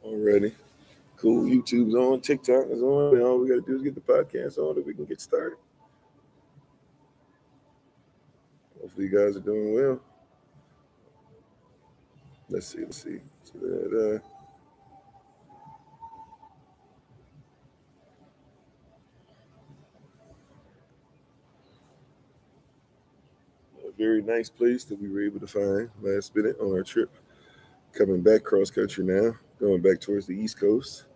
Already. Cool. YouTube's on. TikTok is on. And all we got to do is get the podcast on and we can get started. Hopefully you guys are doing well. Let's see. So that, a very nice place that we were able to find last minute on our trip. Coming back cross country now, going back towards the East Coast.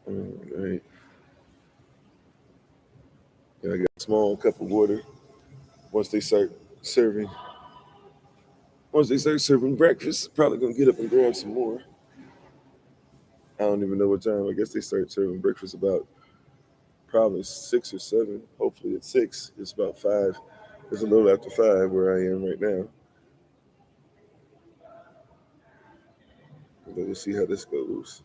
All right. Yeah, I got a small cup of water. Once they start serving, breakfast, probably gonna get up and grab some more. I don't even know what time. I guess they start serving breakfast about probably 6 or 7. Hopefully at 6. It's about 5. It's a little after 5 where I am right now. But we'll see how this goes.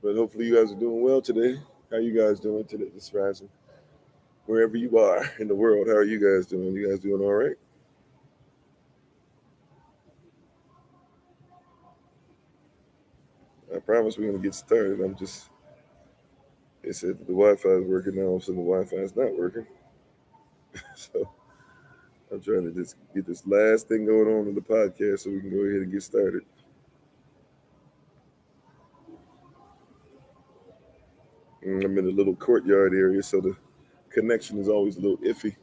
But hopefully you guys are doing well today. How you guys doing today this rising? Wherever you are in the world, how are you guys doing? You guys doing all right? I promise we're gonna get started. They said that the Wi-Fi is working now, so the Wi-Fi is not working. So I'm trying to just get this last thing going on in the podcast so we can go ahead and get started. I'm in a little courtyard area, so the connection is always a little iffy.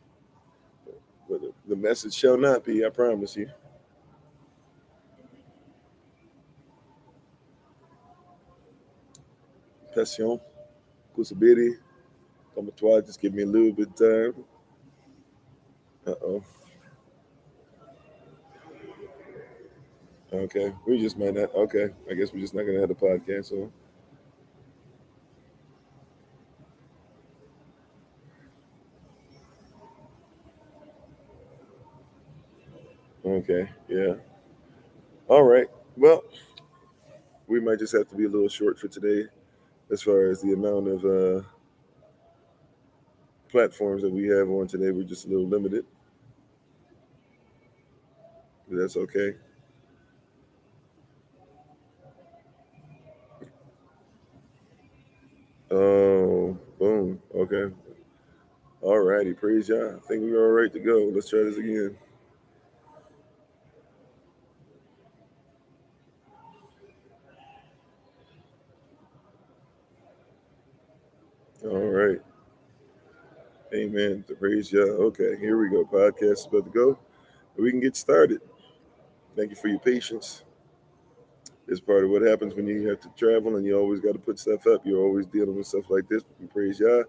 But the message shall not be, I promise you. Passion, kusubiri, comme toi, just give me a little bit of time. Uh-oh. Okay, we just might not. Okay, I guess we're just not going to have the podcast on. Okay, yeah. All right. Well, we might just have to be a little short for today as far as the amount of platforms that we have on today. We're just a little limited. But that's okay. Oh, boom. Okay. All righty. Praise y'all. I think we're all right to go. Let's try this again. All right. Amen. Praise y'all. Okay, here we go. Podcast is about to go. We can get started. Thank you for your patience. It's part of what happens when you have to travel and you always got to put stuff up. You're always dealing with stuff like this. But we praise y'all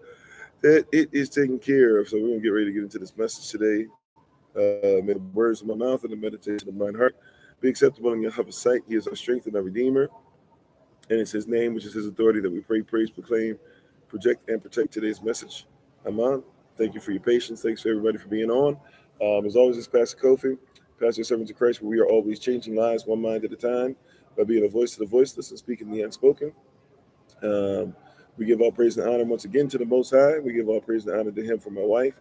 that it is taken care of. So we're going to get ready to get into this message today. May the words of my mouth and the meditation of mine heart be acceptable in your sight. He is our strength and our redeemer. And it's his name, which is his authority, that we pray, praise, proclaim, project, and protect today's message. Aman. Thank you for your patience. Thanks for everybody for being on. As always, it's Pastor Kofi, Pastor Servant of Christ, where we are always changing lives one mind at a time by being a voice to the voiceless and speaking the unspoken. We give all praise and honor once again to the Most High. We give all praise and honor to him for my wife,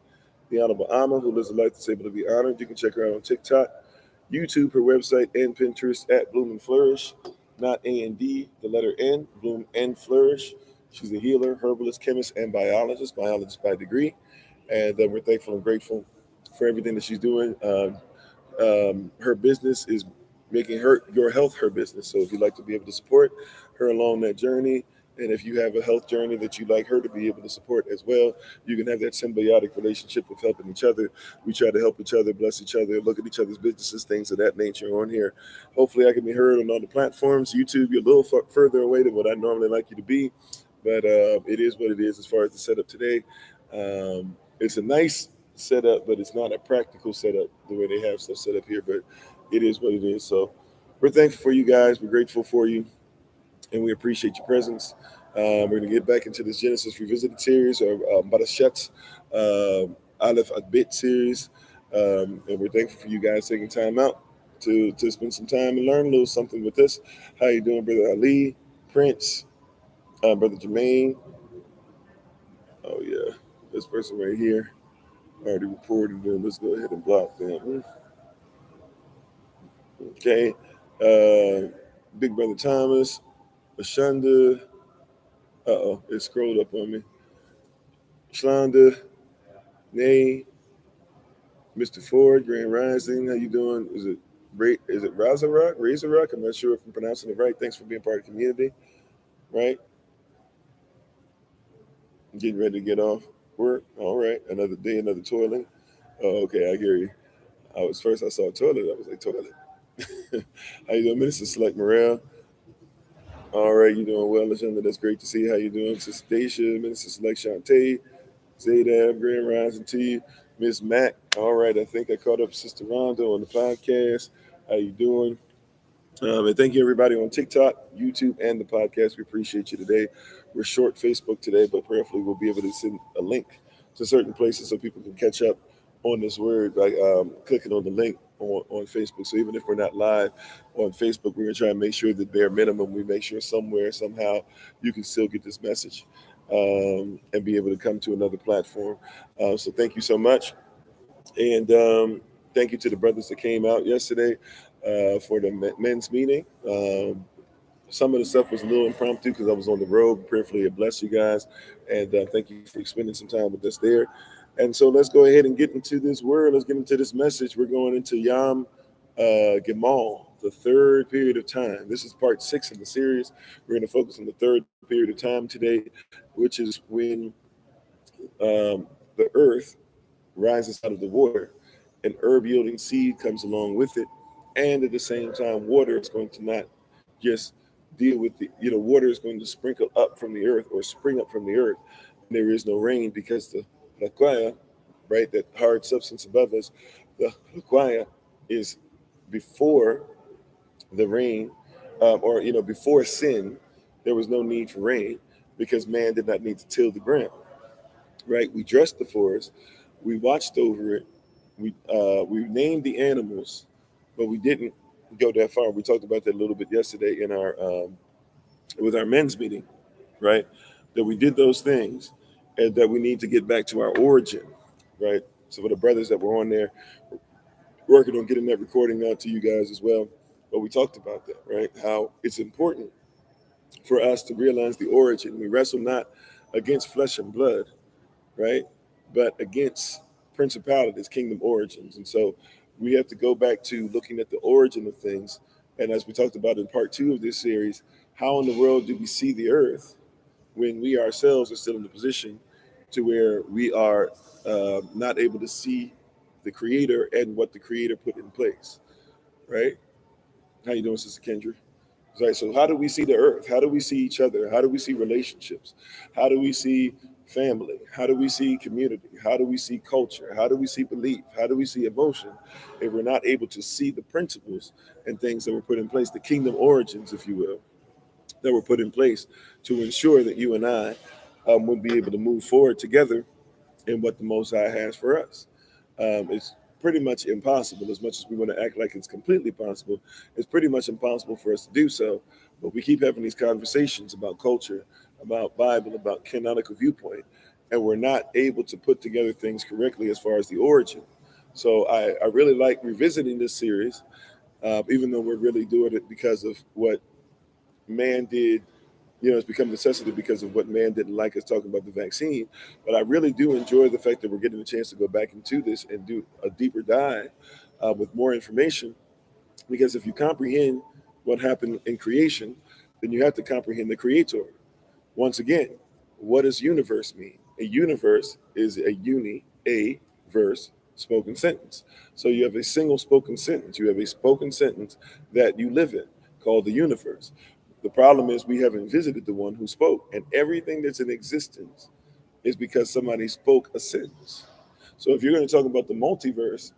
the Honorable Amma, who lives a life that's able to be honored. You can check her out on TikTok, YouTube, her website, and Pinterest at Bloom and Flourish. Not A&D, the letter N, Bloom and Flourish. She's a healer, herbalist, chemist, and biologist by degree. And we're thankful and grateful for everything that she's doing. Her business is making your health her business. So if you'd like to be able to support her along that journey, and if you have a health journey that you'd like her to be able to support as well, you can have that symbiotic relationship of helping each other. We try to help each other, bless each other, look at each other's businesses, things of that nature on here. Hopefully I can be heard on all the platforms. YouTube, you're a little further away than what I normally like you to be, but it is what it is as far as the setup today. It's a nice setup, but it's not a practical setup the way they have stuff set up here, but it is what it is. So we're thankful for you guys. We're grateful for you, and we appreciate your presence. We're going to get back into this Genesis Revisited series, or Barashat Aleph Abit series, and we're thankful for you guys taking time out to spend some time and learn a little something with us. How you doing, Brother Ali, Prince, Brother Jermaine? Oh yeah, this person right here already reported them. Let's go ahead and block them. Okay, Big Brother Thomas, Ashunda. It scrolled up on me. Shlonda, Nay, Mr. Ford, Grand Rising. How you doing? Is it Razor Rock? I'm not sure if I'm pronouncing it right. Thanks for being part of the community. Right, getting ready to get off work. All right, another day, another toiling. Oh, okay, I hear you. I saw a toilet. I was like, toilet. How you doing, Minister Select Morale? All right, you doing well, Legenda. That's great to see. How you doing, Sister Dacia, Minister Select Shantae, Zadab, Grand Rising to you, Miss Mac. All right, I think I caught up Sister Rhonda on the podcast. How you doing? And thank you, everybody on TikTok, YouTube, and the podcast. We appreciate you today. We're short Facebook today, but prayerfully we'll be able to send a link to certain places so people can catch up on this word by clicking on the link on Facebook. So even if we're not live on Facebook, we're going to try and make sure that bare minimum, we make sure somewhere, somehow, you can still get this message and be able to come to another platform. So thank you so much. And thank you to the brothers that came out yesterday for the men's meeting. Some of the stuff was a little impromptu because I was on the road. Prayerfully, it bless you guys. And thank you for spending some time with us there. And so let's go ahead and get into this word. Let's get into this message. We're going into Yam Gimal, the third period of time. This is part 6 of the series. We're going to focus on the third period of time today, which is when the earth rises out of the water. An herb yielding seed comes along with it. And at the same time, water is going to not just deal with water is going to sprinkle up from the earth or spring up from the earth. And there is no rain because the laquaya, right, that hard substance above us, the laquaya is before the rain, before sin, there was no need for rain because man did not need to till the ground, right? We dressed the forest, we watched over it, we named the animals, but we didn't go that far. We talked about that a little bit yesterday in our with our men's meeting, right? That we did those things, and that we need to get back to our origin, right? So for the brothers that were on there, working on getting that recording out to you guys as well. But we talked about that, right? How it's important for us to realize the origin. We wrestle not against flesh and blood, right? But against principalities, kingdom origins. And so we have to go back to looking at the origin of things. And as we talked about in part 2 of this series, how in the world do we see the earth when we ourselves are still in the position to where we are not able to see the creator and what the creator put in place, right? How you doing, Sister Kendra? Right. So how do we see the earth? How do we see each other? How do we see relationships? How do we see family? How do we see community? How do we see culture? How do we see belief? How do we see emotion if we're not able to see the principles and things that were put in place, the kingdom origins, if you will, that were put in place to ensure that you and I would be able to move forward together in what the Most High has for us. It's pretty much impossible, as much as we want to act like it's completely possible, it's pretty much impossible for us to do so. But we keep having these conversations about culture, about Bible, about canonical viewpoint, and we're not able to put together things correctly as far as the origin. So I really like revisiting this series, even though we're really doing it because of what man did. It's become necessity because of what man didn't like us talking about the vaccine. But I really do enjoy the fact that we're getting a chance to go back into this and do a deeper dive with more information. Because if you comprehend what happened in creation, then you have to comprehend the creator. Once again, what does universe mean? A universe is a verse, spoken sentence. So you have a single spoken sentence. You have a spoken sentence that you live in called the universe. The problem is we haven't visited the one who spoke, and everything that's in existence is because somebody spoke a sentence. So if you're going to talk about the multiverse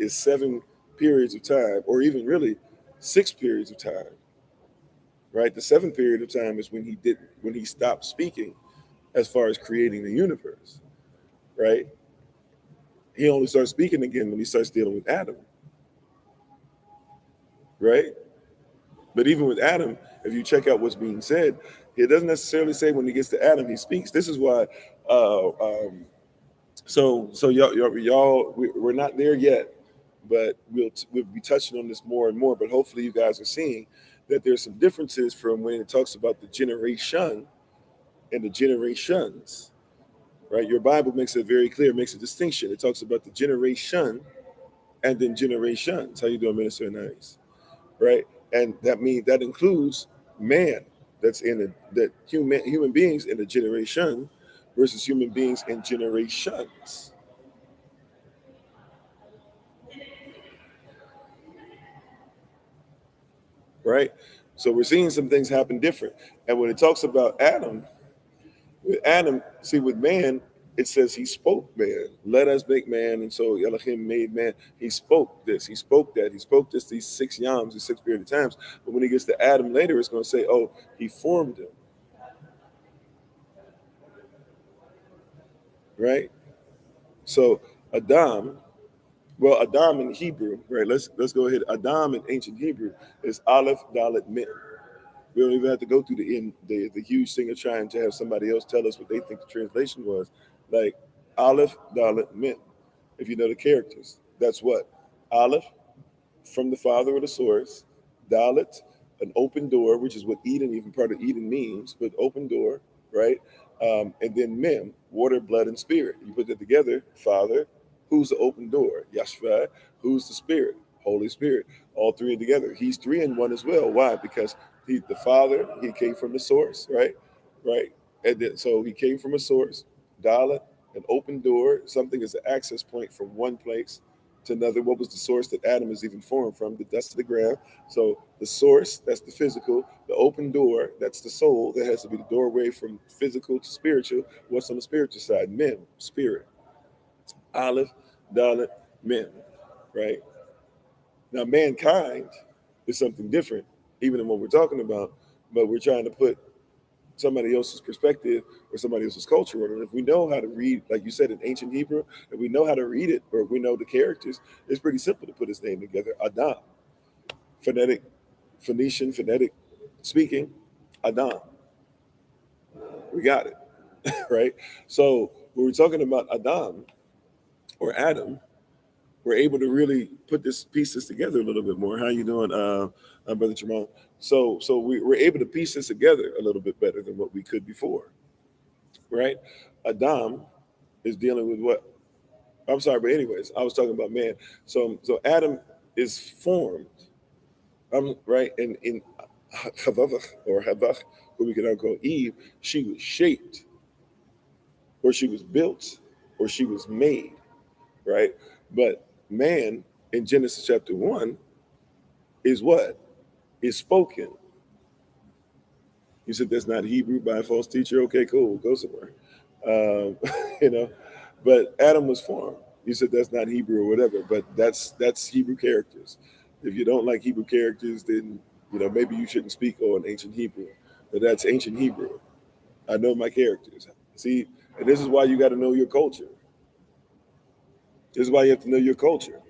is 7 periods of time, or even really 6 periods of time, right? The 7th period of time is when he stopped speaking as far as creating the universe, right? He only starts speaking again when he starts dealing with Adam. right? But even with Adam, if you check out what's being said, it doesn't necessarily say when he gets to Adam, he speaks. This is why. Uh, um, so y'all, we're not there yet, but we'll be touching on this more and more. But hopefully, you guys are seeing that there's some differences from when it talks about the generation and the generations. Right? Your Bible makes it very clear, makes a distinction. It talks about the generation and then generations. How you doing, Minister Nice? Right? And that includes man that's in it, that human beings in a generation versus human beings in generations. Right? So we're seeing some things happen different. And when it talks about Adam, with Adam, see with man, it says he spoke man. Let us make man. And so Elohim made man. He spoke this, he spoke that, he spoke this, these 6 yams, these 6 period of times. But when he gets to Adam later, it's going to say, oh, he formed him. Right? So Adam, well, Adam in Hebrew, right? Let's go ahead. Adam in ancient Hebrew is Aleph Dalet Mem. We don't even have to go through the huge thing of trying to have somebody else tell us what they think the translation was. Like Aleph Dalet Mem. If you know the characters, that's what Aleph from the father or the source, Dalet, an open door, which is what Eden, even part of Eden means, but open door, right? And then Mem, water, blood, and spirit. You put that together, Father, who's the open door? Yashva, who's the Spirit? Holy Spirit. All three are together. He's three in one as well. Why? Because the Father, he came from the source, right? Right? And then, so he came from a source, Dalet, an open door. Something is an access point from one place to another. What was the source that Adam is even formed from? The dust of the ground. So the source, that's the physical. The open door, that's the soul. That has to be the doorway from physical to spiritual. What's on the spiritual side? Mem, spirit. Aleph, Dalet, Mem, right? Now, mankind is something different, even than what we're talking about, but we're trying to put somebody else's perspective or somebody else's culture on it. If we know how to read, like you said in ancient Hebrew, if we know how to read it or if we know the characters, it's pretty simple to put his name together. Adam, phonetic, Phoenician, phonetic speaking, Adam. We got it, right? So when we're talking about Adam or Adam, we're able to really put this pieces together a little bit more. How you doing, Brother Jamal? So we're able to piece this together a little bit better than what we could before, right? Adam is dealing with what? I'm sorry, but anyways, I was talking about man. So Adam is formed, right? And in Havavach or Havach, what we could now call Eve, she was shaped, or she was built, or she was made, right? But man in Genesis chapter 1 is what? Is spoken. You said that's not Hebrew by a false teacher. Okay, cool. Go somewhere. Um, you know, but Adam was formed. You said that's not Hebrew or whatever, but that's Hebrew characters. If you don't like Hebrew characters, then maybe you shouldn't speak on ancient Hebrew. But that's ancient Hebrew. I know my characters. See, and this is why you got to know your culture. This is why you have to know your culture,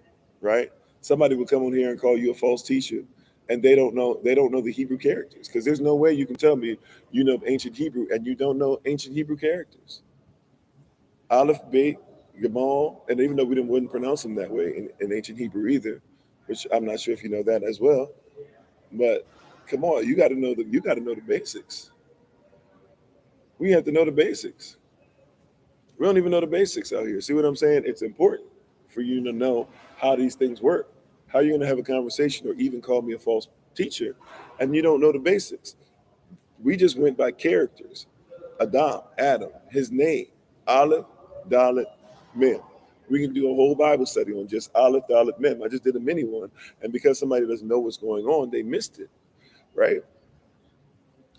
right? Somebody will come on here and call you a false teacher, and they don't know the Hebrew characters, because there's no way you can tell me you know ancient Hebrew and you don't know ancient Hebrew characters. Aleph, Bet, Gimal, and even though wouldn't pronounce them that way in ancient Hebrew either, which I'm not sure if you know that as well. But come on, you got to know the basics. We have to know the basics. We don't even know the basics out here. See what I'm saying? It's important for you to know how these things work. How you're going to have a conversation or even call me a false teacher and you don't know the basics. We just went by characters. Adam, his name, Aleph, Dalet, Mem. We can do a whole Bible study on just Aleph, Dalet, Mem. I just did a mini one. And because somebody doesn't know what's going on, they missed it, right?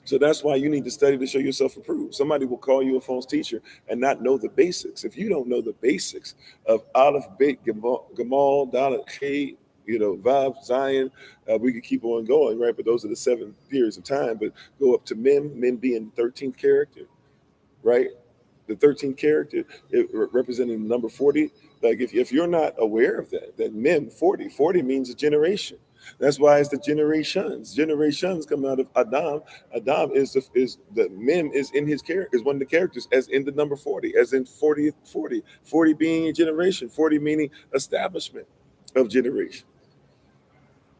So that's why you need to study to show yourself approved. Somebody will call you a false teacher and not know the basics. If you don't know the basics of Aleph, Bet, Gamal, Dalet, Chay, Vav, Zion, we could keep on going, right? But those are the 7 periods of time. But go up to Mem being the 13th character, right? The 13th character, representing the number 40. Like if you're not aware of that, then Mem, 40 means a generation. That's why it's the generations. Generations come out of Adam. Adam is the mem is in his character, is one of the characters, as in the number 40, as in 40, 40, 40 being a generation, 40 meaning establishment of generation.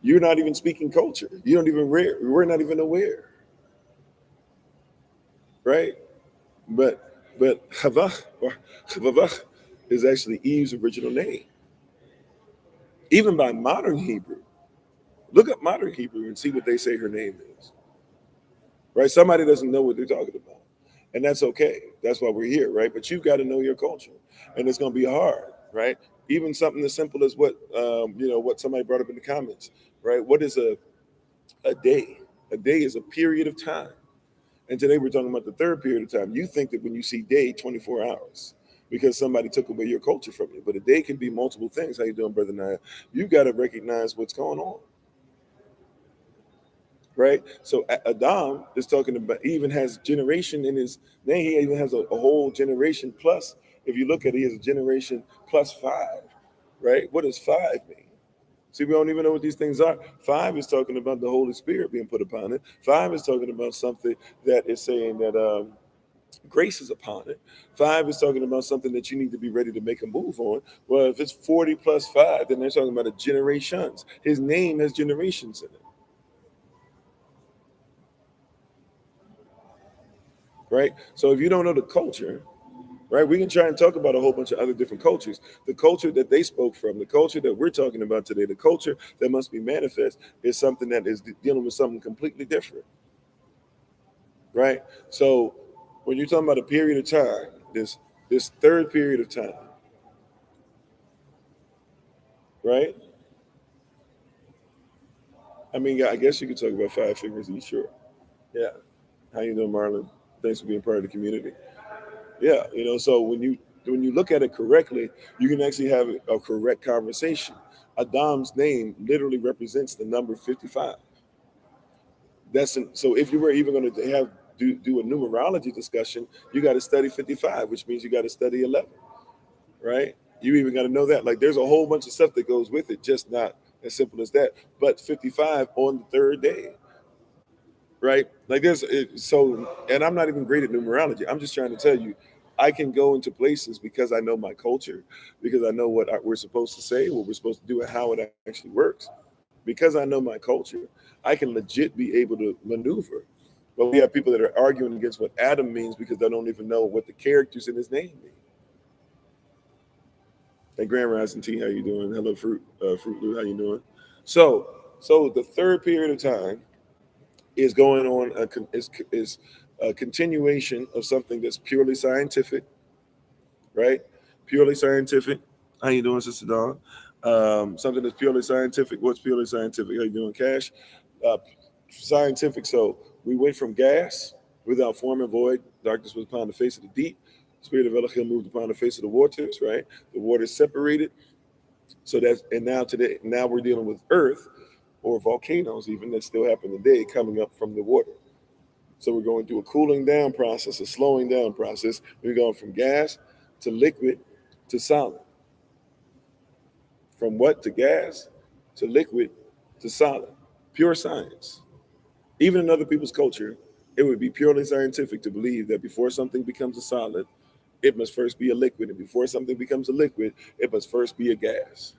You're not even speaking culture. You don't even we're not even aware, right? But Chavach or Chavavach is actually Eve's original name, even by modern Hebrew. Look up modern Hebrew and see what they say her name is. Right? Somebody doesn't know what they're talking about, and that's okay. That's why we're here, right? But you've got to know your culture, and it's going to be hard, right? Even something as simple as what somebody brought up in the comments, right? What is a day? A day is a period of time. And today we're talking about the third period of time. You think that when you see day, 24 hours, because somebody took away your culture from you. But a day can be multiple things. How you doing, Brother Naya? You got to recognize what's going on, right? So Adam is talking about, he even has generation in his name. He even has a whole generation plus. If you look at it, he has a generation plus five, right? What does five mean? See, we don't even know what these things are. Five is talking about the Holy Spirit being put upon it. Five is talking about something that is saying that grace is upon it. Five is talking about something that you need to be ready to make a move on. Well, if it's 40 plus five, then they're talking about a generations. His name has generations in it, right? So if you don't know the culture, right, we can try and talk about a whole bunch of other different cultures. The culture that they spoke from, the culture that we're talking about today, the culture that must be manifest is something that is dealing with something completely different, right? So when you're talking about a period of time, this third period of time, right? I mean, I guess you could talk about five figures each, sure. Yeah. How you doing, Marlon? Thanks for being part of the community. Yeah, so when you look at it correctly, you can actually have a correct conversation. Adam's name literally represents the number 55. So if you were even going to do a numerology discussion, you got to study 55, which means you got to study 11, right? You even got to know that. Like there's a whole bunch of stuff that goes with it, just not as simple as that. But 55 on the third day, right? Like and I'm not even great at numerology. I'm just trying to tell you, I can go into places because I know my culture, because I know what we're supposed to say, what we're supposed to do, and how it actually works. Because I know my culture, I can legit be able to maneuver. But we have people that are arguing against what Adam means because they don't even know what the characters in his name mean. Hey, Grand Rising T, how you doing? Hello, Fruit Lou, how you doing? So the third period of time is going on is a continuation of something that's purely scientific, right? Purely scientific. How you doing, Sister Dawn? Something that's purely scientific. What's purely scientific? How you doing, Cash? Uh, Scientific. So we went from gas without form and void. Darkness was upon the face of the deep. Spirit of Elohim moved upon the face of the waters. Right. The waters separated. So now we're dealing with earth or volcanoes even that still happen today coming up from the water. So we're going through a cooling down process, a slowing down process. We're going from gas to liquid to solid. From what to gas to liquid to solid. Pure science. Even in other people's culture, it would be purely scientific to believe that before something becomes a solid, it must first be a liquid. And before something becomes a liquid, it must first be a gas.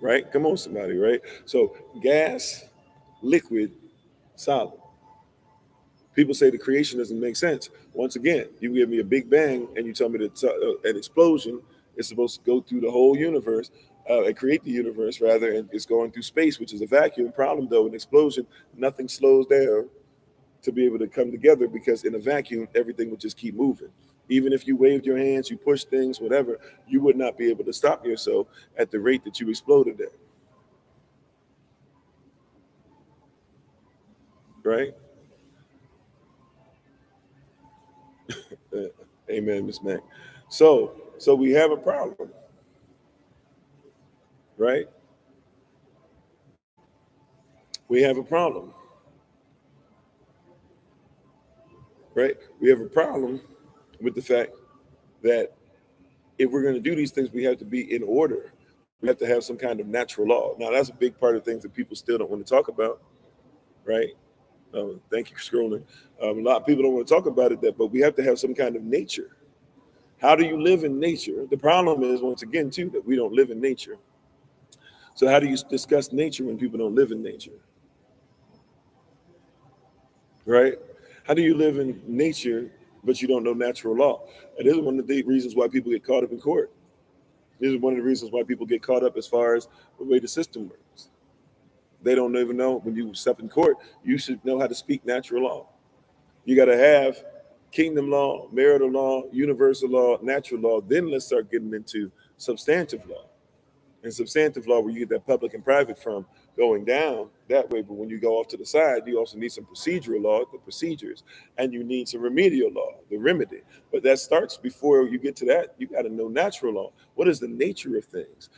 Right? Come on, somebody, right? So gas, liquid, solid. People say the creation doesn't make sense. Once again, you give me a big bang and you tell me that an explosion is supposed to go through the whole universe and create the universe, rather, and it's going through space, which is a vacuum. Problem though, an explosion, nothing slows down to be able to come together because in a vacuum, everything would just keep moving. Even if you waved your hands, you pushed things, whatever, you would not be able to stop yourself at the rate that you exploded at, right? Uh, Amen, Miss Mac. So we have a problem, right? We have a problem, right? We have a problem with the fact that if we're going to do these things, we have to be in order. We have to have some kind of natural law. Now, that's a big part of things that people still don't want to talk about, right? Thank you for scrolling. A lot of people don't want to talk about it, but we have to have some kind of nature. How do you live in nature? The problem is, once again, too, that we don't live in nature. So how do you discuss nature when people don't live in nature? Right? How do you live in nature but you don't know natural law? And this is one of the reasons why people get caught up in court. This is one of the reasons why people get caught up as far as the way the system works. They don't even know when you step in court, you should know how to speak natural law. You got to have kingdom law, marital law, universal law, natural law. Then let's start getting into substantive law. And substantive law, where you get that public and private from, going down that way. But when you go off to the side, you also need some procedural law, the procedures, and you need some remedial law, the remedy. But that starts before you get to that. You got to know natural law. What is the nature of things?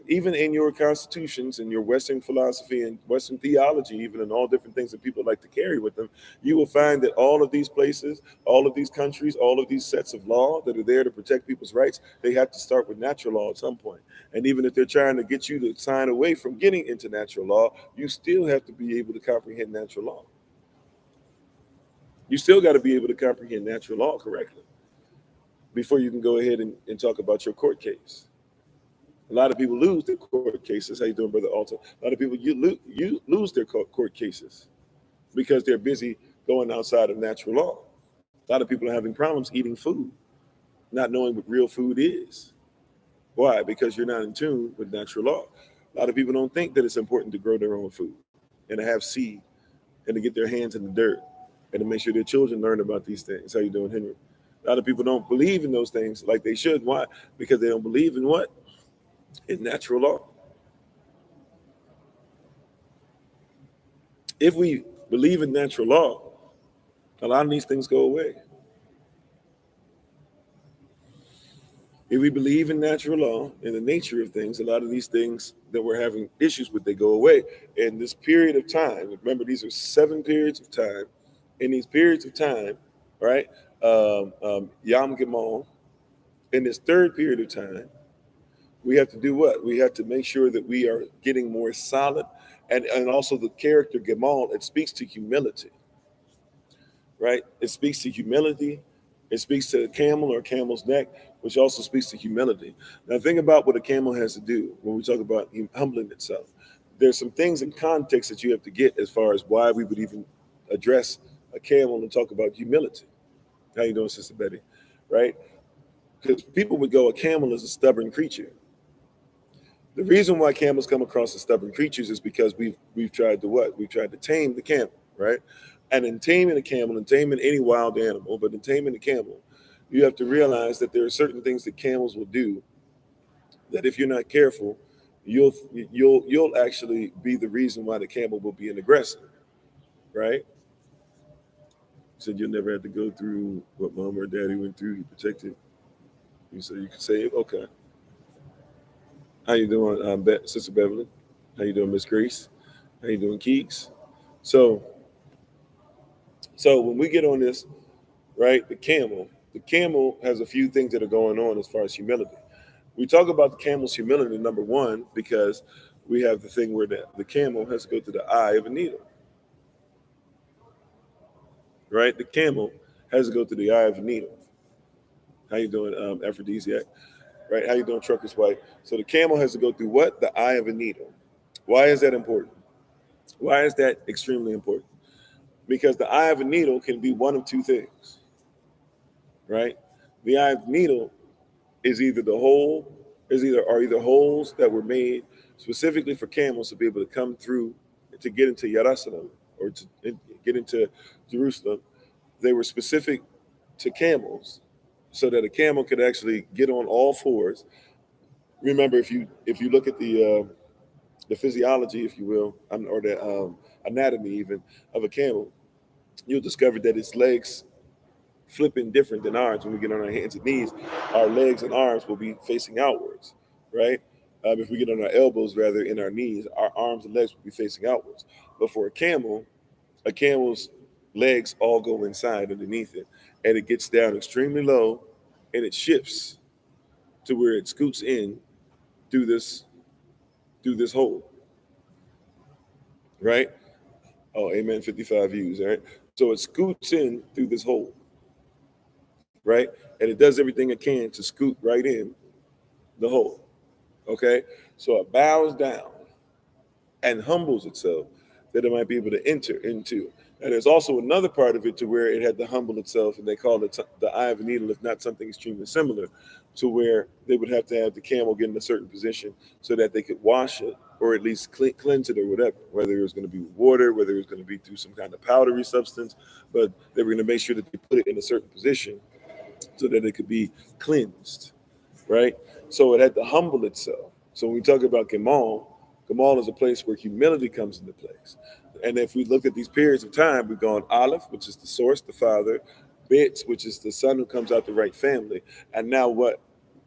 Even in your constitutions and your Western philosophy and Western theology, even in all different things that people like to carry with them, you will find that all of these places, all of these countries, all of these sets of law that are there to protect people's rights, they have to start with natural law at some point. And even if they're trying to get you to sign away from getting into natural law, you still have to be able to comprehend natural law. You still got to be able to comprehend natural law correctly before you can go ahead and talk about your court case. A lot of people lose their court cases. How you doing, Brother Alta? A lot of people you lose their court cases because they're busy going outside of natural law. A lot of people are having problems eating food, not knowing what real food is. Why? Because you're not in tune with natural law. A lot of people don't think that it's important to grow their own food and to have seed and to get their hands in the dirt and to make sure their children learn about these things. How you doing, Henry? A lot of people don't believe in those things like they should. Why? Because they don't believe in what? In natural law. If we believe in natural law, a lot of these things go away. If we believe in natural law and the nature of things, a lot of these things that we're having issues with, they go away. And this period of time, remember, these are 7 periods of time. In these periods of time, right, Yam Gimal, in this 3rd period of time, we have to do what? We have to make sure that we are getting more solid. And also the character Gimal, it speaks to humility, right? It speaks to humility. It speaks to a camel or a camel's neck, which also speaks to humility. Now, think about what a camel has to do when we talk about humbling itself. There's some things in context that you have to get as far as why we would even address a camel and talk about humility. How you doing, Sister Betty? Right? Because people would go, a camel is a stubborn creature. The reason why camels come across as stubborn creatures is because we've tried to what? We've tried to tame the camel, right? And in taming a camel and taming any wild animal, but in taming a camel, you have to realize that there are certain things that camels will do that if you're not careful, you'll actually be the reason why the camel will be an aggressor, right? You said you'll never have to go through what mom or daddy went through. You protected. You said you could save. Okay. How you doing, Sister Beverly? How you doing, Miss Grace? How you doing, Keeks? So when we get on this, right, the camel has a few things that are going on as far as humility. We talk about the camel's humility, number one, because we have the thing where the camel has to go through the eye of a needle, right? The camel has to go through the eye of a needle. How you doing, Aphrodisiac? Right? How you doing, Trucker's Wife? So the camel has to go through what? The eye of a needle. Why is that important? Why is that extremely important? Because the eye of a needle can be one of 2 things, right? The eye of the needle is either are either holes that were made specifically for camels to be able to come through to get into Jerusalem or to get into Jerusalem. They were specific to camels so that a camel could actually get on all fours. Remember, if you look at the physiology, if you will, or the anatomy even of a camel, you'll discover that its legs flipping different than ours. When we get on our hands and knees, our legs and arms will be facing outwards, right? If we get on our elbows, rather, in our knees, our arms and legs will be facing outwards. But for a camel's legs all go inside underneath it, and it gets down extremely low, and it shifts to where it scoots in through this through this hole, right? Oh, amen, 55 views, all right? So it scoots in through this hole, right? And it does everything it can to scoot right in the hole, okay? So it bows down and humbles itself that it might be able to enter into. And there's also another part of it to where it had to humble itself, and they call it the eye of a needle, if not something extremely similar, to where they would have to have the camel get in a certain position so that they could wash it or at least cleanse it or whatever, whether it was going to be with water, whether it was going to be through some kind of powdery substance, but they were going to make sure that they put it in a certain position so that it could be cleansed, right? So it had to humble itself. So when we talk about Gimal is a place where humility comes into place. And if we look at these periods of time, we've gone Aleph, which is the source, the father, Bet, which is the son who comes out the right family, and now what?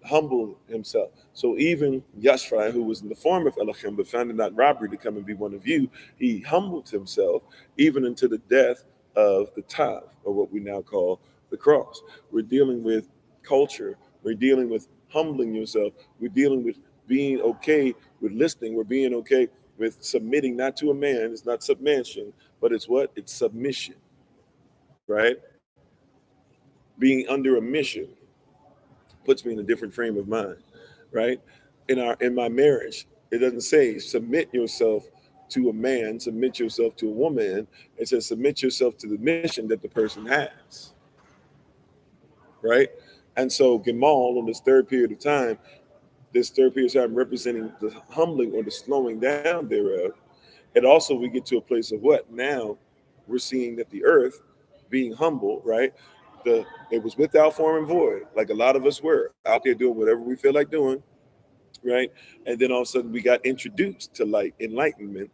Humble himself. So even Yashrai, who was in the form of Elohim, but found it not robbery to come and be one of you, he humbled himself even unto the death of the Tav, or what we now call the cross. We're dealing with culture. We're dealing with humbling yourself. We're dealing with being okay with listening. We're being okay with submitting, not to a man. It's not submission, but it's what? It's submission, right? Being under a mission puts me in a different frame of mind, right? In my marriage, it doesn't say submit yourself to a man, submit yourself to a woman. It says submit yourself to the mission that the person has, right? And so Gimal, on this third period of time, representing the humbling or the slowing down thereof. And also we get to a place of what? Now we're seeing that the earth being humble, right? It was without form and void, like a lot of us were out there doing whatever we feel like doing, right? And then all of a sudden we got introduced to light, enlightenment.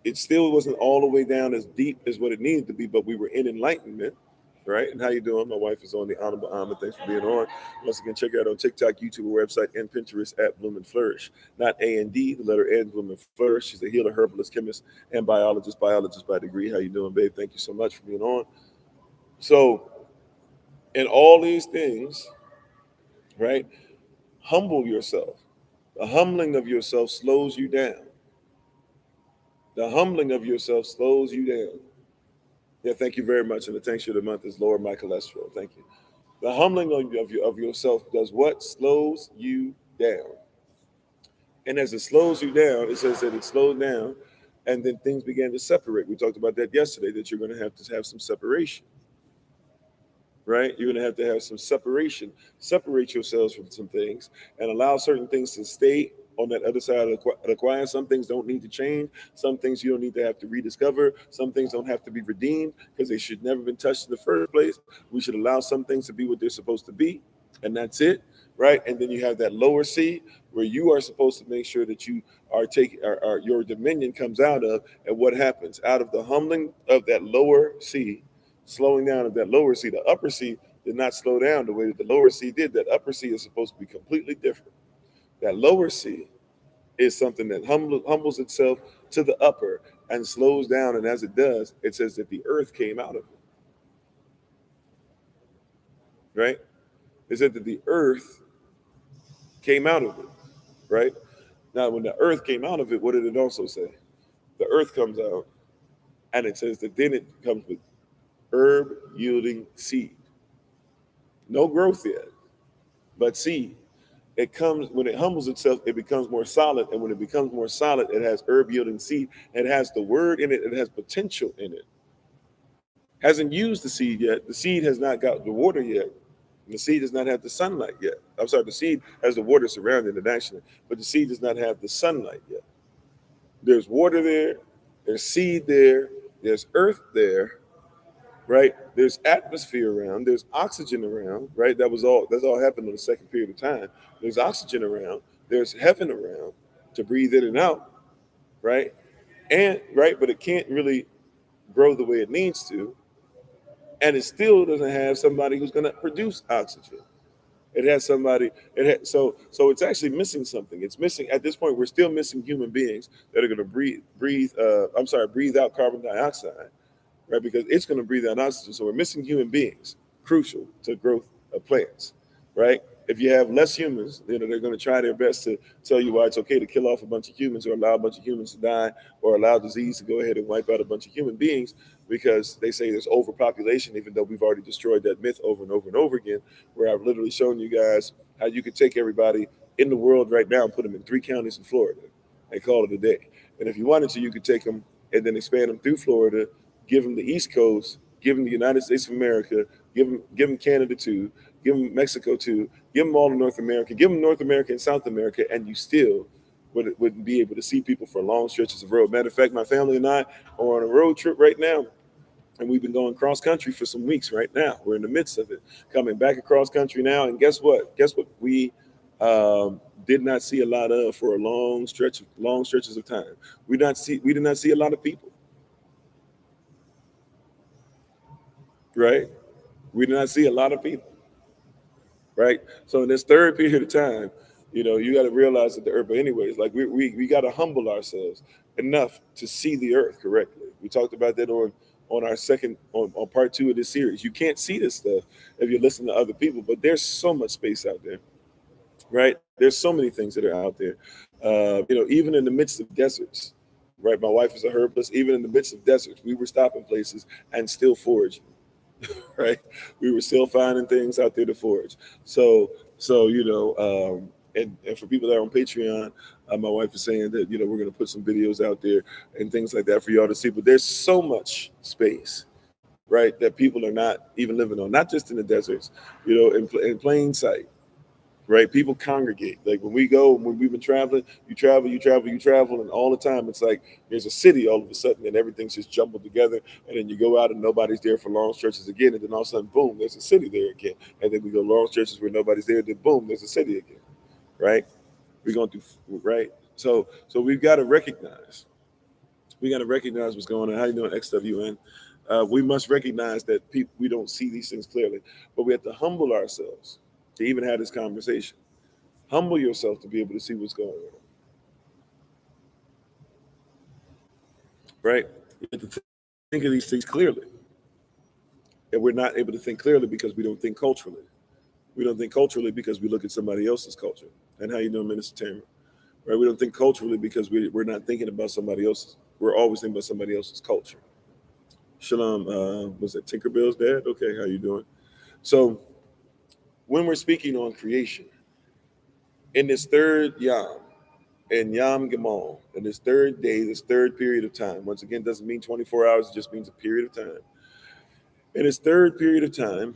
It still wasn't all the way down as deep as what it needed to be, but we were in enlightenment, right? And how you doing? My wife is on the Honorable Ahmed. Thanks for being on. Once again, check out on TikTok, YouTube, website, and Pinterest at Bloom and Flourish. Not A&D, the letter N, Bloom and Flourish. She's a healer, herbalist, chemist, and biologist by degree. How you doing, babe? Thank you so much for being on. So, in all these things, right, humble yourself. The humbling of yourself slows you down. The humbling of yourself slows you down. Yeah, thank you very much. And the thanks of the month is lower my cholesterol. Thank you. The humbling of yourself does what? Slows you down. And as it slows you down, it says that it slowed down and then things began to separate. We talked about that yesterday, that you're going to have some separation, right? You're going to have some separation. Separate yourselves from some things and allow certain things to stay on that other side of the coin. Some things don't need to change. Some things you don't need to have to rediscover. Some things don't have to be redeemed because they should never been touched in the first place. We should allow some things to be what they're supposed to be, and that's it, right? And then you have that lower C where you are supposed to make sure that you are taking your dominion comes out of, and what happens out of the humbling of that lower C, slowing down of that lower C. The upper C did not slow down the way that the lower C did. That upper C is supposed to be completely different. That lower C is something that humbles itself to the upper and slows down. And as it does, it says that the earth came out of it, right? It said that the earth came out of it, right? Now, when the earth came out of it, what did it also say? The earth comes out, and it says that then it comes with herb yielding seed. No growth yet, but seed. It comes when it humbles itself, it becomes more solid, and when it becomes more solid, it has herb yielding seed. It has the word in it. It has potential in it. Hasn't used the seed yet. The seed has not got the water yet. The seed does not have the sunlight yet. I'm sorry, the seed has the water surrounding it actually, but the seed does not have the sunlight yet. There's water there. There's seed there. There's earth there, right? There's atmosphere around, there's oxygen around, right? That's all happened in the second period of time. There's oxygen around, there's heaven around to breathe in and out, right? And right, but it can't really grow the way it needs to, and it still doesn't have somebody who's going to produce oxygen. It has somebody. So it's actually missing something. It's missing at this point. We're still missing human beings that are going to breathe out carbon dioxide, right? Because it's going to breathe out oxygen. So we're missing human beings, crucial to growth of plants, right? If you have less humans, they're going to try their best to tell you why it's okay to kill off a bunch of humans or allow a bunch of humans to die or allow disease to go ahead and wipe out a bunch of human beings because they say there's overpopulation, even though we've already destroyed that myth over and over and over again, where I've literally shown you guys how you could take everybody in the world right now and put them in 3 counties in Florida and call it a day. And if you wanted to, you could take them and then expand them through Florida, give them the East Coast, give them the United States of America, give them Canada too, give them Mexico too, give them all of North America, give them North America and South America, and you still wouldn't be able to see people for long stretches of road. Matter of fact, my family and I are on a road trip right now, and we've been going cross country for some weeks right now. We're in the midst of it, coming back across country now, and guess what? Guess what? We did not see a lot of for a long stretches of time. We did not see a lot of people, right? We did not see a lot of people, right? So in this third period of time, you got to realize that the earth. But anyways, like we got to humble ourselves enough to see the earth correctly. We talked about that on our second on part 2 of this series. You can't see this stuff if you listen to other people, but there's so much space out there, right? There's so many things that are out there. Even in the midst of deserts, right? My wife is a herbalist. Even in the midst of deserts, we were stopping places and still foraging, right? We were still finding things out there to forage. And for people that are on Patreon, my wife is saying that we're going to put some videos out there and things like that for y'all to see. But there's so much space, right, that people are not even living on, not just in the deserts, in plain sight, right? People congregate. Like when we've been traveling, you travel, and all the time it's like there's a city all of a sudden, and everything's just jumbled together. And then you go out and nobody's there for long stretches again, and then all of a sudden, boom, there's a city there again. And then we go long stretches where nobody's there, then boom, there's a city again, right? We're going through, right? So we got to recognize what's going on. How you doing, XWN? We must recognize that we don't see these things clearly, but we have to humble ourselves to even have this conversation. Humble yourself to be able to see what's going on, right? You have to think of these things clearly, and we're not able to think clearly because we don't think culturally. We don't think culturally because we look at somebody else's culture. And how you doing, Minister Tamer? Right? We don't think culturally because we're not thinking about somebody else's. We're always thinking about somebody else's culture. Shalom, was that Tinkerbell's dad? Okay, how you doing? So when we're speaking on creation, in this third Yam, and Yam Gimal, in this third day, this third period of time, once again, doesn't mean 24 hours, it just means a period of time. In this third period of time,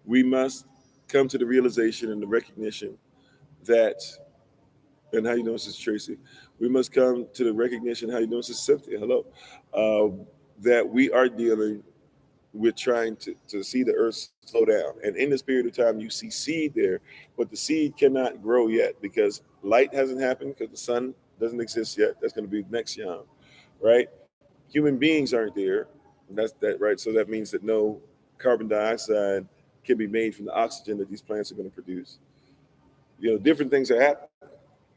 we must come to the realization and the recognition that, and how you doing, Sister Tracy? We must come to the recognition, how you doing, Sister Cynthia? Hello. That we are dealing with trying to see the earth slow down. And in this period of time, you see seed there, but the seed cannot grow yet because light hasn't happened because the sun doesn't exist yet. That's going to be next Yam, right? Human beings aren't there. That's that, right? So that means that no carbon dioxide can be made from the oxygen that these plants are going to produce. Different things are happening.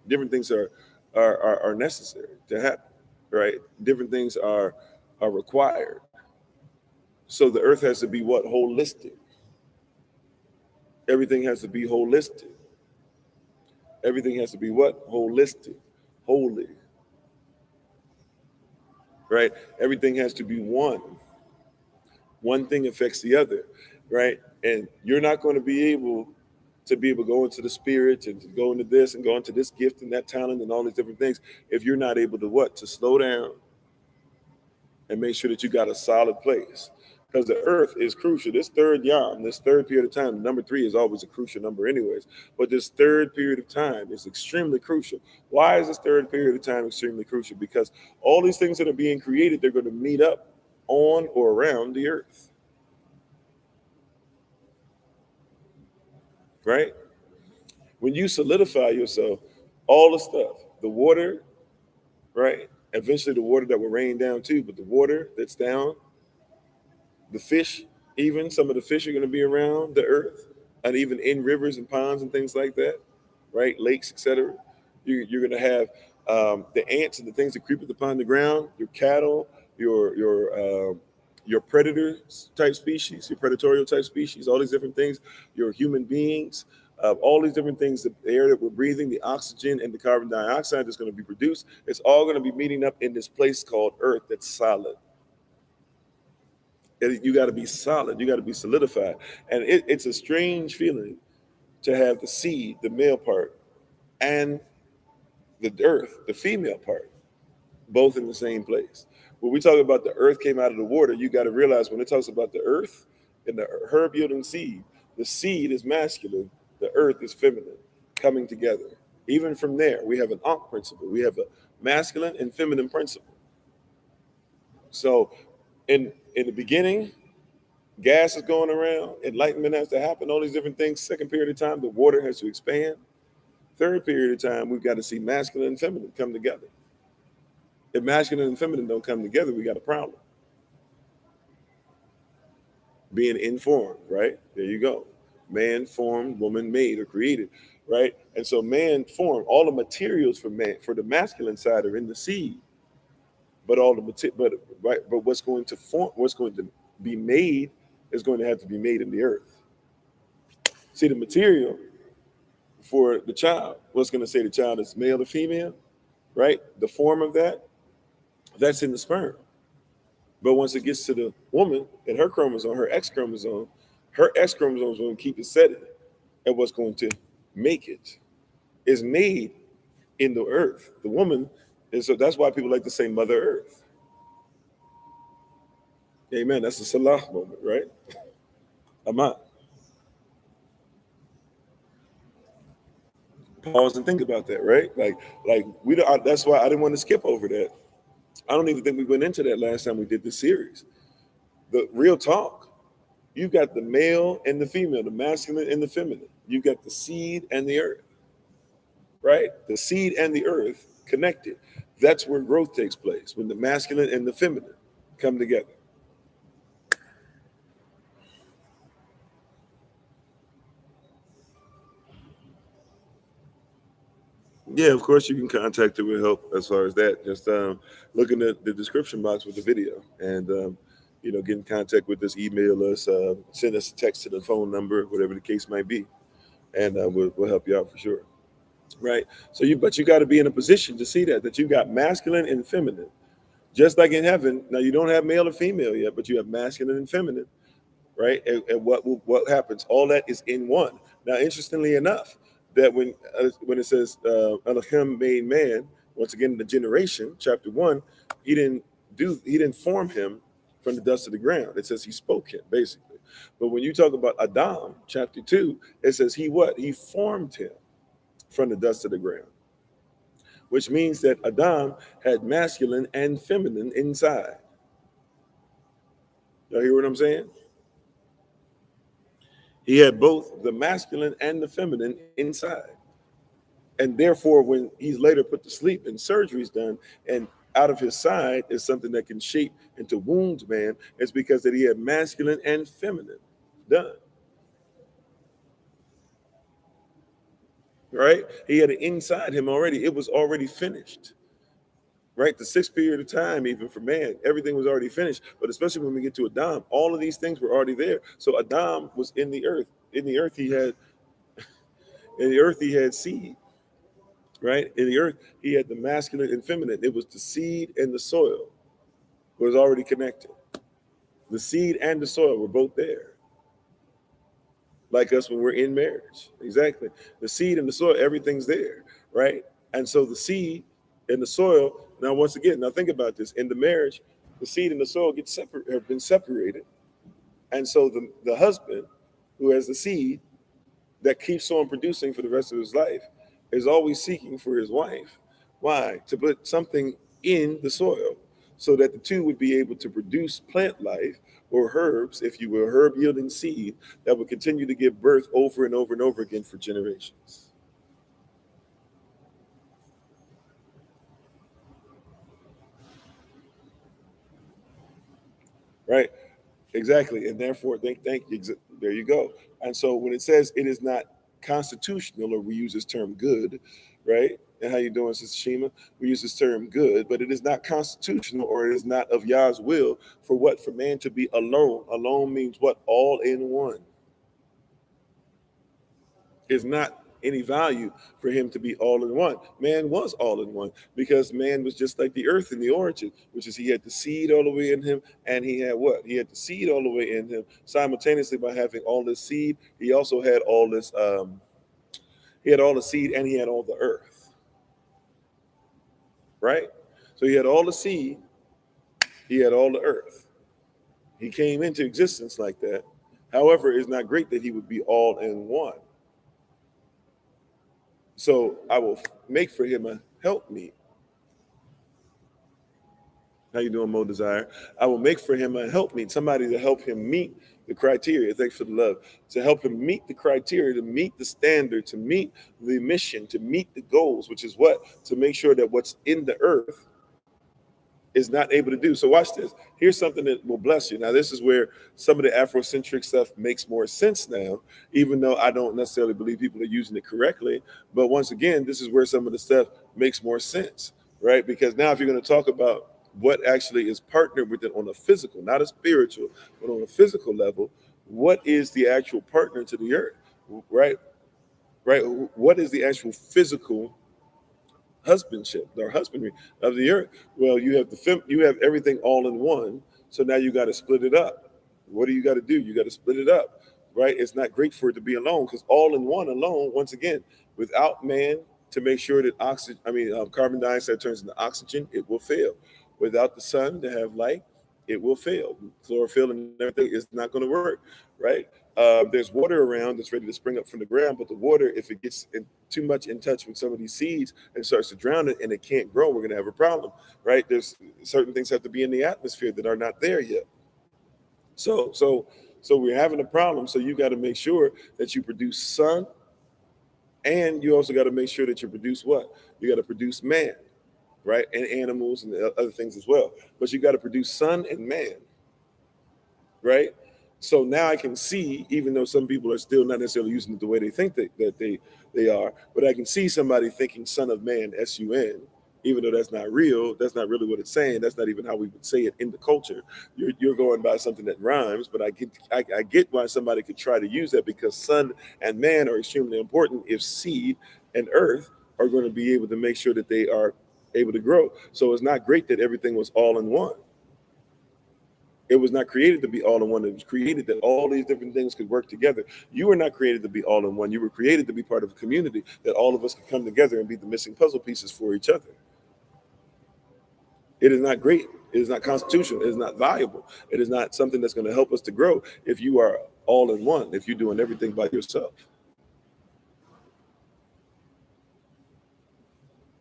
Different things are necessary to happen, right? Different things are required. So the earth has to be what? Holistic. Everything has to be holistic. Everything has to be what? Holistic. Holy. Right? Everything has to be one. One thing affects the other, right? And you're not going to be able to go into the spirit and to go into this and go into this gift and that talent and all these different things if you're not able to what? To slow down and make sure that you got a solid place. Because the earth is crucial. This third Yam, this third period of time, number 3 is always a crucial number, anyways. But this third period of time is extremely crucial. Why is this third period of time extremely crucial? Because all these things that are being created, they're going to meet up on or around the earth, right? When you solidify yourself, all the stuff, the water, right? Eventually, the water that will rain down too, but the water that's down, the fish, even some of the fish are going to be around the earth and even in rivers and ponds and things like that, right? Lakes, etc. You're going to have the ants and the things that creep upon the ground, your cattle, your your predator type species, your predatorial type species, all these different things, your human beings, all these different things, the air that we're breathing, the oxygen and the carbon dioxide that's going to be produced, it's all going to be meeting up in this place called Earth that's solid. And you got to be solid, you got to be solidified. And it's a strange feeling to have the seed, the male part, and the earth, the female part, both in the same place. When we talk about the earth came out of the water, you got to realize when it talks about the earth and the herb yielding seed, the seed is masculine, the earth is feminine, coming together. Even from there, we have an Ankh principle. We have a masculine and feminine principle. So, in the beginning, gas is going around, enlightenment has to happen, all these different things. Second period of time, the water has to expand. Third period of time, we've got to see masculine and feminine come together. If masculine and feminine don't come together, we got a problem. Being informed, right? There you go. Man formed, woman made or created, right? And so man formed. All the materials for man, for the masculine side, are in the seed. But all the but what's going to form, what's going to be made, is going to have to be made in the earth. See, the material for the child, what's going to say the child is male or female, right? The form of that, that's in the sperm. But once it gets to the woman and her X chromosome is going to keep it setting. And what's going to make it is made in the earth. The woman, and so that's why people like to say Mother Earth. Amen. That's a Salah moment, right? Aman. Pause and think about that, right? Like we don't. That's why I didn't want to skip over that. I don't even think we went into that last time we did this series. The real talk. You got the male and the female, the masculine and the feminine. You got the seed and the earth, right? The seed and the earth connected. That's where growth takes place, when the masculine and the feminine come together. Yeah, of course you can contact her with help as far as that. Just look in the description box with the video, and get in contact with us, email us, send us a text to the phone number, whatever the case might be, and we'll help you out for sure. Right. So but you got to be in a position to see that you got masculine and feminine, just like in heaven. Now you don't have male or female yet, but you have masculine and feminine, right? And what happens? All that is in one. Now, interestingly enough, that when it says Elohim made man, once again in the generation, chapter 1, he didn't form him from the dust of the ground. It says he spoke him, basically. But when you talk about Adam, chapter 2, it says he formed him from the dust of the ground, which means that Adam had masculine and feminine inside. Y'all hear what I'm saying? He had both the masculine and the feminine inside. And therefore, when he's later put to sleep and surgery's done, and out of his side is something that can shape into wounds, man, it's because that he had masculine and feminine done. Right? He had it inside him already. It was already finished. Right? The sixth period of time, even for man, everything was already finished. But especially when we get to Adam, all of these things were already there. So Adam was in the earth. In the earth he had seed. Right? In the earth, he had the masculine and feminine. It was the seed and the soil was already connected. The seed and the soil were both there. Like us when we're in marriage. Exactly. The seed and the soil, everything's there, right? And so the seed and the soil, now once again, now think about this. In the marriage, the seed and the soil have been separated. And so the husband who has the seed that keeps on producing for the rest of his life is always seeking for his wife. Why? To put something in the soil so that the two would be able to produce plant life or herbs, if you will, herb yielding seed that would continue to give birth over and over and over again for generations. Right? Exactly. And therefore, thank you. There you go. And so when it says it is not constitutional, or we use this term good, right? And how you doing, Sister Shima? We use this term good, but it is not constitutional, or it is not of Yah's will for what? For man to be alone. Alone means what? All in one. It's not any value for him to be all in one. Man was all in one because man was just like the earth in the origin, which is he had the seed all the way in him, and he had what? He had the seed all the way in him. Simultaneously, by having all this seed, he also had all this. He had all the seed and he had all the earth. Right? So he had all the seed, he had all the earth. He came into existence like that. However, it's not great that he would be all in one. So I will make for him a helpmeet. How you doing, Mo Desire? I will make for him a helpmeet, somebody to help him meet the criteria. Thanks for the love. To help him meet the criteria, to meet the standard, to meet the mission, to meet the goals, which is what? To make sure that what's in the earth is not able to do. So watch this. Here's something that will bless you. Now, this is where some of the Afrocentric stuff makes more sense now, even though I don't necessarily believe people are using it correctly. But once again, this is where some of the stuff makes more sense, right? Because now if you're going to talk about what actually is partnered with it on a physical, not a spiritual, but on a physical level, what is the actual partner to the earth, right? Right? What is the actual physical husbandship or husbandry of the earth? Well, you have everything all in one. So now you got to split it up. What do you got to do? You got to split it up, right? It's not great for it to be alone, because all in one alone, once again, without man to make sure that carbon dioxide turns into oxygen, it will fail. Without the sun to have light, it will fail. Chlorophyll and everything is not going to work, right? There's water around that's ready to spring up from the ground, but the water, if it gets too much in touch with some of these seeds and starts to drown it and it can't grow, we're going to have a problem, right? There's certain things have to be in the atmosphere that are not there yet. So we're having a problem. So you got to make sure that you produce sun, and you also got to make sure that you produce what? You got to produce man, right? And animals and other things as well. But you got to produce sun and man, right? So now I can see, even though some people are still not necessarily using it the way they think that they are, but I can see somebody thinking son of man, S-U-N, even though that's not real. That's not really what it's saying. That's not even how we would say it in the culture. You're going by something that rhymes, but I get why somebody could try to use that, because sun and man are extremely important if seed and earth are going to be able to make sure that they are able to grow. So it's not great that everything was all in one. It was not created to be all in one. It was created that all these different things could work together. You were not created to be all in one. You were created to be part of a community, that all of us could come together and be the missing puzzle pieces for each other. It is not great. It is not constitutional. It is not valuable. It is not something that's going to help us to grow if you are all in one, if you're doing everything by yourself.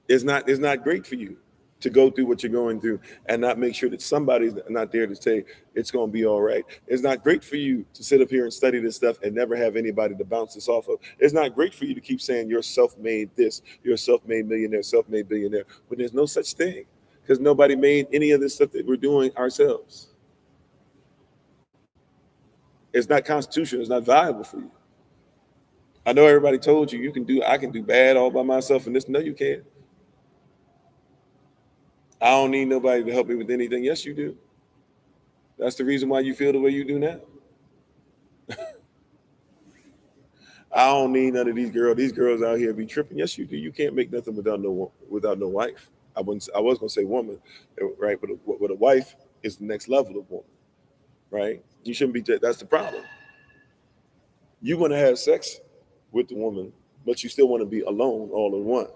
It's not great for you to go through what you're going through and not make sure that somebody's not there to say it's going to be all right. It's not great for you to sit up here and study this stuff and never have anybody to bounce this off of. It's not great for you to keep saying you're self-made this, you're a self-made millionaire, self-made billionaire, when there's no such thing, because nobody made any of this stuff that we're doing ourselves. It's not constitutional. It's not valuable for you. I know everybody told you I can do bad all by myself and this. No, you can't. I don't need nobody to help me with anything. Yes, you do. That's the reason why you feel the way you do now. I don't need none of these girls. These girls out here be tripping. Yes, you do. You can't make nothing without no wife. I was gonna say woman, right? But a wife is the next level of woman, right? You shouldn't be. That's the problem. You want to have sex with the woman, but you still want to be alone, all in one.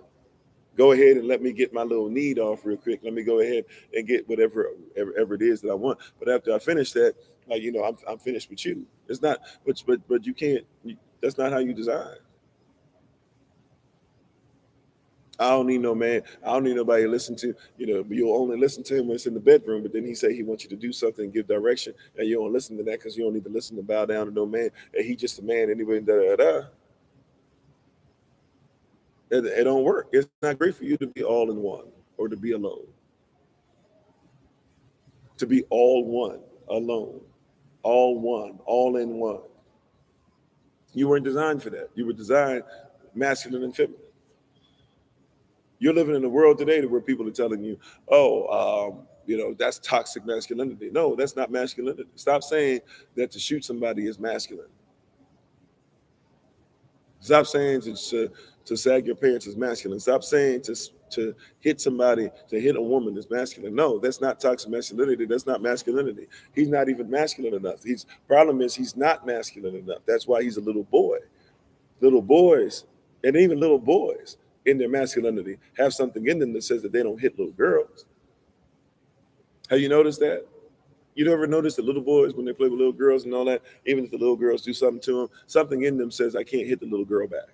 Go ahead and let me get my little need off real quick. Let me go ahead and get whatever it is that I want. But after I finish that, I'm finished with you. It's not, but you can't. That's not how you design. I don't need no man. I don't need nobody to listen to. You'll only listen to him when it's in the bedroom. But then he say he wants you to do something, and give direction, and you don't listen to that because you don't need to listen to bow down to no man. And he just a man anyway. It don't work. It's not great for you to be all in one or to be alone. To be all one, alone, all one, all in one. You weren't designed for that. You were designed masculine and feminine. You're living in a world today where people are telling you, oh, that's toxic masculinity. No, that's not masculinity. Stop saying that to shoot somebody is masculine. Stop saying to sag your pants is masculine. Stop saying to hit somebody, to hit a woman is masculine. No, that's not toxic masculinity. That's not masculinity. He's not even masculine enough. His problem is he's not masculine enough. That's why he's a little boy. Little boys, and even little boys in their masculinity have something in them that says that they don't hit little girls. Have you noticed that? You never notice that little boys, when they play with little girls and all that, even if the little girls do something to them, something in them says, I can't hit the little girl back.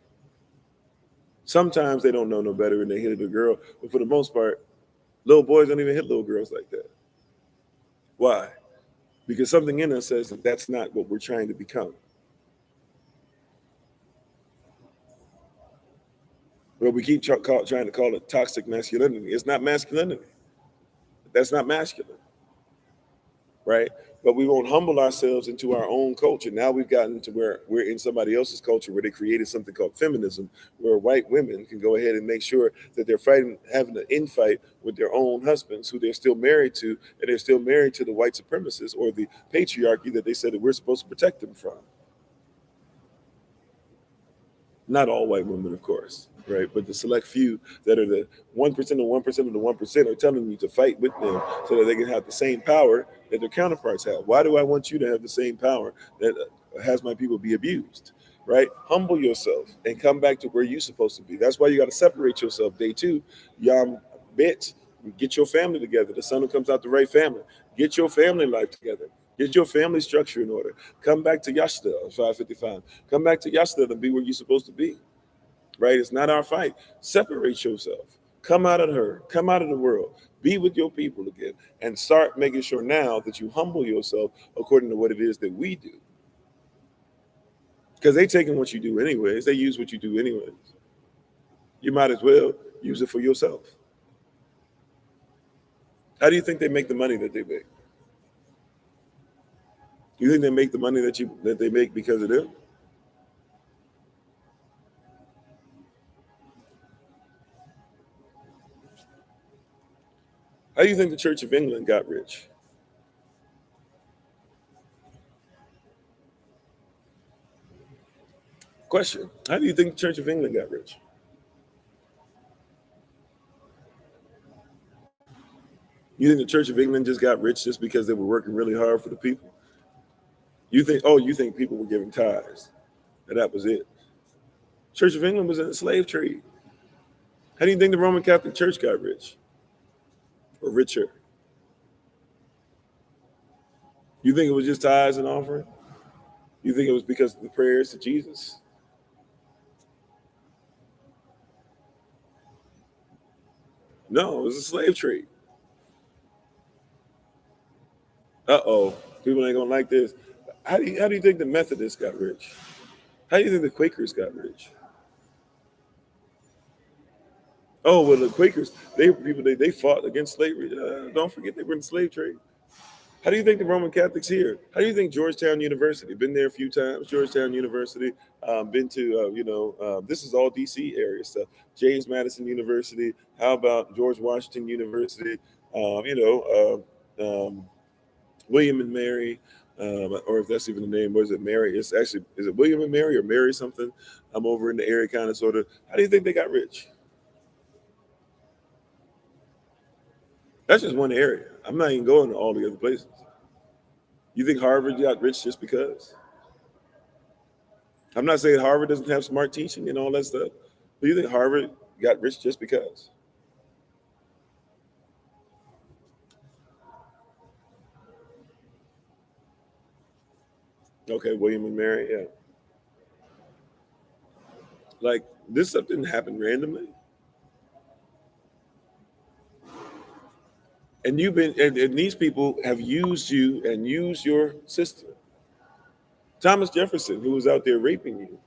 Sometimes they don't know no better and they hit the girl, but for the most part, little boys don't even hit little girls like that. Why? Because something in us says that that's not what we're trying to become. But we keep trying to call it toxic masculinity. It's not masculinity. That's not masculine, right? But we won't humble ourselves into our own culture. Now we've gotten to where we're in somebody else's culture where they created something called feminism, where white women can go ahead and make sure that they're having an infight with their own husbands who they're still married to, and they're still married to the white supremacists or the patriarchy that they said that we're supposed to protect them from. Not all white women, of course, right? But the select few that are the 1% of 1% of the 1% are telling you to fight with them so that they can have the same power that their counterparts have. Why do I want you to have the same power that has my people be abused, right? Humble yourself and come back to where you're supposed to be. That's why you got to separate yourself. Day 2, Yam bitch, get your family together. The son who comes out the right family. Get your family life together. Get your family structure in order. Come back to Yashta, 555. Come back to Yashta to be where you're supposed to be, right? It's not our fight. Separate yourself. Come out of her. Come out of the world. Be with your people again and start making sure now that you humble yourself according to what it is that we do. Because they taking what you do anyways. They use what you do anyways. You might as well use it for yourself. How do you think they make the money that they make? You think they make the money that they make because of them? How do you think the Church of England got rich? Question. How do you think the Church of England got rich? You think the Church of England just got rich just because they were working really hard for the people? You think people were giving tithes, and that was it? Church of England was in the slave trade. How do you think the Roman Catholic Church got rich or richer? You think it was just tithes and offering? You think it was because of the prayers to Jesus? No, it was a slave trade. People ain't gonna like this. How do you think the Methodists got rich? How do you think the Quakers got rich? Oh well, the Quakers they fought against slavery. Don't forget they were in the slave trade. How do you think the Roman Catholics here? How do you think Georgetown University? Been there a few times. Georgetown University. Been to this is all DC area stuff. James Madison University. How about George Washington University? William and Mary, or if that's even the name, was it Mary? It's actually, is it William and Mary or Mary something? I'm over in the area kind of sort of. How do you think they got rich? That's just one area. I'm not even going to all the other places. You think Harvard got rich just because? I'm not saying Harvard doesn't have smart teaching and all that stuff, but you think Harvard got rich just because? Okay, William and Mary, yeah. Like this stuff didn't happen randomly. And and these people have used you and used your system. Thomas Jefferson, who was out there raping you,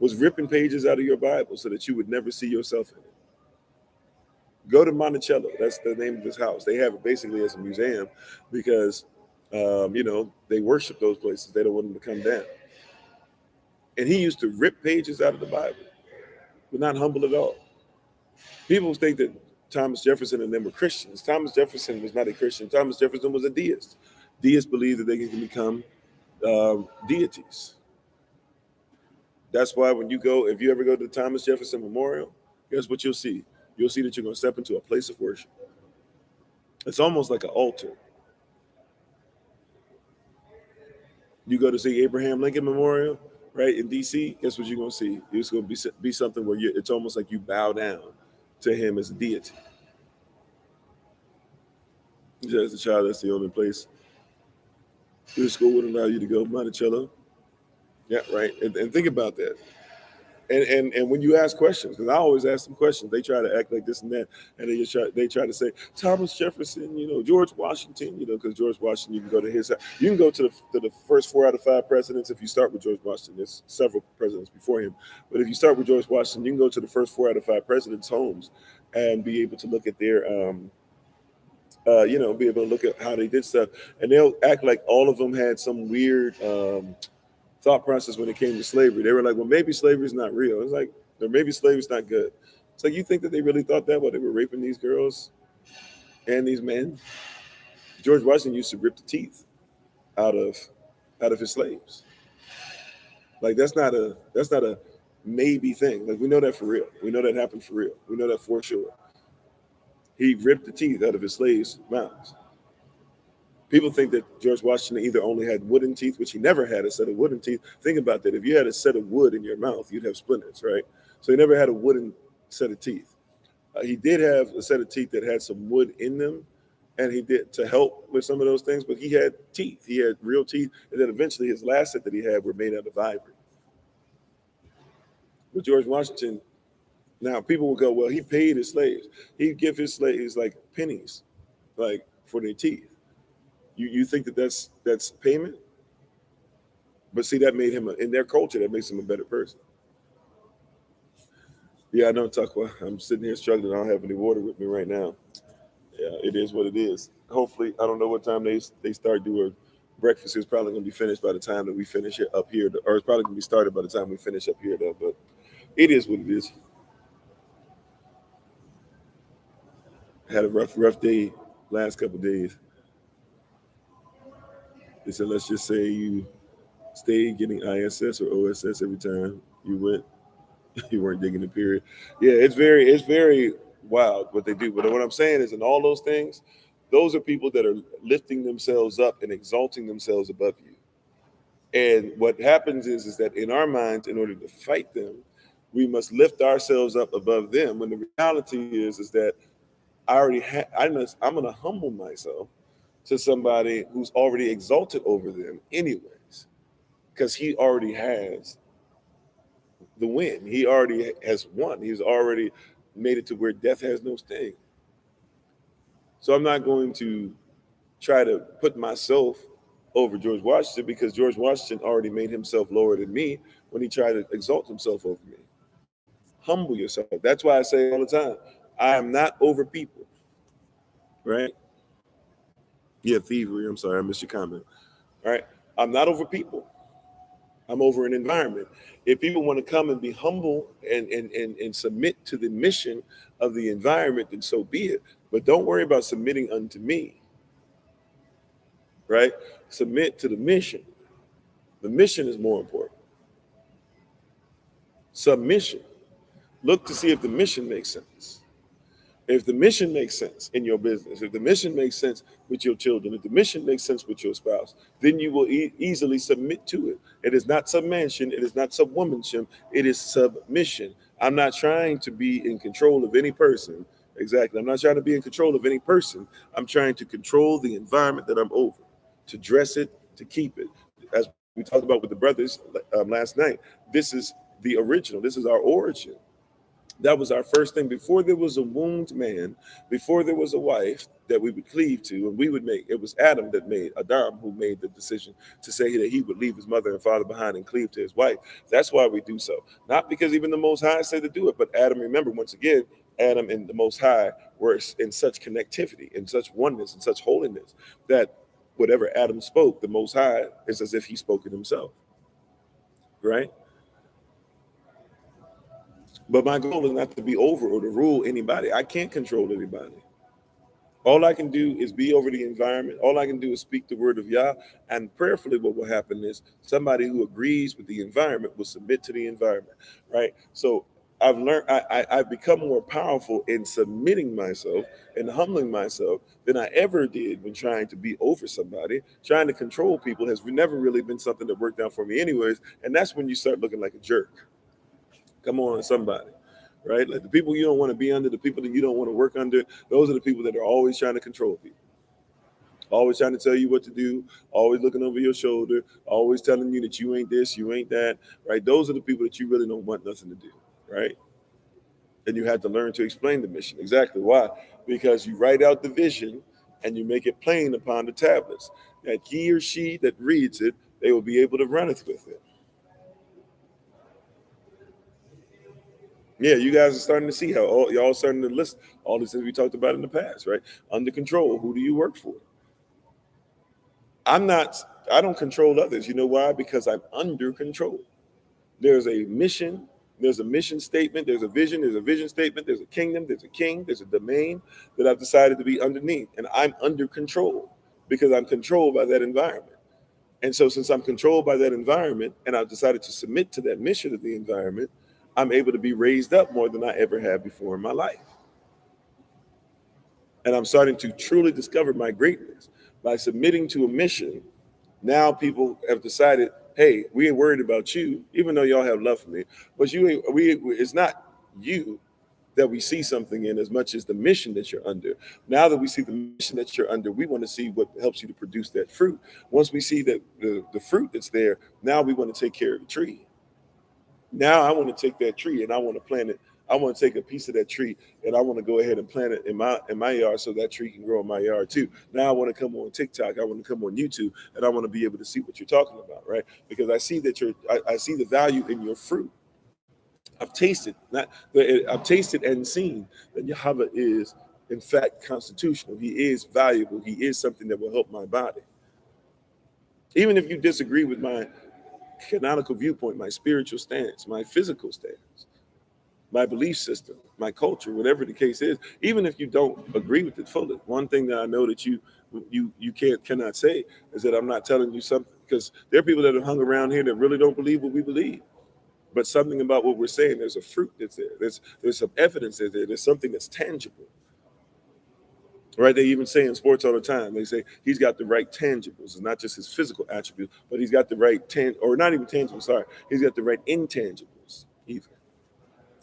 was ripping pages out of your Bible so that you would never see yourself in it. Go to Monticello. That's the name of his house. They have it basically as a museum because, they worship those places. They don't want them to come down. And he used to rip pages out of the Bible, but not humble at all. People think that Thomas Jefferson and them were Christians. Thomas Jefferson was not a Christian. Thomas Jefferson was a deist. Deists believe that they can become deities. That's why when you go, if you ever go to the Thomas Jefferson Memorial, guess what you'll see? You'll see that you're going to step into a place of worship. It's almost like an altar. You go to see Abraham Lincoln Memorial, right, in D.C., guess what you're going to see? It's going to be something where it's almost like you bow down to him as a deity. As a child, that's the only place your school would allow you to go, Monticello. Yeah, right. And think about that. And when you ask questions, because I always ask them questions, they try to act like this and that, and they try to say Thomas Jefferson, George Washington, because George Washington, you can go to his, you can go to the first 4 out of 5 presidents if you start with George Washington. There's several presidents before him, but if you start with George Washington, you can go to the first 4 out of 5 presidents' homes and be able to look at their be able to look at how they did stuff, and they'll act like all of them had some weird thought process when it came to slavery. They were like, well, maybe slavery is not real. It's like, or maybe slavery's not good. So you think that they really thought that while they were raping these girls and these men? George Washington used to rip the teeth out of his slaves. Like that's not a maybe thing. Like we know that for real. We know that happened for real. We know that for sure. He ripped the teeth out of his slaves' mouths. People think that George Washington either only had wooden teeth, which he never had a set of wooden teeth. Think about that. If you had a set of wood in your mouth, you'd have splinters, right? So he never had a wooden set of teeth. He did have a set of teeth that had some wood in them, and he did to help with some of those things, but he had teeth. He had real teeth, and then eventually his last set that he had were made out of ivory. With George Washington, now people will go, well, he paid his slaves. He'd give his slaves like pennies, like for their teeth. You think that that's payment? But see, that made him, in their culture, that makes him a better person. Yeah, I know, Takwa. I'm sitting here struggling. I don't have any water with me right now. Yeah, it is what it is. Hopefully, I don't know what time they start doing breakfast. It's probably going to be finished by the time that we finish it up here, or it's probably going to be started by the time we finish up here, though. But it is what it is. Had a rough day last couple of days. They said, let's just say you stayed getting ISS or OSS every time you went. You weren't digging the period. Yeah, it's very wild what they do. But what I'm saying is, in all those things, those are people that are lifting themselves up and exalting themselves above you. And what happens is that in our minds, in order to fight them, we must lift ourselves up above them. When the reality is that I'm going to humble myself to somebody who's already exalted over them, anyways, because he already has the win. He already has won. He's already made it to where death has no sting. So I'm not going to try to put myself over George Washington because George Washington already made himself lower than me when he tried to exalt himself over me. Humble yourself. That's why I say all the time, I am not over people, right? Yeah, thievery. I'm sorry, I missed your comment. All right. I'm not over people. I'm over an environment. If people want to come and be humble and submit to the mission of the environment, then so be it. But don't worry about submitting unto me, right? Submit to the mission. The mission is more important. Submission. Look to see if the mission makes sense. If the mission makes sense in your business, if the mission makes sense with your children, if the mission makes sense with your spouse, then you will easily submit to it. It is not submission, it is not subwomanship, it is submission. I'm not trying to be in control of any person. Exactly. I'm not trying to be in control of any person. I'm trying to control the environment that I'm over, to dress it, to keep it. As we talked about with the brothers last night, this is the original, this is our origin. That was our first thing. Before there was a wombed man, before there was a wife that we would cleave to, and we would make, it was Adam who made the decision to say that he would leave his mother and father behind and cleave to his wife. That's why we do so. Not because even the Most High said to do it, but Adam, remember, once again, Adam and the Most High were in such connectivity, in such oneness, in such holiness, that whatever Adam spoke, the Most High, is as if he spoke it himself, right? But my goal is not to be over or to rule anybody. I can't control anybody. All I can do is be over the environment. All I can do is speak the word of Yah. And prayerfully, what will happen is somebody who agrees with the environment will submit to the environment, right? So I've learned, I've become more powerful in submitting myself and humbling myself than I ever did when trying to be over somebody. Trying to control people has never really been something that worked out for me, anyways. And that's when you start looking like a jerk. Come on, somebody, right? Like the people you don't want to be under, the people that you don't want to work under, those are the people that are always trying to control people, always trying to tell you what to do, always looking over your shoulder, always telling you that you ain't this, you ain't that, right? Those are the people that you really don't want nothing to do, right? And you have to learn to explain the mission. Exactly. Why? Because you write out the vision and you make it plain upon the tablets. That he or she that reads it, they will be able to runneth with it. Yeah, you guys are starting to see how y'all starting to list all these things we talked about in the past, right? Under control. Who do you work for? I'm not. I don't control others. You know why? Because I'm under control. There's a mission. There's a mission statement. There's a vision. There's a vision statement. There's a kingdom. There's a king. There's a domain that I've decided to be underneath, and I'm under control because I'm controlled by that environment. And so, since I'm controlled by that environment, and I've decided to submit to that mission of the environment, I'm able to be raised up more than I ever have before in my life. And I'm starting to truly discover my greatness by submitting to a mission. Now people have decided, hey, we ain't worried about you, even though y'all have love for me. But it's not you that we see something in as much as the mission that you're under. Now that we see the mission that you're under, we want to see what helps you to produce that fruit. Once we see that the fruit that's there, now we want to take care of the tree. Now I want to take that tree and I want to plant it. I want to take a piece of that tree and I want to go ahead and plant it in my yard so that tree can grow in my yard too. Now I want to come on TikTok. I want to come on YouTube and I want to be able to see what you're talking about, right? Because I see that I see the value in your fruit. I've tasted and seen that Yahweh is in fact constitutional. He is valuable. He is something that will help my body. Even if you disagree with my canonical viewpoint, my spiritual stance, my physical stance, my belief system, my culture, whatever the case is, even if you don't agree with it fully, one thing that I know that you cannot say is that I'm not telling you something, because there are people that have hung around here that really don't believe what we believe. But something about what we're saying, there's a fruit that's there. There's some evidence that's there. There's something that's tangible. Right? They even say in sports all the time, they say he's got the right tangibles. It's not just his physical attributes, but he's got the right or not even tangibles, sorry. He's got the right intangibles, even.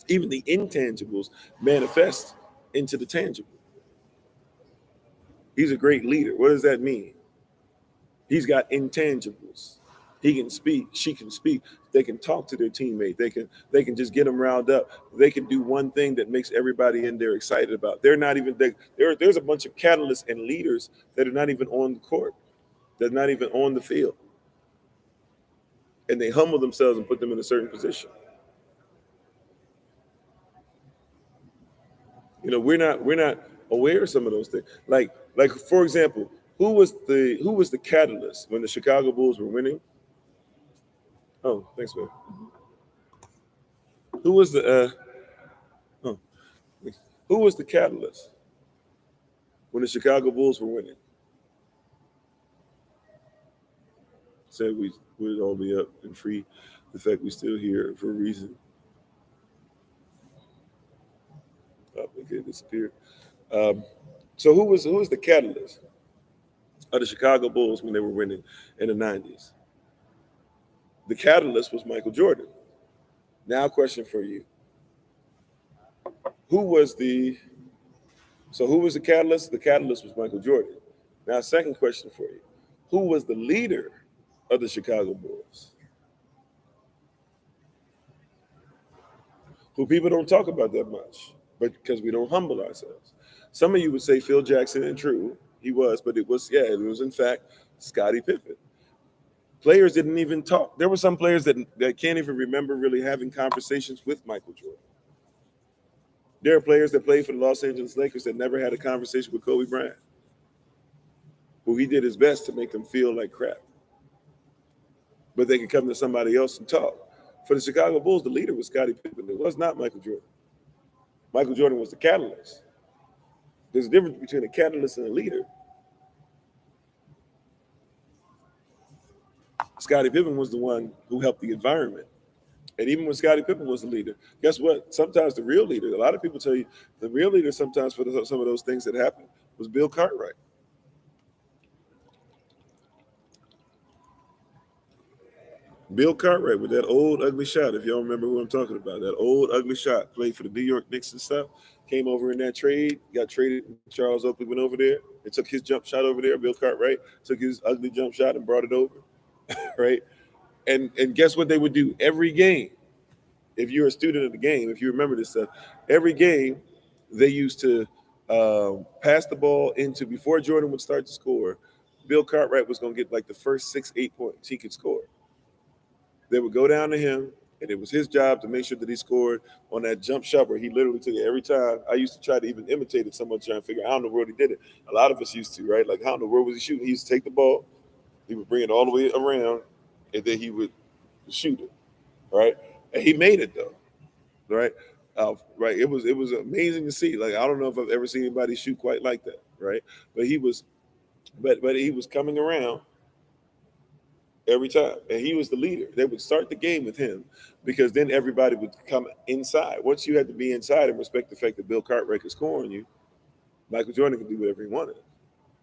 Even the intangibles manifest into the tangible. He's a great leader. What does that mean? He's got intangibles. He can speak, she can speak. They can talk to their teammate. They can just get them riled up. They can do one thing that makes everybody in there excited about. They're not even there's a bunch of catalysts and leaders that are not even on the court. They're not even on the field. And they humble themselves and put them in a certain position. You know, we're not aware of some of those things. Like for example, who was the catalyst when the Chicago Bulls were winning? Oh, thanks, man. Who was the oh, who was the catalyst when the Chicago Bulls were winning? Said we'd all be up and free. The fact we're still here for a reason. Oh, okay, disappeared. So who was the catalyst of the Chicago Bulls when they were winning in the 90s? The catalyst was Michael Jordan. Now, question for you: Who was the catalyst? The catalyst was Michael Jordan. Now, second question for you: Who was the leader of the Chicago Bulls? Who people don't talk about that much, but because we don't humble ourselves. Some of you would say Phil Jackson, and true, he was, but it was in fact Scottie Pippen. Players didn't even talk. There were some players that can't even remember really having conversations with Michael Jordan. There are players that played for the Los Angeles Lakers that never had a conversation with Kobe Bryant, who he did his best to make them feel like crap. But they could come to somebody else and talk. For the Chicago Bulls, the leader was Scottie Pippen. It was not Michael Jordan. Michael Jordan was the catalyst. There's a difference between a catalyst and a leader. Scottie Pippen was the one who helped the environment. And even when Scottie Pippen was the leader, guess what? Sometimes the real leader, a lot of people tell you the real leader sometimes for some of those things that happened was Bill Cartwright. Bill Cartwright with that old ugly shot, if y'all remember who I'm talking about, that old ugly shot, played for the New York Knicks and stuff, came over in that trade, got traded. Charles Oakley went over there and took his jump shot over there. Bill Cartwright took his ugly jump shot and brought it over, right? And guess what they would do every game? If you're a student of the game, if you remember this stuff, every game they used to pass the ball into before Jordan would start to score. Bill Cartwright was going to get like the first 6-8 points he could score. They would go down to him, and it was his job to make sure that he scored on that jump shot where he literally took it every time. I used to try to even imitate it somewhat, trying to figure out how in the world he did it. A lot of us used to, right? Like, how in the world was he shooting? He used to take the ball, he would bring it all the way around, and then he would shoot it, right? And he made it though, right? Right. It was amazing to see. Like, I don't know if I've ever seen anybody shoot quite like that, right? But he was, but he was coming around every time, and he was the leader. They would start the game with him because then everybody would come inside. Once you had to be inside and respect the fact that Bill Cartwright could score on you, Michael Jordan could do whatever he wanted.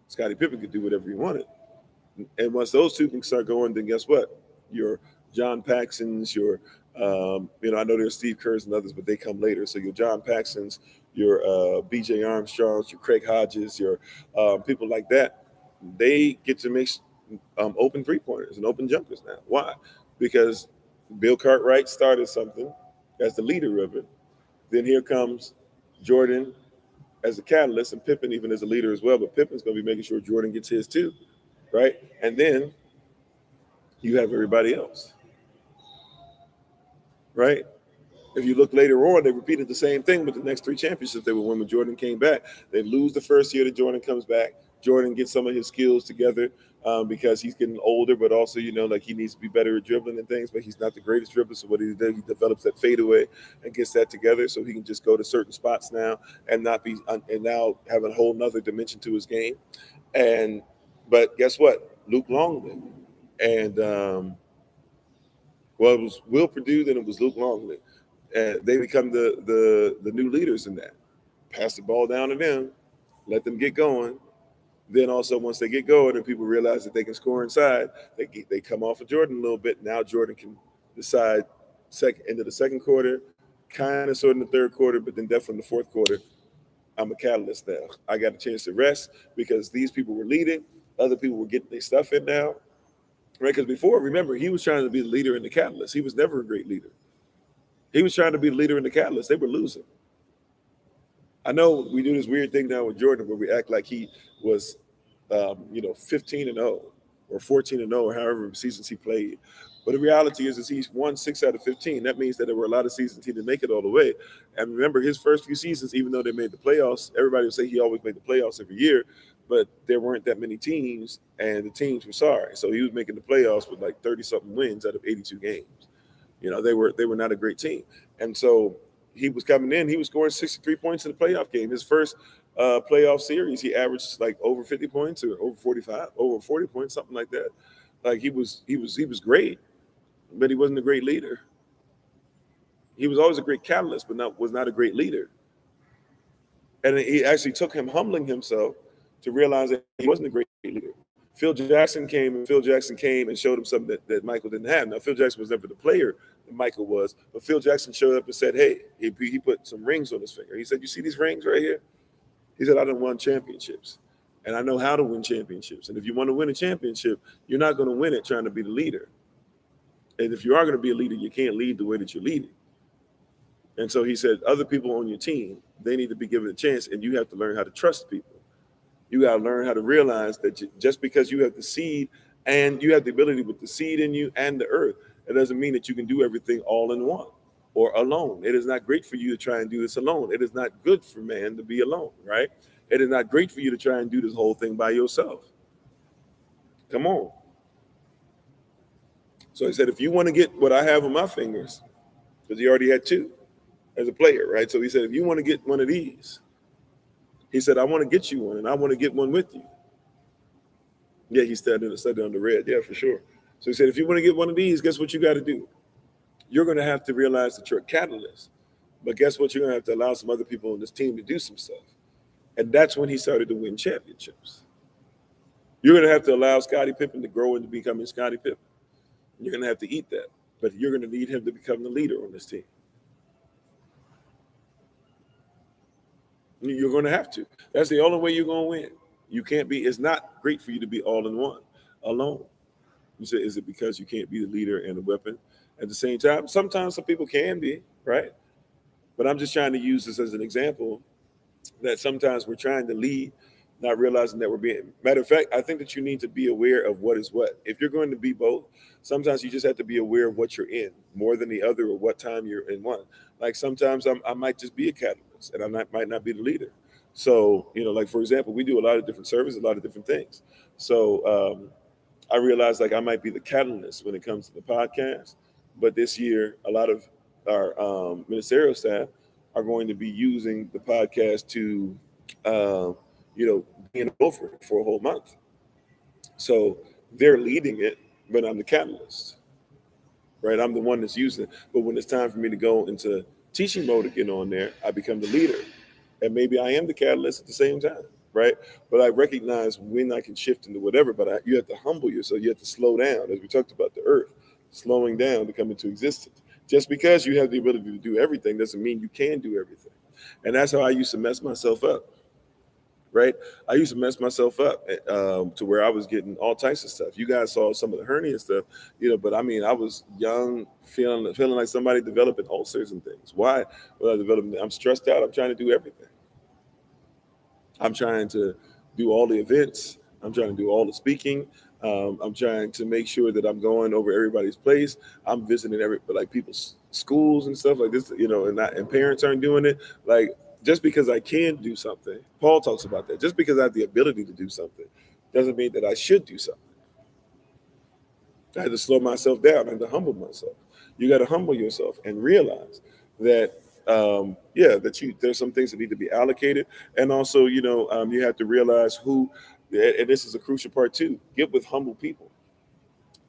Scottie Pippen could do whatever he wanted. And once those two can start going, then guess what? Your John Paxsons, your I know there's Steve Kerrs and others, but they come later. So your John Paxsons, your B.J. Armstrongs, your Craig Hodges, your people like that, they get to make open three-pointers and open jumpers now. Why? Because Bill Cartwright started something as the leader of it. Then here comes Jordan as a catalyst, and Pippen even as a leader as well. But Pippen's going to be making sure Jordan gets his too, right? And then you have everybody else, right? If you look later on, they repeated the same thing with the next three championships they would win when Jordan came back. They lose the first year that Jordan comes back. Jordan gets some of his skills together because he's getting older, but also, like he needs to be better at dribbling and things, but he's not the greatest dribbler. So what he does, he develops that fadeaway and gets that together so he can just go to certain spots now and not be, and now have a whole nother dimension to his game. But guess what? Luke Longley. And, it was Will Perdue, then it was Luke Longley. They become the new leaders in that. Pass the ball down to them, let them get going. Then also once they get going and people realize that they can score inside, they come off of Jordan a little bit. Now Jordan can decide into the second quarter, kind of sort of in the third quarter, but then definitely in the fourth quarter, I'm a catalyst now. I got a chance to rest because these people were leading. Other people were getting their stuff in now. Right? Because before, remember, he was trying to be the leader in the catalyst. He was never a great leader. He was trying to be the leader in the catalyst. They were losing. I know we do this weird thing now with Jordan where we act like he was, 15-0 or 14-0 or however seasons he played. But the reality is he's won 6 out of 15. That means that there were a lot of seasons he didn't make it all the way. And remember, his first few seasons, even though they made the playoffs, everybody would say he always made the playoffs every year, but there weren't that many teams, and the teams were sorry. So he was making the playoffs with like 30-something wins out of 82 games. They were not a great team. And so he was coming in, he was scoring 63 points in the playoff game. His first playoff series, he averaged like over 50 points or over 45, over 40 points, something like that. Like he was great, but he wasn't a great leader. He was always a great catalyst, but was not a great leader. And it actually took him humbling himself to realize that he wasn't a great leader. Phil Jackson came and showed him something that Michael didn't have. Now, Phil Jackson was never the player that Michael was, but Phil Jackson showed up and said, hey, he put some rings on his finger. He said, you see these rings right here? He said, I done won championships, and I know how to win championships. And if you want to win a championship, you're not going to win it trying to be the leader. And if you are going to be a leader, you can't lead the way that you're leading. And so he said, other people on your team, they need to be given a chance, and you have to learn how to trust people. You got to learn how to realize that just because you have the seed and you have the ability with the seed in you and the earth, it doesn't mean that you can do everything all in one or alone. It is not great for you to try and do this alone. It is not good for man to be alone, right? It is not great for you to try and do this whole thing by yourself. Come on. So he said, if you want to get what I have on my fingers, because he already had two as a player, right? So he said, if you want to get one of these, he said, I want to get you one, and I want to get one with you. Yeah, he studied on the red. Yeah, for sure. So he said, if you want to get one of these, guess what you got to do? You're going to have to realize that you're a catalyst. But guess what? You're going to have to allow some other people on this team to do some stuff. And that's when he started to win championships. You're going to have to allow Scottie Pippen to grow into becoming Scottie Pippen. You're going to have to eat that. But you're going to need him to become the leader on this team. You're going to have to. That's the only way you're going to win. You can't be, it's not great for you to be all in one, alone. You say, is it because you can't be the leader and the weapon at the same time? Sometimes some people can be, right? But I'm just trying to use this as an example that sometimes we're trying to lead, not realizing that we're being. Matter of fact, I think that you need to be aware of what is what. If you're going to be both, sometimes you just have to be aware of what you're in more than the other, or what time you're in one. Like sometimes I might just be a catalyst, and might not be the leader. So, like for example, we do a lot of different services, a lot of different things. So I realized like I might be the catalyst when it comes to the podcast, but this year a lot of our ministerial staff are going to be using the podcast to, be in Ofori for a whole month. So they're leading it, but I'm the catalyst, right? I'm the one that's using it. But when it's time for me to go into teaching mode again on there, I become the leader. And maybe I am the catalyst at the same time, right? But I recognize when I can shift into whatever, but you have to humble yourself. You have to slow down, as we talked about the earth, slowing down to come into existence. Just because you have the ability to do everything doesn't mean you can do everything. And that's how I used to mess myself up, right? I used to mess myself up to where I was getting all types of stuff. You guys saw some of the hernia stuff, but I mean, I was young, feeling like somebody developing ulcers and things. Why? Well, I'm stressed out. I'm trying to do everything. I'm trying to do all the events. I'm trying to do all the speaking. I'm trying to make sure that I'm going over everybody's place. I'm visiting people's schools and stuff like this, and parents aren't doing it. Like, just because I can do something, Paul talks about that. Just because I have the ability to do something doesn't mean that I should do something. I had to slow myself down. I had to humble myself. You got to humble yourself and realize that, there's some things that need to be allocated. And also, you have to realize who, and this is a crucial part too, get with humble people.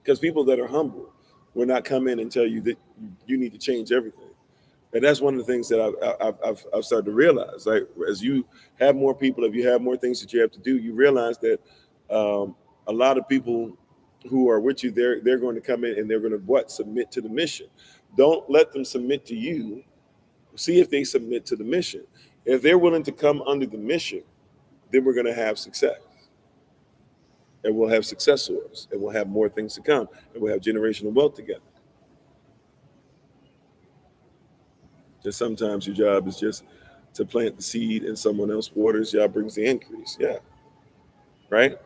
Because people that are humble will not come in and tell you that you need to change everything. And that's one of the things that I've started to realize. Like, as you have more people, if you have more things that you have to do, you realize that a lot of people who are with you, they're going to come in and they're going to submit to the mission. Don't let them submit to you. See if they submit to the mission. If they're willing to come under the mission, then we're going to have success. And we'll have successors, and we'll have more things to come, and we'll have generational wealth together. Just sometimes your job is just to plant the seed and someone else waters. Job brings the increase. Yeah. Right.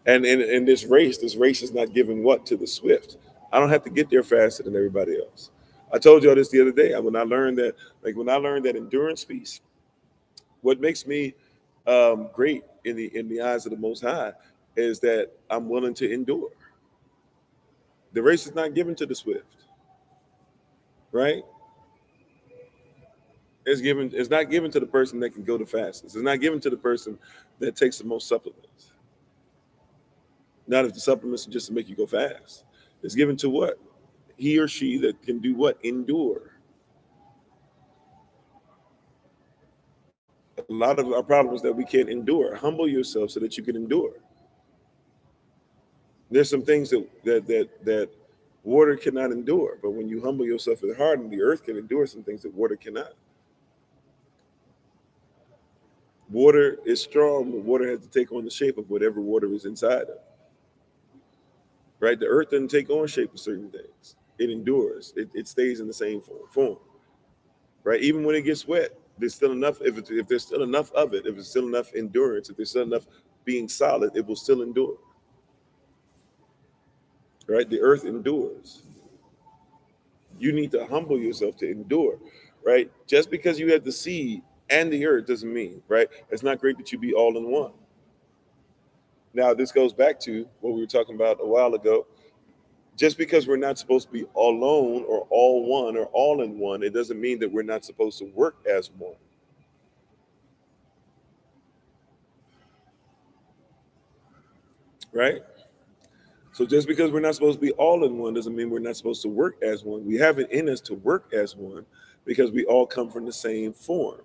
And in this race is not giving what to the swift. I don't have to get there faster than everybody else. I told y'all this the other day. When I learned that endurance piece, what makes me great in the eyes of the Most High is that I'm willing to endure. The race is not given to the swift, right? It's not given to the person that can go the fastest. It's not given to the person that takes the most supplements. Not if the supplements are just to make you go fast. It's given to what? He or she that can do what? Endure. A lot of our problems that we can't endure. Humble yourself so that you can endure. There's some things that water cannot endure, but when you humble yourself in the heart, and the earth can endure some things that water cannot. Water is strong, but water has to take on the shape of whatever water is inside of. Right? The earth doesn't take on shape of certain things. It endures. It stays in the same form. Right? Even when it gets wet, there's still enough. If there's still enough of it, if there's still enough endurance, if there's still enough being solid, it will still endure. Right? The earth endures. You need to humble yourself to endure. Right? Just because you have the seed and the earth doesn't mean, right? It's not great that you be all in one. Now, this goes back to what we were talking about a while ago. Just because we're not supposed to be alone or all one or all in one, it doesn't mean that we're not supposed to work as one. Right? So just because we're not supposed to be all in one doesn't mean we're not supposed to work as one. We have it in us to work as one because we all come from the same form.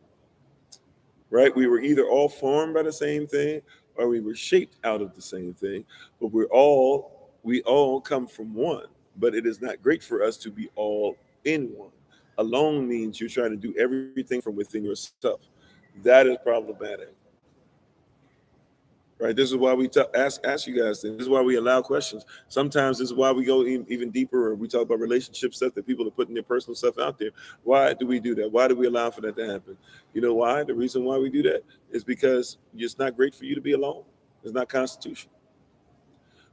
Right? We were either all formed by the same thing or we were shaped out of the same thing, but we all come from one. But it is not great for us to be all in one. Alone means you're trying to do everything from within yourself. That is problematic. Right? This is why we ask you guys things. This is why we allow questions. Sometimes this is why we go even deeper. Or we talk about relationship stuff that people are putting their personal stuff out there. Why do we do that? Why do we allow for that to happen? You know why? The reason why we do that is because it's not great for you to be alone. It's not constitutional.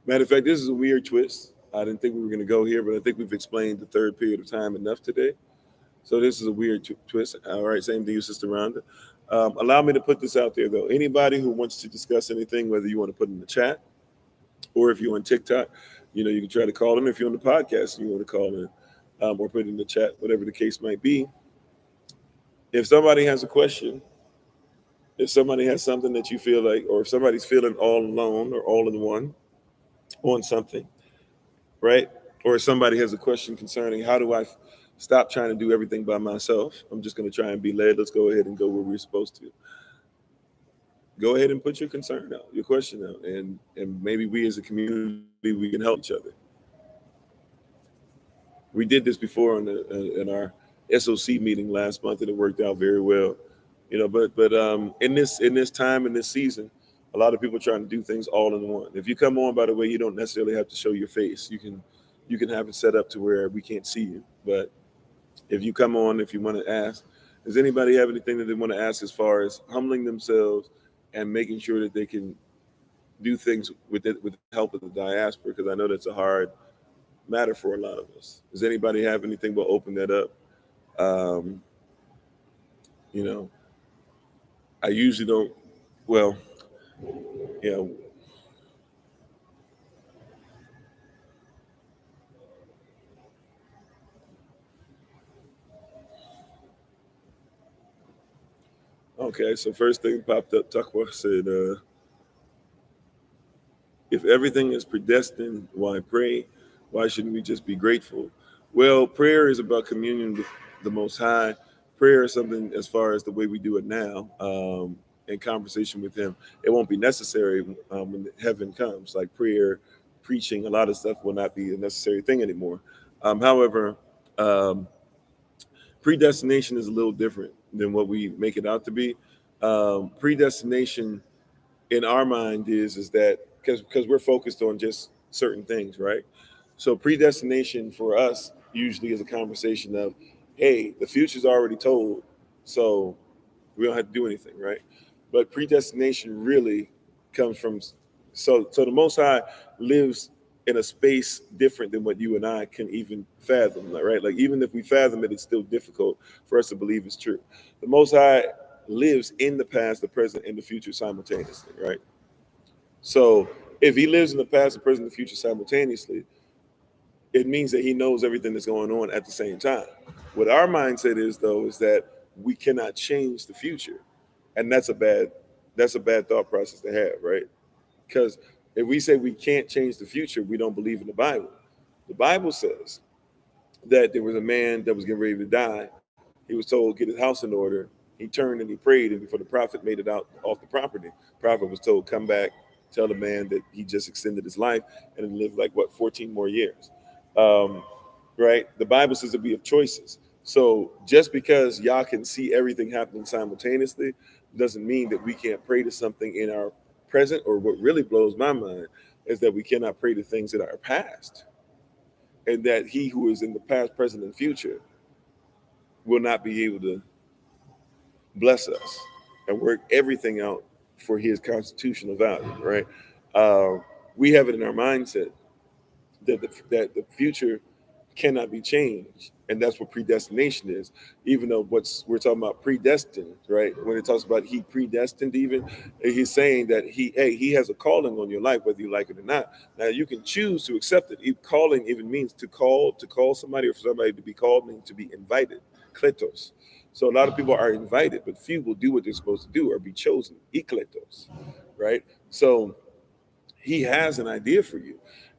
Matter of fact, this is a weird twist. I didn't think we were going to go here, but I think we've explained the third period of time enough today. So this is a weird twist. All right, same to you, Sister Rhonda. Allow me to put this out there, though. Anybody who wants to discuss anything, whether you want to put in the chat or if you're on TikTok, you can try to call in. If you're on the podcast and you want to call in or put it in the chat, whatever the case might be. If somebody has a question, if somebody has something that you feel like, or if somebody's feeling all alone or all in one on something, right? Or if somebody has a question concerning how do I stop trying to do everything by myself? I'm just going to try and be led. Let's go ahead and go where we're supposed to. Go ahead and put your concern out, your question out, and maybe we as a community we can help each other. We did this before in our SOC meeting last month, and it worked out very well. But in this time in this season, a lot of people are trying to do things all in one. If you come on, by the way, you don't necessarily have to show your face. You can have it set up to where we can't see you. But if you come on, if you want to ask, does anybody have anything that they want to ask as far as humbling themselves and making sure that they can do things with the help of the diaspora? Because I know that's a hard matter for a lot of us. Does anybody have anything? We'll open that up. Um, you know, I usually don't. Well, yeah. Okay. So first thing popped up. Takwa said, "If everything is predestined, why pray? Why shouldn't we just be grateful?" Well, prayer is about communion with the Most High. Prayer is something as far as the way we do it now, in conversation with Him. It won't be necessary when heaven comes. Like prayer, preaching, a lot of stuff will not be a necessary thing anymore. However, um, predestination is a little different than what we make it out to be. Predestination in our mind is that because we're focused on just certain things, right? So predestination for us usually is a conversation of, hey, the future's already told, so we don't have to do anything, right? But predestination really comes from so the Most High lives in a space different than what you and I can even fathom, right? Like even if we fathom it, it's still difficult for us to believe it's true. The Most High lives in the past, the present, and the future simultaneously, right? So if he lives in the past, the present, and the future simultaneously, it means that he knows everything that's going on at the same time. What our mindset is, though, is that we cannot change the future, and that's a bad thought process to have, right? Because if we say we can't change the future, we don't believe in the Bible. The Bible says that there was a man that was getting ready to die. He was told get his house in order. He turned and he prayed, and before the prophet made it out off the property, the prophet was told come back, tell the man that he just extended his life and he lived like what 14 more years. Um, right? The Bible says that we have choices. So just because y'all can see everything happening simultaneously doesn't mean that we can't pray to something in our present. Or what really blows my mind is that we cannot pray to things in our past, and that he who is in the past, present, and future will not be able to bless us and work everything out for his constitutional value, right? Uh, we have it in our mindset that the future cannot be changed. And that's what predestination is. Even though we're talking about predestined, right? When it talks about he predestined, even he's saying that he has a calling on your life, whether you like it or not. Now you can choose to accept it. Calling even means to call somebody, or for somebody to be called means to be invited. Kletos. So a lot of people are invited, but few will do what they're supposed to do or be chosen. Ekletos, right? So he has an idea for you.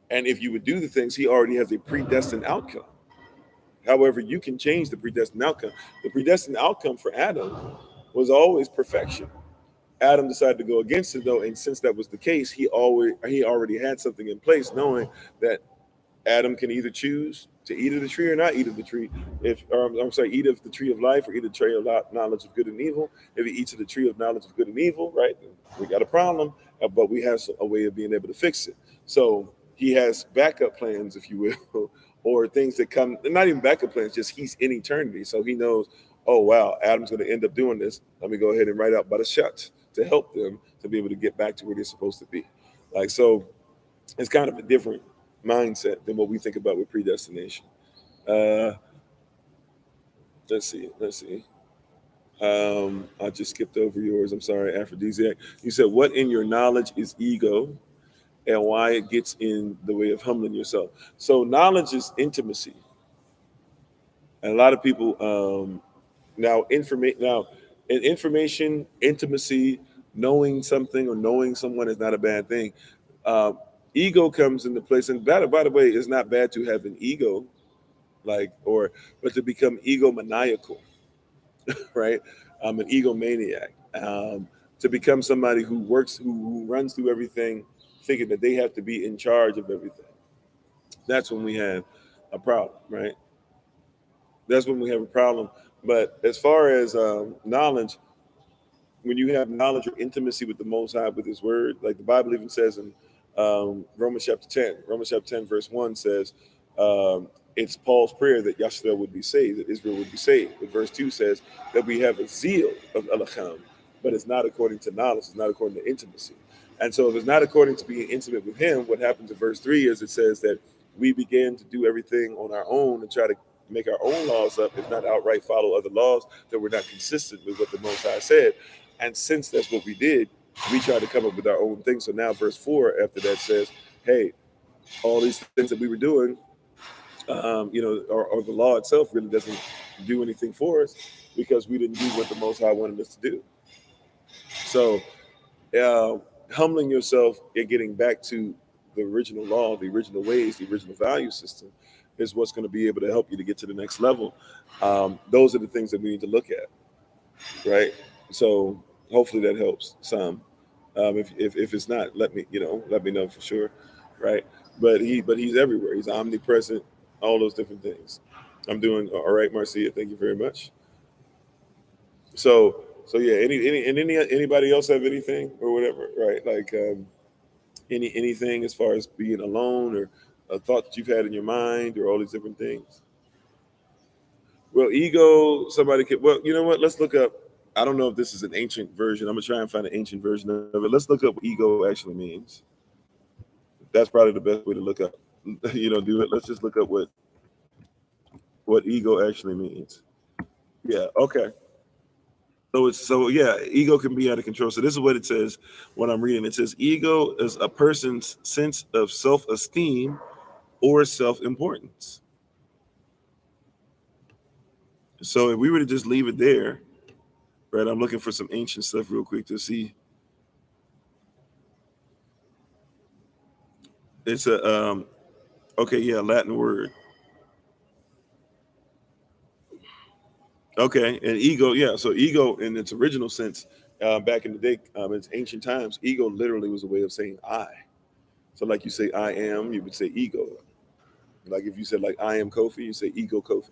And if you would do the things, he already has a predestined outcome. However, you can change the predestined outcome. The predestined outcome for Adam was always perfection. Adam decided to go against it though, and since that was the case, he already had something in place, knowing that Adam can either choose to eat of the tree or not eat of the tree. Eat of the tree of life or eat of the tree of knowledge of good and evil. If he eats of the tree of knowledge of good and evil, right, then we got a problem, but we have a way of being able to fix it. So he has backup plans, if you will, or things that come, not even backup plans, just he's in eternity. So he knows, oh, wow, Adam's going to end up doing this. Let me go ahead and write out by the shots to help them to be able to get back to where they're supposed to be. Like, so it's kind of a different mindset than what we think about with predestination. Uh, let's see. I just skipped over yours. I'm sorry, Aphrodisiac. You said, what in your knowledge is ego and why it gets in the way of humbling yourself? So knowledge is intimacy. And a lot of people now in information, intimacy, knowing something or knowing someone is not a bad thing. Uh, Ego comes into place, and that, by the way, it's not bad to have an ego, but to become egomaniacal, right? An egomaniac, to become somebody who runs through everything, thinking that they have to be in charge of everything. That's when we have a problem, right? That's when we have a problem. But as far as knowledge, when you have knowledge or intimacy with the Most High, with His Word, like the Bible even says in Romans chapter 10, verse 1 says, it's Paul's prayer that Yashua would be saved, that Israel would be saved. But verse 2 says that we have a zeal of Elacham, but it's not according to knowledge, it's not according to intimacy. And so if it's not according to being intimate with Him, what happens in verse 3 is it says that we begin to do everything on our own and try to make our own laws up, if not outright follow other laws, that we're not consistent with what the Most High said. And since that's what we did, we tried to come up with our own thing. So now verse 4 after that says, hey, all these things that we were doing, or the law itself really doesn't do anything for us because we didn't do what the Most High wanted us to do. So humbling yourself and getting back to the original law, the original ways, the original value system is what's going to be able to help you to get to the next level. Those are the things that we need to look at, right? So hopefully that helps some. If it's not, let me know for sure, right? But he's everywhere. He's omnipresent. All those different things. I'm doing all right, Marcia. Thank you very much. So yeah. Anybody else have anything or whatever, right? Like anything as far as being alone or a thought that you've had in your mind or all these different things. Well, ego. Somebody could. Well, you know what? Let's look up. I don't know if this is an ancient version. I'm gonna try and find an ancient version of it. Let's look up what ego actually means. That's probably the best way to look up. Do it. Let's just look up what ego actually means. Yeah. Okay. So ego can be out of control. So this is what it says when I'm reading. It says ego is a person's sense of self-esteem or self-importance. So if we were to just leave it there, right? I'm looking for some ancient stuff real quick to see. It's a Latin word. Okay, and ego, yeah. So ego, in its original sense, back in the day, in ancient times, ego literally was a way of saying I. So, like you say, I am, you would say ego. Like if you said like I am Kofi, you say ego Kofi,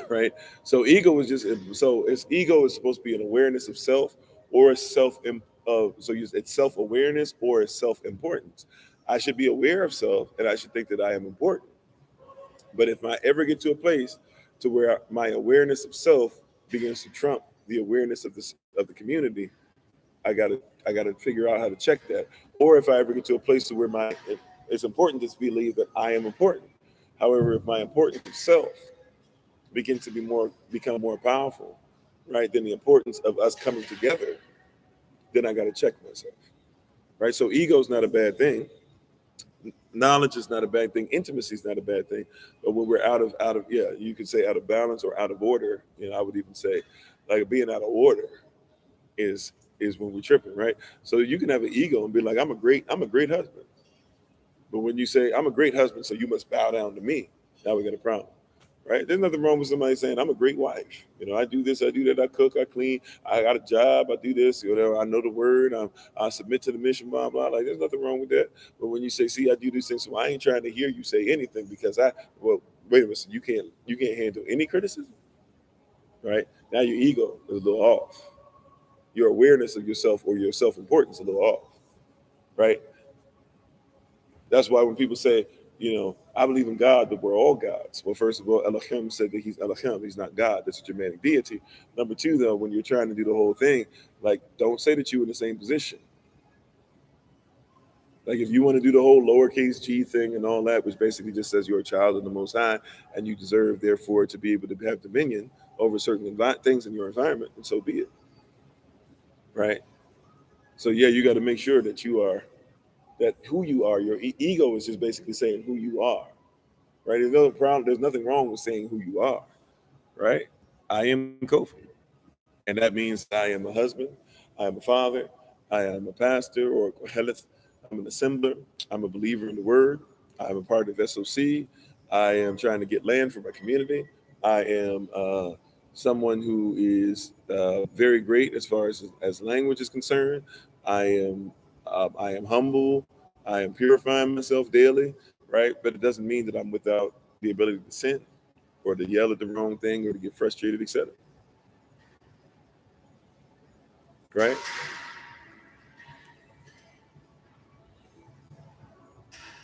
right? So its ego is supposed to be an awareness of self or a it's self awareness or a self importance. I should be aware of self, and I should think that I am important. But if I ever get to a place to where my awareness of self begins to trump the awareness of the community, I gotta figure out how to check that. Or if I ever get to a place to where it's important to believe that I am important, However, if my importance of self begins to become more powerful, right, than the importance of us coming together, then I got to check myself, right? So ego is not a bad thing. Knowledge is not a bad thing. Intimacy is not a bad thing. But when we're out of yeah, you could say out of balance or out of order. I would even say like being out of order is when we're tripping, right? So you can have an ego and be like, I'm a great husband. But when you say I'm a great husband, so you must bow down to me, now we got a problem. Right? There's nothing wrong with somebody saying I'm a great wife. I do this, I do that, I cook, I clean, I got a job, I do this, I know the word, I submit to the mission, blah blah. Like there's nothing wrong with that. But when you say, see, I do these things, so I ain't trying to hear you say anything because well, wait a minute, so you can't handle any criticism, right? Now your ego is a little off. Your awareness of yourself or your self importance is a little off, right? That's why when people say, I believe in God, but we're all gods. Well, first of all, Elohim said that he's Elohim. He's not God. That's a Germanic deity. Number two, though, when you're trying to do the whole thing, like, don't say that you're in the same position. Like, if you want to do the whole lowercase g thing and all that, which basically just says you're a child of the Most High and you deserve, therefore, to be able to have dominion over certain things in your environment, and so be it, right? So, yeah, you got to make sure that that who you are, your ego is just basically saying who you are. Right? There's no problem. There's nothing wrong with saying who you are, right? I am Kofi, and that means I am a husband, I am a father, I am a pastor or a koheleth, I'm an assembler, I'm a believer in the word, I'm a part of SOC, I am trying to get land for my community, I am someone who is very great as far as language is concerned. I am humble. I am purifying myself daily, right? But it doesn't mean that I'm without the ability to sin or to yell at the wrong thing or to get frustrated, etc. Right?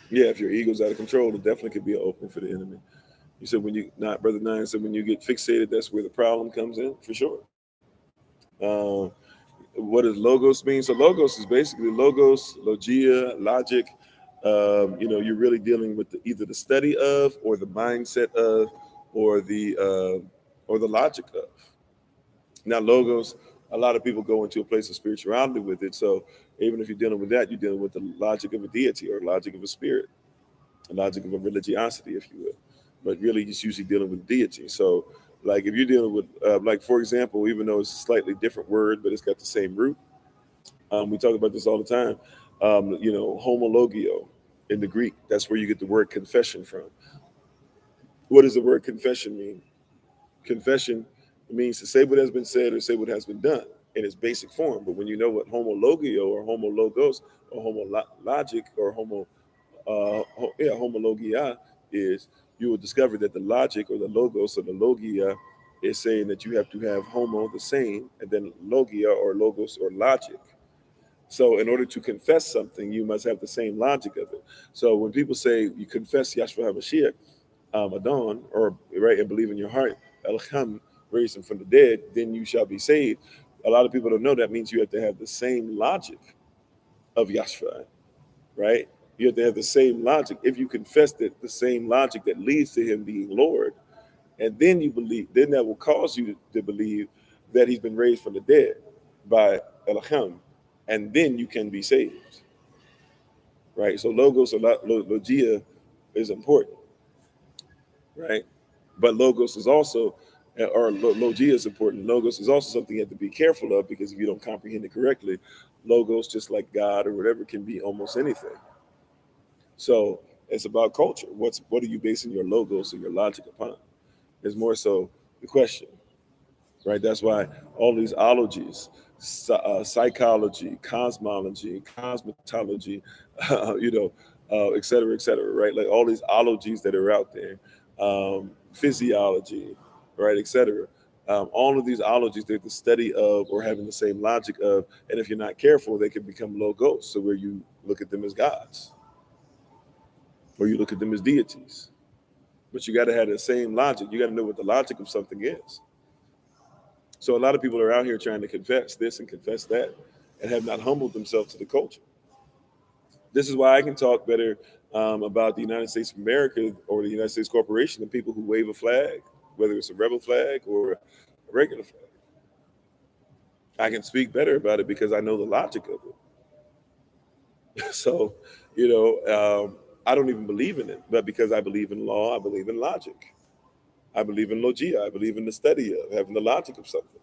Yeah, if your ego's out of control, it definitely could be an opening for the enemy. You said when you not brother Nine said when you get fixated, that's where the problem comes in for sure. Um, what does logos mean? So logos is basically logos, logia, logic. You're really dealing with either the study of, or the mindset of, or the logic of. Now, logos, a lot of people go into a place of spirituality with it. So even if you're dealing with that, you're dealing with the logic of a deity or logic of a spirit, a logic of a religiosity, if you will. But really, it's usually dealing with deity. So, like if you're dealing with, like for example, even though it's a slightly different word, but it's got the same root. We talk about this all the time. Homologio in the Greek. That's where you get the word confession from. What does the word confession mean? Confession means to say what has been said or say what has been done in its basic form. But when you know what homologio or homologos or homologic or homologia is, you will discover that the logic or the logos or the logia is saying that you have to have homo, the same, and then logia or logos or logic. So in order to confess something, you must have the same logic of it. So when people say you confess Yahshua HaMashiach, Adon, or right, and believe in your heart, Elham, raised him from the dead, then you shall be saved. A lot of people don't know that means you have to have the same logic of Yahshua, right? You have to have the same logic. If you confess that the same logic that leads to him being Lord, and then you believe, then that will cause you to believe that he's been raised from the dead by Elham, and then you can be saved, right? So logos or logia is important, right? But logos is also, or logia is important. Logos is also something you have to be careful of because if you don't comprehend it correctly, logos, just like God or whatever, can be almost anything. So it's about culture. What are you basing your logos or your logic upon? Is more so the question, right? That's why all these ologies, psychology, cosmology, cosmetology, et cetera, right? Like all these ologies that are out there, physiology, right, et cetera. All of these ologies, they're the study of or having the same logic of, and if you're not careful, they can become logos, so where you look at them as gods or you look at them as deities. But you got to have the same logic. You got to know what the logic of something is. So a lot of people are out here trying to confess this and confess that and have not humbled themselves to the culture. This is why I can talk better about the United States of America or the United States Corporation and people who wave a flag, whether it's a rebel flag or a regular flag. I can speak better about it because I know the logic of it. So, I don't even believe in it, but because I believe in law, I believe in logic. I believe in logia. I believe in the study of having the logic of something.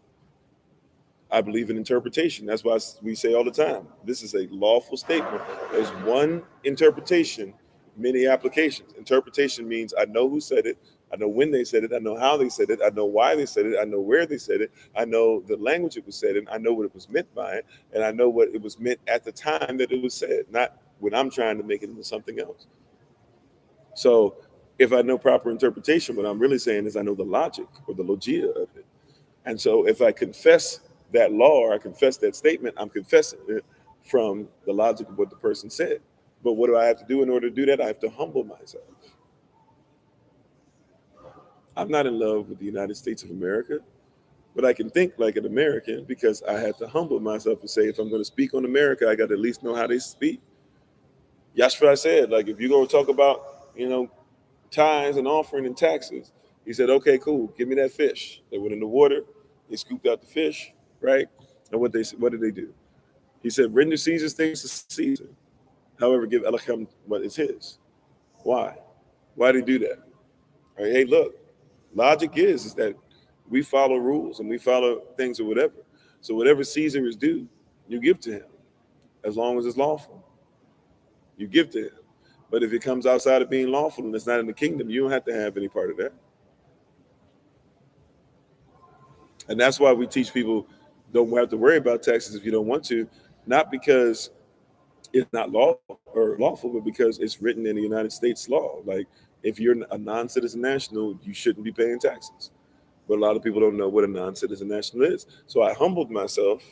I believe in interpretation. That's why we say all the time, this is a lawful statement. There's one interpretation, many applications. Interpretation means I know who said it, I know when they said it, I know how they said it, I know why they said it, I know where they said it, I know the language it was said in, I know what it was meant by it, and I know what it was meant at the time that it was said, not when I'm trying to make it into something else. So if I know proper interpretation, what I'm really saying is I know the logic or the logia of it. And so if I confess that law or I confess that statement, I'm confessing it from the logic of what the person said. But what do I have to do in order to do that? I have to humble myself. I'm not in love with the United States of America, but I can think like an American because I had to humble myself and say, if I'm going to speak on America, I got to at least know how they speak. That's what I said. Like, if you're going to talk about, tithes and offering and taxes, he said, okay, cool, give me that fish. They went in the water, they scooped out the fish, right? And what did they do? He said, render Caesar's things to Caesar. However, give Elohim what is his. Why? Why did he do that? All right, hey, look, logic is that we follow rules and we follow things or whatever. So whatever Caesar is due, you give to him as long as it's lawful. You give to him. But if it comes outside of being lawful and it's not in the kingdom, you don't have to have any part of that. And that's why we teach people don't have to worry about taxes if you don't want to, not because it's not law or lawful, but because it's written in the United States law. Like, if you're a non-citizen national, you shouldn't be paying taxes. But a lot of people don't know what a non-citizen national is. So I humbled myself,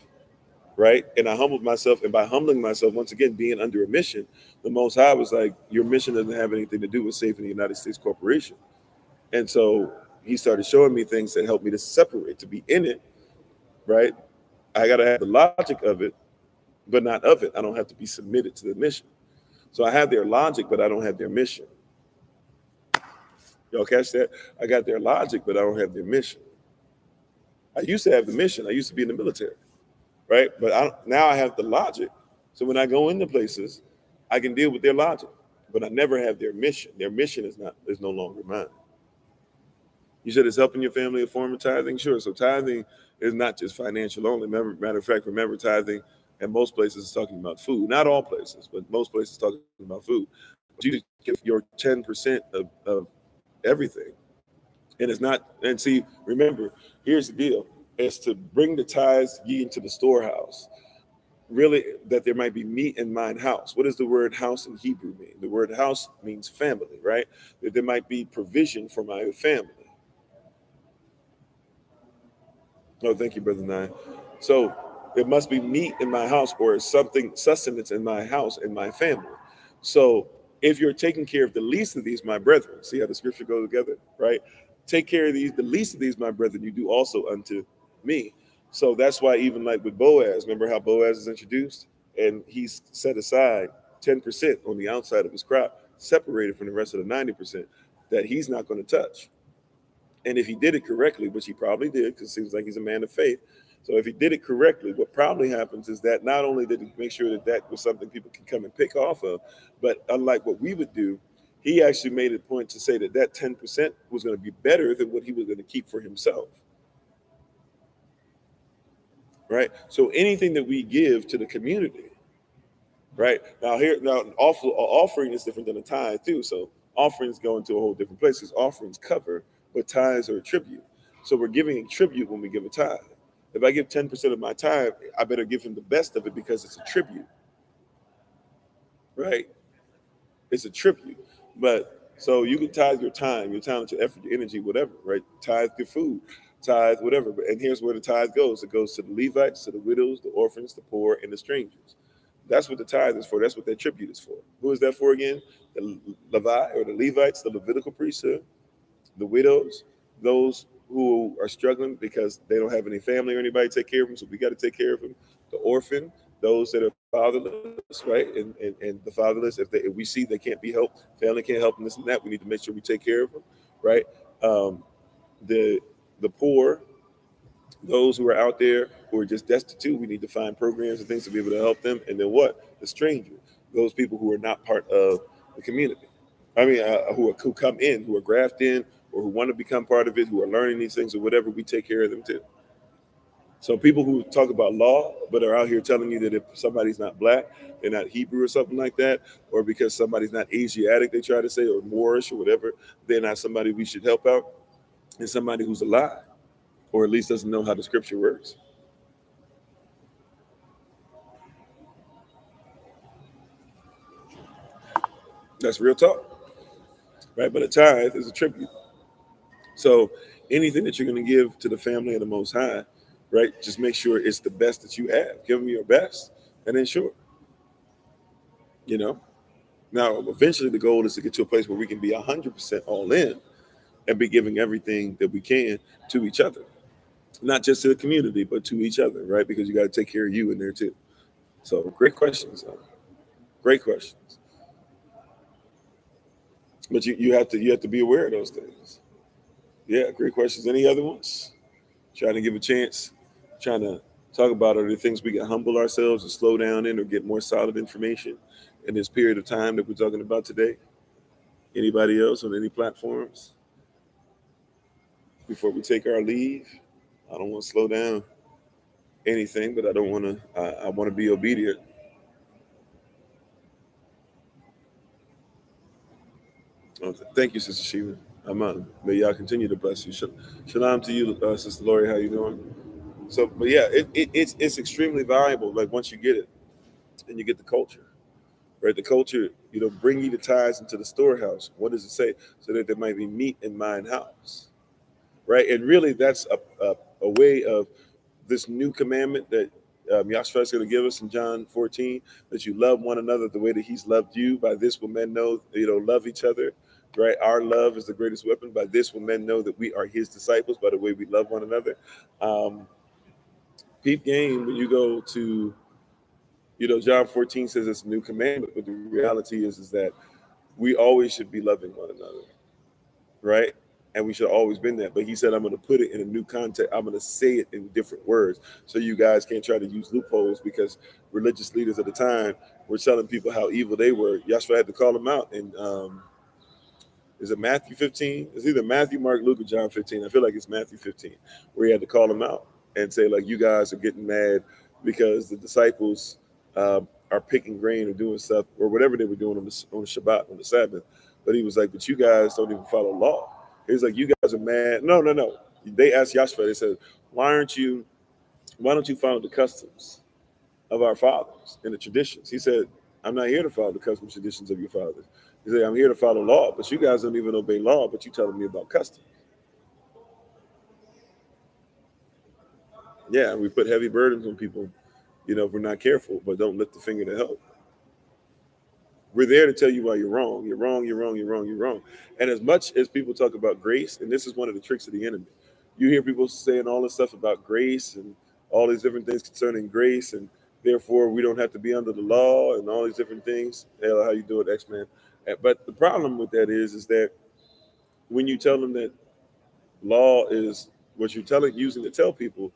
right? And I humbled myself, and by humbling myself, once again, being under a mission, the Most High was like, your mission doesn't have anything to do with saving the United States Corporation. And so he started showing me things that helped me to separate, to be in it, right? I got to have the logic of it, but not of it. I don't have to be submitted to the mission. So I have their logic, but I don't have their mission. Y'all catch that? I got their logic, but I don't have their mission. I used to have the mission. I used to be in the military, right? But now I have the logic. So when I go into places, I can deal with their logic, but I never have their mission. Their mission is no longer mine. You said it's helping your family with form of tithing? Sure. So tithing is not just financial only. Matter of fact, remember, tithing in most places is talking about food. Not all places, but most places talking about food. But you give your 10% of everything. And it's not, and see, remember, here's the deal. It's to bring the tithes ye into the storehouse. Really, that there might be meat in mine house. What does the word house in Hebrew mean? The word house means family, right? That there might be provision for my family. No, thank you, Brother Nine. So there must be meat in my house or something, sustenance in my house, in my family. So if you're taking care of the least of these, my brethren, see how the scripture goes together, right? Take care of these, the least of these, my brethren, you do also unto me. So that's why even like with Boaz, remember how Boaz is introduced? And he's set aside 10% on the outside of his crop, separated from the rest of the 90% that he's not going to touch. And if he did it correctly, which he probably did, because it seems like he's a man of faith. So if he did it correctly, what probably happens is that not only did he make sure that that was something people can come and pick off of, but unlike what we would do, he actually made a point to say that that 10% was going to be better than what he was going to keep for himself. Right? So anything that we give to the community, right? Now offering is different than a tithe too. So offerings go into a whole different place because offerings cover, but tithes are a tribute. So we're giving a tribute when we give a tithe. If I give 10% of my tithe, I better give him the best of it because it's a tribute, right? It's a tribute. But so you can tithe your time, your talent, your effort, your energy, whatever, right? Tithe your food, tithe whatever. And here's where the tithe goes. It goes to the Levites, to the widows, the orphans, the poor, and the strangers. That's what the tithe is for. That's what that tribute is for. Who is that for again? The Levi or the Levites, the Levitical priesthood, the widows, those who are struggling because they don't have any family or anybody to take care of them. So we got to take care of them. The orphan, those that are fatherless, right? And the fatherless, if we see they can't be helped, family can't help them, this and that, we need to make sure we take care of them, right? Um, the the poor, those who are out there who are just destitute, we need to find programs and things to be able to help them. And then what? The stranger, those people who are not part of the community. I mean, who come in, who are grafted in, or who want to become part of it, who are learning these things or whatever, we take care of them too. So people who talk about law but are out here telling you that if somebody's not black, they're not Hebrew or something like that, or because somebody's not Asiatic, they try to say, or Moorish or whatever, they're not somebody we should help out, and somebody who's a lie, or at least doesn't know how the scripture works. That's real talk, right? But a tithe is a tribute. So anything that you're going to give to the family of the Most High, right? Just make sure it's the best that you have. Give them your best, and then sure, you know. Now, eventually, the goal is to get to a place where we can be 100% all in and be giving everything that we can to each other, not just to the community, but to each other, right? Because you got to take care of you in there too. So, great questions, great questions. But you have to be aware of those things. Yeah, great questions. Any other ones? Trying to give a chance, trying to talk about are the things we can humble ourselves and slow down in or get more solid information in this period of time that we're talking about today. Anybody else on any platforms before we take our leave? I don't want to slow down anything, but I don't want to. I want to be obedient. Okay. Thank you, Sister Shiva. Aman. May y'all continue to bless you. Shalom to you, Sister Lori. How you doing? So, but yeah, it's extremely valuable. Like once you get it, and you get the culture, right? The culture, bring you the tithes into the storehouse. What does it say? So that there might be meat in mine house, right? And really, that's a way of this new commandment that Yahshua is going to give us in John 14, that you love one another the way that he's loved you. By this will men know, love each other, right? Our love is the greatest weapon. By this will men know that we are his disciples, by the way we love one another. Um, Peep game, when you go to, John 14 says it's a new commandment, but the reality is that we always should be loving one another, right? And we should always been that. But he said, I'm going to put it in a new context. I'm going to say it in different words, so you guys can't try to use loopholes, because religious leaders at the time were telling people how evil they were. Yahshua had to call them out. And is it Matthew 15? It's either Matthew, Mark, Luke, or John 15. I feel like it's Matthew 15, where he had to call them out and say, like, you guys are getting mad because the disciples are picking grain or doing stuff or whatever they were doing on the Shabbat, on the Sabbath. But he was like, but you guys don't even follow law. He's like, you guys are mad. No, no, no. They asked Yahshua, they said, why don't you follow the customs of our fathers and the traditions? He said, I'm not here to follow the customs and traditions of your fathers. He said, I'm here to follow law, but you guys don't even obey law, but you telling me about custom. Yeah, we put heavy burdens on people, if we're not careful, but don't lift the finger to help. We're there to tell you why you're wrong. You're wrong, you're wrong, you're wrong, you're wrong. And as much as people talk about grace, and this is one of the tricks of the enemy, you hear people saying all this stuff about grace and all these different things concerning grace, and therefore we don't have to be under the law and all these different things. Hell, how you do it, X-Man? But the problem with that is that when you tell them that law is what you're using to tell people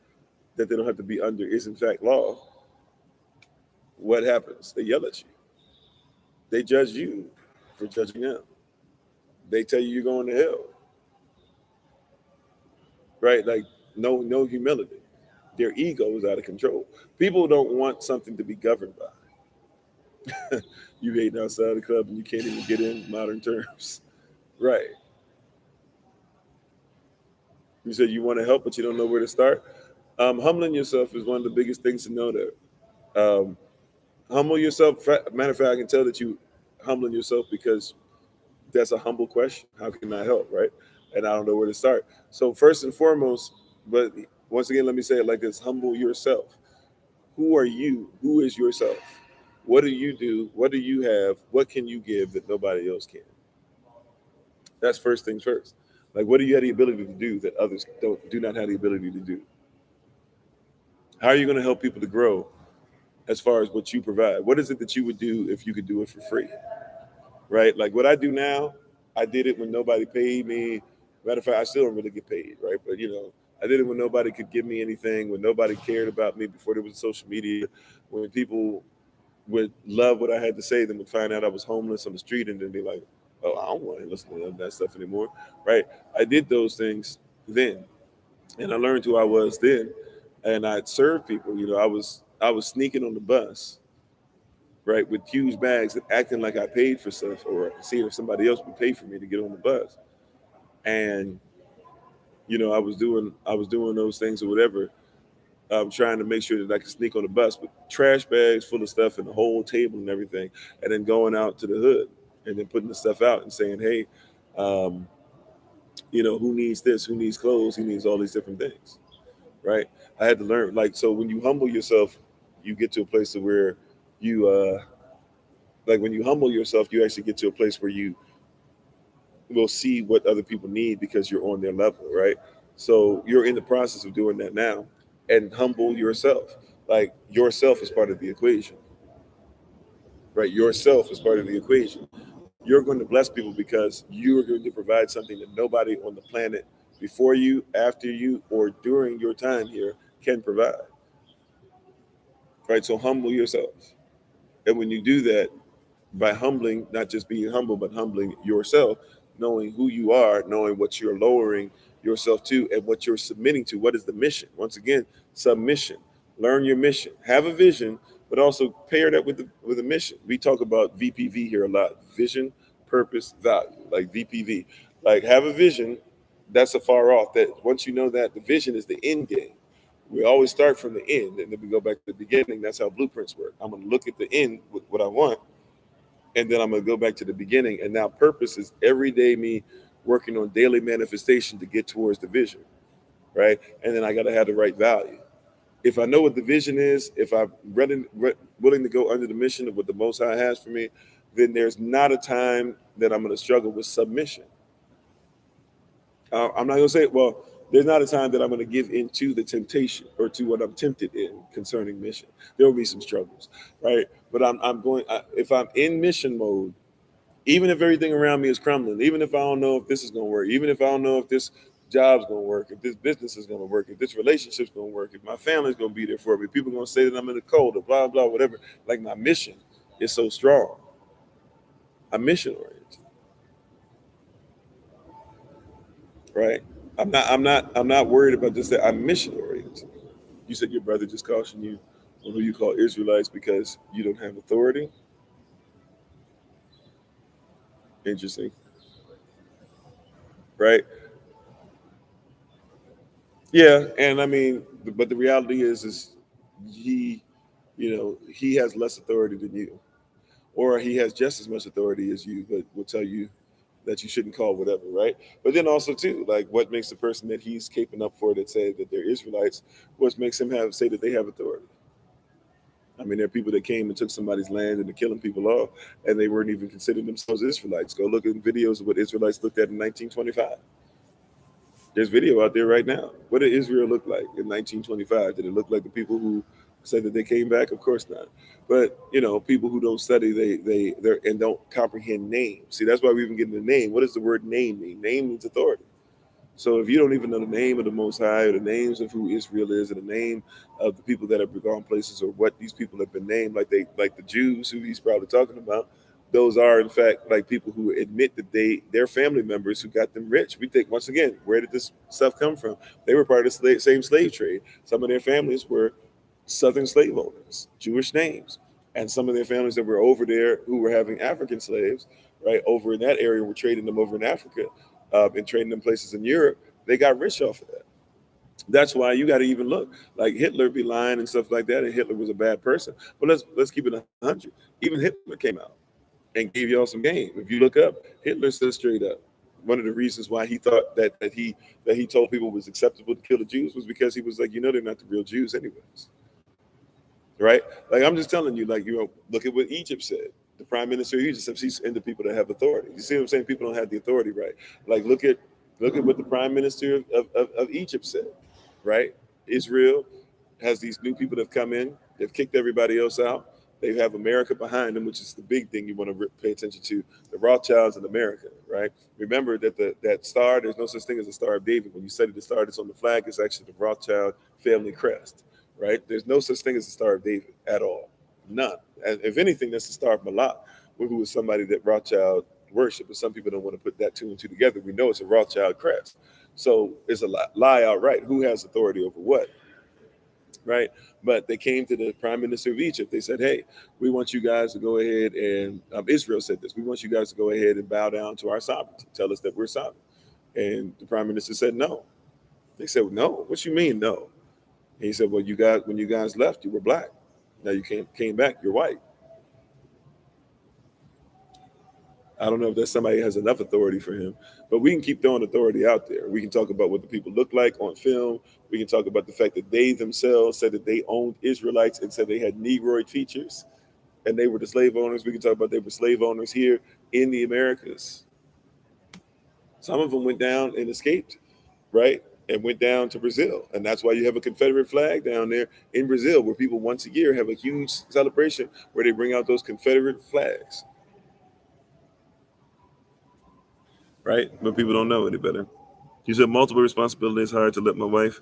that they don't have to be under is in fact law, what happens? They yell at you. They judge you for judging them. They tell you you're going to hell, right? Like no humility. Their ego is out of control. People don't want something to be governed by. You hating outside the club and you can't even get in modern terms, right? You said you want to help, but you don't know where to start. Humbling yourself is one of the biggest things to know. That humble yourself. Matter of fact, I can tell that you humbling yourself because that's a humble question. How can I help, right? And I don't know where to start. So first and foremost, but once again, let me say it like this: humble yourself. Who are you? Who is yourself? What do you do? What do you have? What can you give that nobody else can? That's first things first. Like, what do you have the ability to do that others do not have the ability to do? How are you going to help people to grow as far as what you provide. What is it that you would do if you could do it for free? Right? Like what I do now, I did it when nobody paid me. Matter of fact, I still don't really get paid, right? But I did it when nobody could give me anything, when nobody cared about me before there was social media, when people would love what I had to say, then would find out I was homeless on the street and then be like, oh, I don't want to listen to that stuff anymore. Right? I did those things then. And I learned who I was then. And I'd serve people. I was sneaking on the bus, right, with huge bags and acting like I paid for stuff or seeing if somebody else would pay for me to get on the bus. And I was doing those things or whatever. Trying to make sure that I could sneak on the bus with trash bags full of stuff and the whole table and everything, and then going out to the hood and then putting the stuff out and saying, hey, um, who needs this? Who needs clothes? Who needs all these different things, right? I had to learn, like, so when you humble yourself, you get to a place to where you, like, when you humble yourself, you actually get to a place where you will see what other people need because you're on their level, right? So you're in the process of doing that now, and humble yourself. Like yourself is part of the equation, right? Yourself is part of the equation. You're going to bless people because you are going to provide something that nobody on the planet before you, after you, or during your time here can provide, right? So humble yourself. And when you do that, by humbling, not just being humble, but humbling yourself, knowing who you are, knowing what you're lowering yourself to and what you're submitting to. What is the mission? Once again, submission. Learn your mission. Have a vision, but also pair that with a mission. We talk about VPV here a lot: vision, purpose, value. Like VPV, like have a vision. That's a far off. That once you know that the vision is the end game. We always start from the end, and then we go back to the beginning. That's how blueprints work. I'm going to look at the end with what I want, and then I'm gonna go back to the beginning. And now purpose is every day me working on daily manifestation to get towards the vision, right? And then I gotta have the right value. If I know what the vision is, if I'm willing to go under the mission of what the Most High has for me, then there's not a time that I'm gonna struggle with submission. I'm not gonna say, well, there's not a time that I'm gonna give into the temptation or to what I'm tempted in concerning mission. There will be some struggles, right? But if I'm in mission mode, even if everything around me is crumbling, even if I don't know if this is going to work, even if I don't know if this job's going to work, if this business is going to work, if this relationship's going to work, if my family's going to be there for me, people are going to say that I'm in the cold or blah, blah, whatever. Like my mission is so strong. I'm mission oriented, right? I'm not worried about just that. I'm mission oriented. You said your brother just cautioned you on who you call Israelites because you don't have authority. Interesting, right? Yeah, and I mean, but the reality is he, he has less authority than you, or he has just as much authority as you, but will tell you that you shouldn't call whatever, right? But then also too, like what makes the person that he's caping up for that say that they're Israelites, what makes him have say that they have authority? I mean, there are people that came and took somebody's land and they're killing people off, and they weren't even considering themselves Israelites. Go look at videos of what Israelites looked at in 1925. There's video out there right now. What did Israel look like in 1925? Did it look like the people who said that they came back? Of course not. But people who don't study, they and don't comprehend names. See, that's why we even get the name. What does the word name mean? Name means authority. So if you don't even know the name of the Most High or the names of who Israel is and the name of the people that have gone places or what these people have been named, like the Jews who he's probably talking about, those are in fact like people who admit that their family members who got them rich. We think once again, where did this stuff come from? They were part of the same slave trade. Some of their families were Southern slave owners, Jewish names, and some of their families that were over there who were having African slaves, right, over in that area, were trading them over in Africa, and trading them places in Europe. They got rich off of that. That's why you got to even look like Hitler be lying and stuff like that, and Hitler was a bad person. But let's keep it 100. Even Hitler came out and gave y'all some game. If you look up, Hitler said straight up, one of the reasons why he thought that he told people it was acceptable to kill the Jews was because he was like, they're not the real Jews anyways, right? Like I'm just telling you, like look at what Egypt said. The prime minister of Egypt said he's into people that have authority. You see what I'm saying? People don't have the authority, right? Like look at what the prime minister of Egypt said, right? Israel has these new people that have come in, They've kicked everybody else out. They have America behind them, which is the big thing you want to pay attention to. The Rothschilds in America, right? Remember that that star, there's no such thing as a Star of David. When you study the star that's on the flag, it's actually the Rothschild family crest, right? There's no such thing as a Star of David at all. None. And if anything, that's the Star of Malak, who was somebody that Rothschild worship, but some people don't want to put that two and two together. We know it's a Rothschild crest. So it's a lie outright. Who has authority over what? Right? But they came to the prime minister of Egypt. They said, hey, we want you guys to go ahead and, Israel said this, we want you guys to go ahead and bow down to our sovereignty. Tell us that we're sovereign. And the prime minister said, no. They said, no, what you mean, no? And he said, well, you guys, when you guys left, you were black. Now you came back, you're white. I don't know if that somebody has enough authority for him, but we can keep throwing authority out there. We can talk about what the people look like on film. We can talk about the fact that they themselves said that they owned Israelites and said they had Negroid features and they were the slave owners. We can talk about they were slave owners here in the Americas. Some of them went down and escaped, right? And went down to Brazil. And that's why you have a Confederate flag down there in Brazil, where people once a year have a huge celebration where they bring out those Confederate flags. Right? But people don't know any better. You said multiple responsibilities, hard to let my wife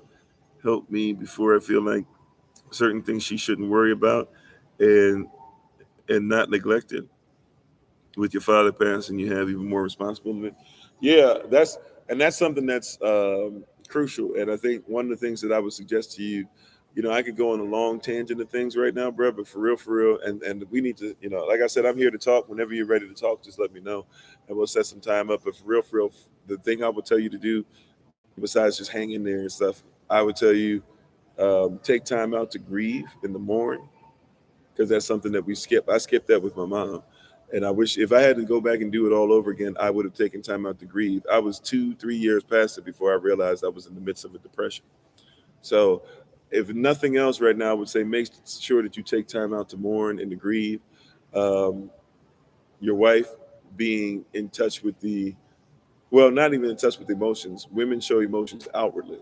help me before I feel like certain things she shouldn't worry about and not neglected. With your father passing, you have even more responsibility. Yeah, that's something that's crucial. And I think one of the things that I would suggest to you, I could go on a long tangent of things right now, bro, but for real, and we need to, like I said, I'm here to talk. Whenever you're ready to talk, just let me know, and we'll set some time up. But for real, the thing I would tell you to do, besides just hang in there and stuff, I would tell you take time out to grieve in the morning, because that's something that we skip. I skipped that with my mom. And I wish if I had to go back and do it all over again, I would have taken time out to grieve. I was 2-3 years past it before I realized I was in the midst of a depression. So if nothing else right now, I would say make sure that you take time out to mourn and to grieve. Your wife being in touch with not even in touch with emotions. Women show emotions outwardly.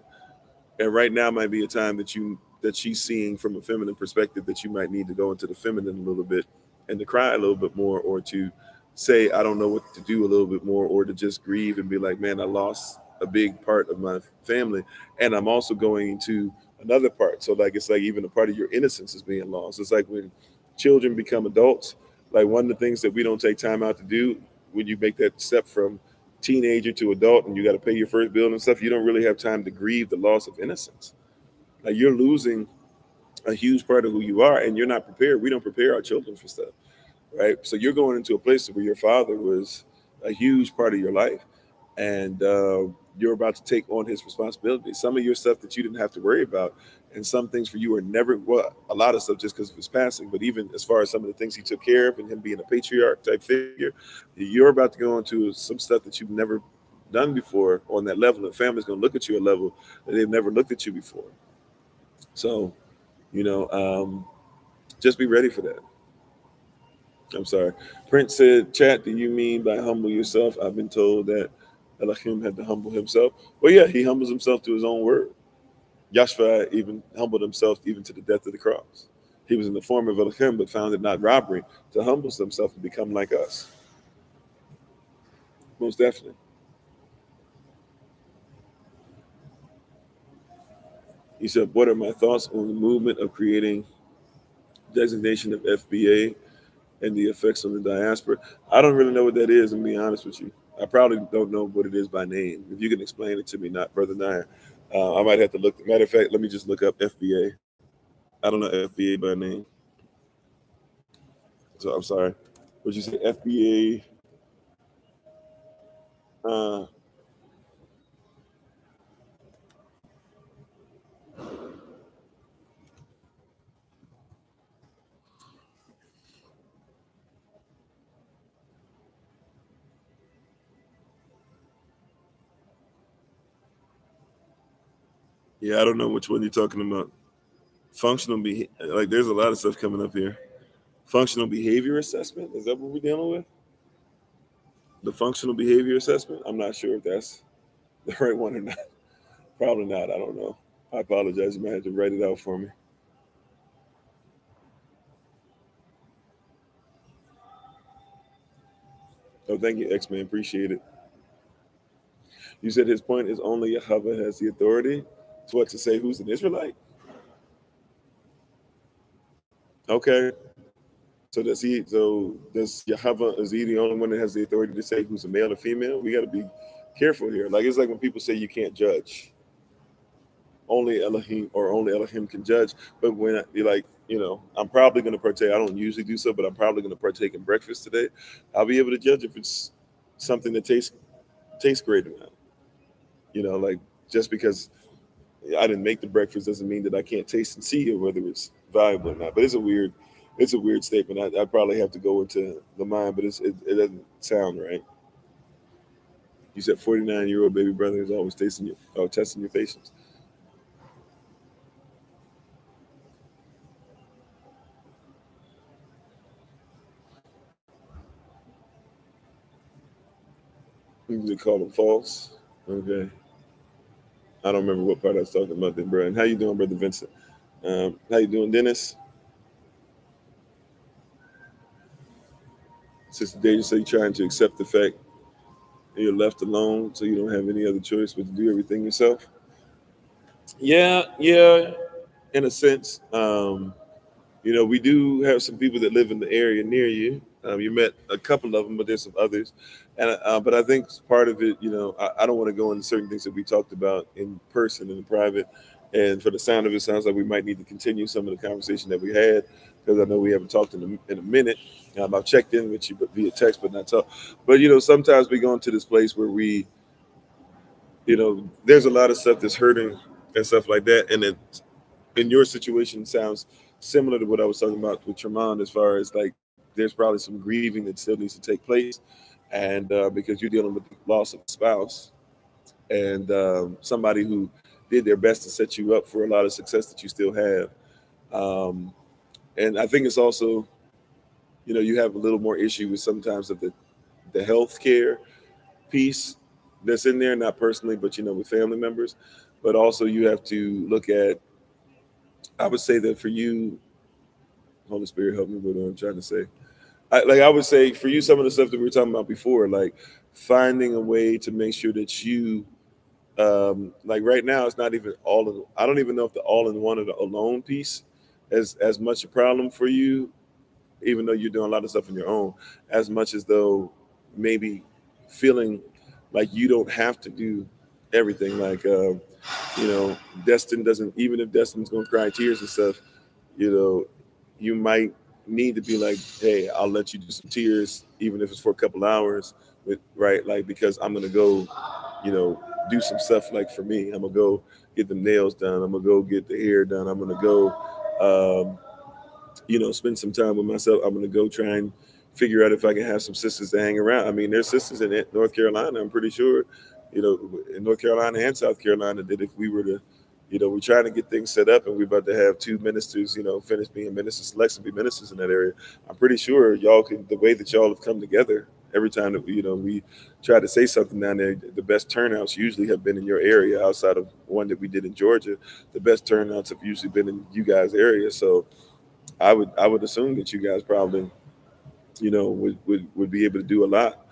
And right now might be a time that she's seeing from a feminine perspective that you might need to go into the feminine a little bit and to cry a little bit more, or to say I don't know what to do a little bit more, or to just grieve and be like, man, I lost a big part of my family, and I'm also going into another part. So like it's like even a part of your innocence is being lost. It's like when children become adults, like one of the things that we don't take time out to do when you make that step from teenager to adult and you got to pay your first bill and stuff, you don't really have time to grieve the loss of innocence. Like you're losing a huge part of who you are, and you're not prepared. We don't prepare our children for stuff, right? So you're going into a place where your father was a huge part of your life, and you're about to take on his responsibility. Some of your stuff that you didn't have to worry about, and some things for you are never, well, a lot of stuff just because of his passing, but even as far as some of the things he took care of and him being a patriarch type figure, you're about to go into some stuff that you've never done before on that level, and family's going to look at you at a level that they've never looked at you before. So, just be ready for that. I'm sorry. Prince said, chat, do you mean by humble yourself? I've been told that Elohim had to humble himself. Well, yeah, he humbles himself to his own word. Yashua even humbled himself even to the death of the cross. He was in the form of Elohim, but found it not robbery to humble himself and become like us. Most definitely. He said, what are my thoughts on the movement of creating designation of FBA and the effects on the diaspora? I don't really know what that is, and be honest with you. I probably don't know what it is by name. If you can explain it to me, not Brother Nair, I might have to look. Matter of fact, let me just look up FBA. I don't know FBA by name. So I'm sorry. Would you say FBA? Uh, yeah, I don't know which one you're talking about. Functional behavior. Like, there's a lot of stuff coming up here. Functional behavior assessment. Is that what we're dealing with? The functional behavior assessment. I'm not sure if that's the right one or not. Probably not. I don't know. I apologize. You might have to write it out for me. Oh, thank you, X-Man. Appreciate it. You said his point is only Yahweh has the authority to what to say who's an Israelite. Okay. So does he? So does Yahweh? Is he the only one that has the authority to say who's a male or female? We got to be careful here. Like it's like when people say you can't judge. Only Elohim or only Elohim can judge. But when you're like, I'm probably going to partake. I don't usually do so, but I'm probably going to partake in breakfast today. I'll be able to judge if it's something that tastes great or not. Like just because I didn't make the breakfast doesn't mean that I can't taste and see whether it's valuable or not. But it's a weird statement. I probably have to go into the mind, but it doesn't sound right. You said 49-year-old baby brother is always testing your patience. They call them false. Okay. I don't remember what part I was talking about then, bro. And how you doing, Brother Vincent? How you doing, Dennis? Sister Deja, so you trying to accept the fact that you're left alone, so you don't have any other choice but to do everything yourself? Yeah, yeah, in a sense. We do have some people that live in the area near you. You met a couple of them, but there's some others. And but I think part of it, I don't want to go into certain things that we talked about in person and in private. And for the sound of it, sounds like we might need to continue some of the conversation that we had because I know we haven't talked in a minute. I've checked in with you, but via text, but not talk. But sometimes we go into this place where there's a lot of stuff that's hurting and stuff like that, and then in your situation sounds similar to what I was talking about with Tremont, as far as like there's probably some grieving that still needs to take place, and because you're dealing with the loss of a spouse and somebody who did their best to set you up for a lot of success that you still have, and I think it's also you have a little more issue with sometimes of the health care piece that's in there, not personally, but with family members, but also you have to look at. I would say that for you, Holy Spirit, help me with what I'm trying to say. I would say for you, some of the stuff that we were talking about before, like finding a way to make sure that you, like right now, it's not even all in. I don't even know if the all in one or the alone piece is as much a problem for you, even though you're doing a lot of stuff on your own, as much as though maybe feeling like you don't have to do everything. Like, Destin doesn't. Even if Destin's going to cry tears and stuff, you know, you might need to be like, hey, I'll let you do some tears, even if it's for a couple hours, right? Like, because I'm gonna go, do some stuff like for me. I'm gonna go get the nails done. I'm gonna go get the hair done. I'm gonna go, spend some time with myself. I'm gonna go try and figure out if I can have some sisters to hang around. I mean, there's sisters in North Carolina. I'm pretty sure, in North Carolina and South Carolina, that if we were to we're trying to get things set up, and we're about to have two ministers, finish being ministers, select and be ministers in that area. I'm pretty sure y'all can, the way that y'all have come together every time that we try to say something down there, the best turnouts usually have been in your area outside of one that we did in Georgia. The best turnouts have usually been in you guys' area. So I would assume that you guys probably would be able to do a lot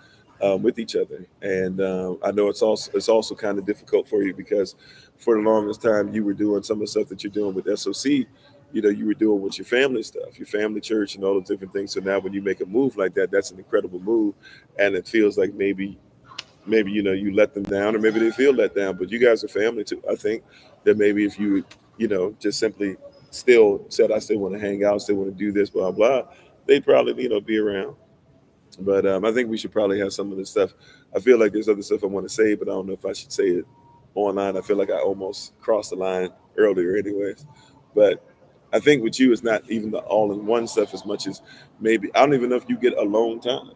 with each other. And I know it's also kind of difficult for you because for the longest time you were doing some of the stuff that you're doing with SOC. You were doing with your family stuff, your family church, and all those different things. So now when you make a move like that, that's an incredible move, and it feels like maybe you let them down, or maybe they feel let down. But you guys are family too. I think that maybe if you just simply still said, I still want to hang out, still want to do this, blah blah, they'd probably be around. But I think we should probably have some of this stuff. I feel like there's other stuff I want to say, but I don't know if I should say it online. I feel like I almost crossed the line earlier, anyways. But I think with you, it's not even the all-in-one stuff as much as maybe I don't even know if you get alone time.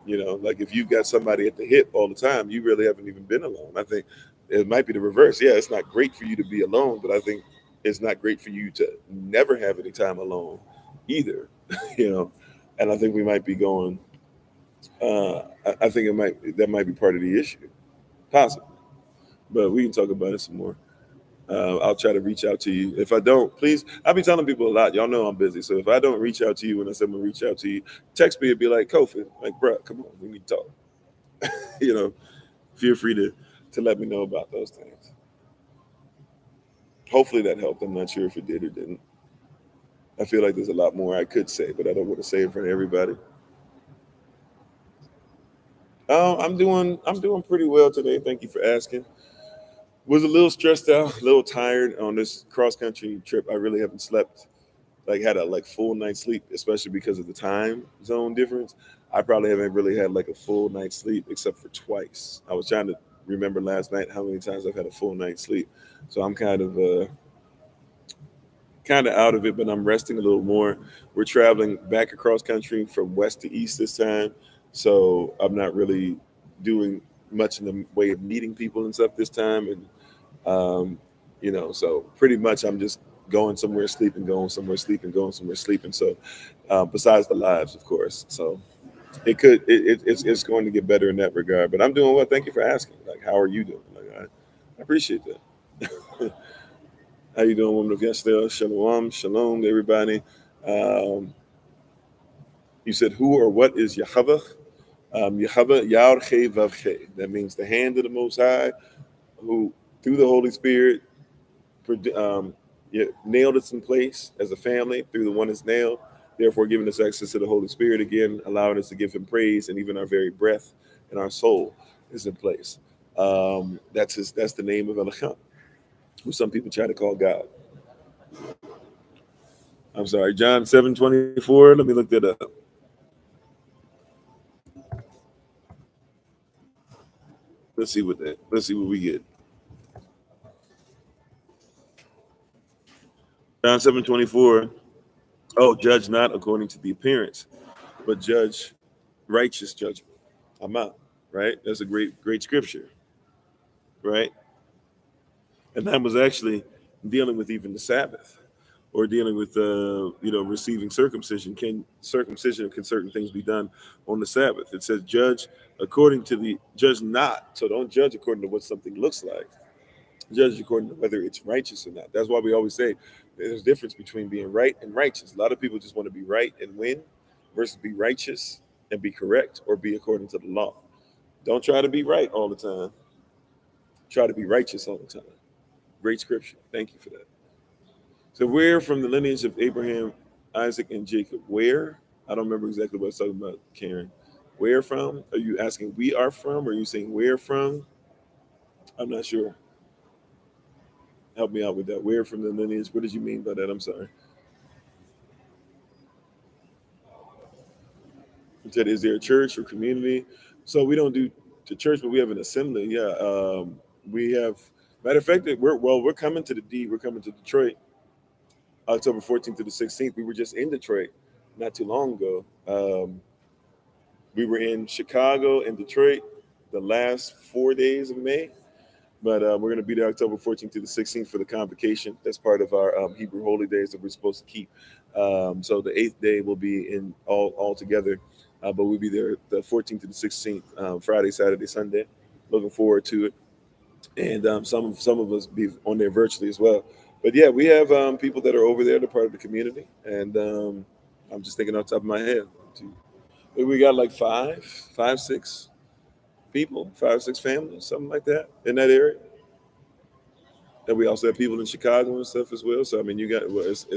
Like if you've got somebody at the hip all the time, you really haven't even been alone. I think it might be the reverse. Yeah, it's not great for you to be alone, but I think it's not great for you to never have any time alone either. you know, and I think we might be going. I think that might be part of the issue, possibly. But we can talk about it some more. I'll try to reach out to you. If I don't, please, I'll be telling people a lot. Y'all know I'm busy. So if I don't reach out to you when I said I'm going to reach out to you, text me and be like, Kofi, like, bro, come on, we need to talk. you know, feel free to let me know about those things. Hopefully that helped. I'm not sure if it did or didn't. I feel like there's a lot more I could say, but I don't want to say in front of everybody. I'm doing pretty well today. Thank you for asking. Was a little stressed out, a little tired on this cross country trip. I really haven't slept, like had a like full night's sleep, especially because of the time zone difference. I probably haven't really had like a full night's sleep except for twice. I was trying to remember last night how many times I've had a full night's sleep. So I'm kind of out of it, but I'm resting a little more. We're traveling back across country from west to east this time, so I'm not really doing much in the way of meeting people and stuff this time. And so pretty much I'm just going somewhere sleeping, going somewhere sleeping, going somewhere sleeping. So besides the lives, of course. So it's going to get better in that regard. But I'm doing well. Thank you for asking. Like, how are you doing? Like, I appreciate that. How you doing, woman of yesterday? Shalom, shalom to everybody. Um, you said who or what is Yahweh? Yahweh Yar Che Vav Che. That means the hand of the Most High, who through the Holy Spirit um, nailed us in place as a family through the one is nailed. Therefore, giving us access to the Holy Spirit again, allowing us to give Him praise, and even our very breath and our soul is in place. That's the name of Elohim, who some people try to call God. I'm sorry, John 7:24. Let me look that up. Let's see what we get. John 7:24. Oh, judge not according to the appearance, but judge righteous judgment. I'm out. Right? That's a great scripture. Right? And that was actually dealing with even the Sabbath, or dealing with receiving circumcision. Can certain things be done on the Sabbath? It says judge judge not. So don't judge according to what something looks like. Judge according to whether it's righteous or not. That's why we always say there's a difference between being right and righteous. A lot of people just want to be right and win versus be righteous and be correct, or be according to the law. Don't try to be right all the time. Try to be righteous all the time. Great scripture. Thank you for that. So we're from the lineage of Abraham, Isaac, and Jacob. Where? I don't remember exactly what I was talking about, Karen. Where from? Are you asking we are from? Or are you saying where from? I'm not sure. Help me out with that. Where from the lineage? What did you mean by that? I'm sorry. You said, is there a church or community? So we don't do the church, but we have an assembly. Yeah. We have, matter of fact, we're coming to the D. We're coming to Detroit October 14th to the 16th. We were just in Detroit not too long ago. We were in Chicago and Detroit the last 4 days of May, but we're going to be there October 14th to the 16th for the Convocation. That's part of our Hebrew holy days that we're supposed to keep. So the 8th day will be in all together, but we'll be there the 14th to the 16th, Friday, Saturday, Sunday. Looking forward to it, and some of us be on there virtually as well. But yeah, we have people that are over there, they're part of the community, and I'm just thinking off the top of my head. We got like five, six people, 5, 6 families, something like that in that area. And we also have people in Chicago and stuff as well. So I mean, you got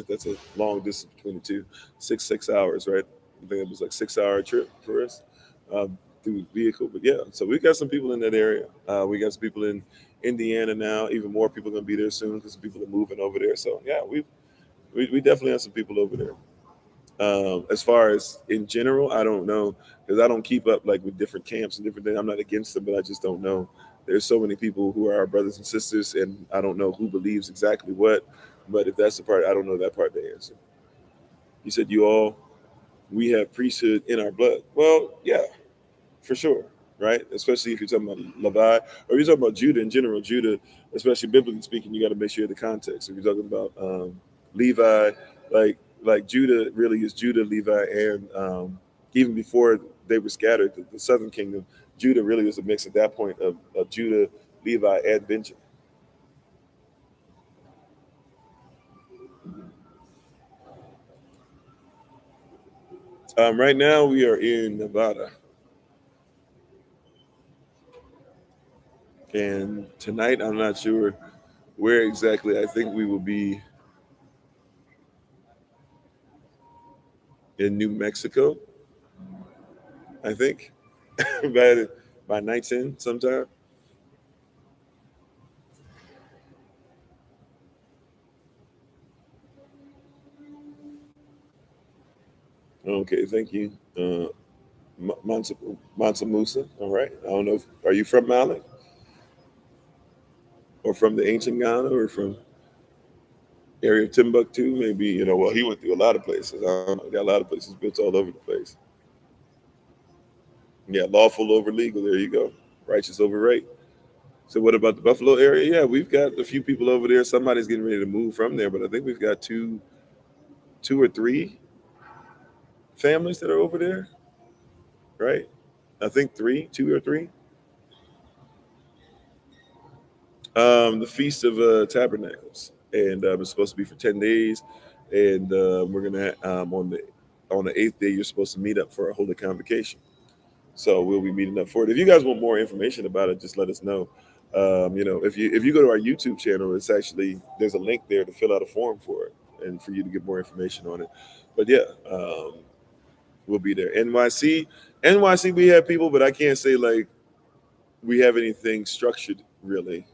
that's a long distance between the two, 6 hours, right? I think it was like 6 hour trip for us through vehicle. But yeah, so we got some people in that area. We got some people in Indiana now. Even more people gonna be there soon because people are moving over there. So yeah, we definitely have some people over there. As far as in general, I don't know because I don't keep up like with different camps and different things. I'm not against them, but I just don't know. There's so many people who are our brothers and sisters, and I don't know who believes exactly what. But if that's the part, I don't know that part to answer. You said we have priesthood in our blood. Well, yeah, for sure, right? Especially if you're talking about Levi or you're talking about Judah in general. Judah, especially biblically speaking, you got to make sure the context. If you're talking about Levi, like Judah really is Judah, Levi, and even before they were scattered, the southern kingdom, Judah really was a mix at that point of Judah, Levi, and Benjamin. Right now we are in Nevada, and tonight I'm not sure where exactly. I think we will be in New Mexico. I think by night's end sometime. Okay, thank you, Mansa Musa. All right. I don't know. Are you from Mali or from the ancient Ghana or from area of Timbuktu? Maybe Well, he went through a lot of places. I don't know. Got a lot of places built all over the place. Yeah, lawful over legal. There you go. Righteous over right. So what about the Buffalo area? Yeah, we've got a few people over there. Somebody's getting ready to move from there, but I think we've got two or three families that are over there, right? I think two or three. The Feast of Tabernacles, and it's supposed to be for 10 days, and we're gonna on the eighth day you're supposed to meet up for a holy convocation. So we'll be meeting up for it. If you guys want more information about it, just let us know. If you go to our YouTube channel, it's actually there's a link there to fill out a form for it and for you to get more information on it. But yeah, we'll be there. NYC, we have people, but I can't say like we have anything structured really.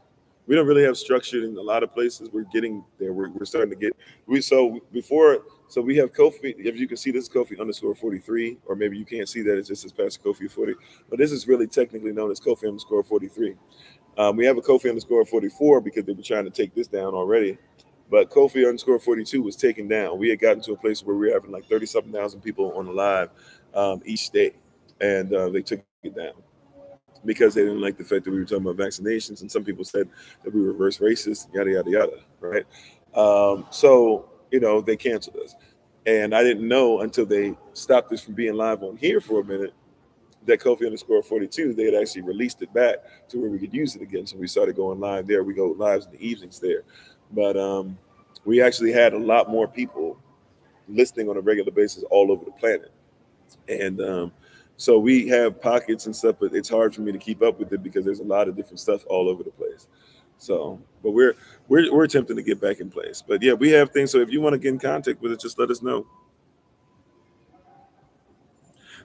We don't really have structured in a lot of places. We're getting there. We're starting to get so we have Kofi. If you can see this is Kofi underscore 43, or maybe you can't see that, it's just as past Kofi 40. But this is really technically known as Kofi underscore 43. We have a Kofi underscore 44 because they were trying to take this down already. But Kofi underscore 42 was taken down. We had gotten to a place where we were having like 30 something thousand people on the live each day. And they took it down because they didn't like the fact that we were talking about vaccinations, and some people said that we were reverse racist, yada yada yada, right? So they canceled us, and I didn't know until they stopped us from being live on here for a minute that Kofi underscore 42 they had actually released it back to where we could use it again. So we started going live there. We go lives in the evenings there, but we actually had a lot more people listening on a regular basis all over the planet. And so we have pockets and stuff, but it's hard for me to keep up with it because there's a lot of different stuff all over the place. So, but we're attempting to get back in place. But yeah, we have things. So if you want to get in contact with it, just let us know.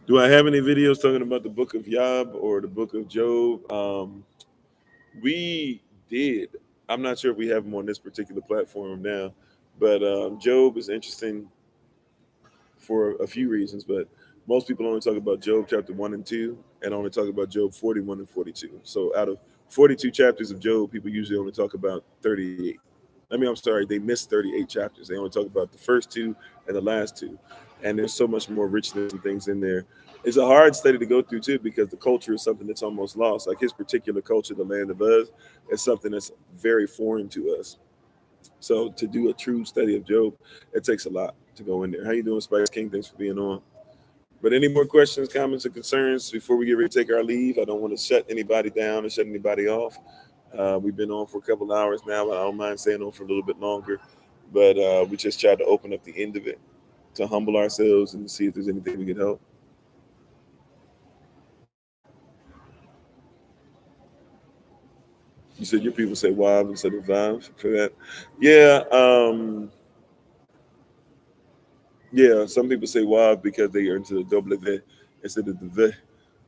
Do I have any videos talking about the book of Yob or the book of Job? We did. I'm not sure if we have them on this particular platform now, but Job is interesting for a few reasons, but most people only talk about Job chapter 1 and 2 and only talk about Job 41 and 42. So out of 42 chapters of Job, people usually only talk about 38. I'm sorry, they missed 38 chapters. They only talk about the first two and the last two. And there's so much more richness and things in there. It's a hard study to go through too because the culture is something that's almost lost. Like his particular culture, the land of Uz, is something that's very foreign to us. So to do a true study of Job, it takes a lot to go in there. How you doing, Spice King? Thanks for being on. But any more questions, comments, or concerns before we get ready to take our leave? I don't want to shut anybody down or shut anybody off. We've been on for a couple hours now. I don't mind staying on for a little bit longer. But we just tried to open up the end of it to humble ourselves and see if there's anything we can help. You said your people say wives instead of vibes for that. Yeah. Yeah, some people say Wav because they are into the double V instead of the V,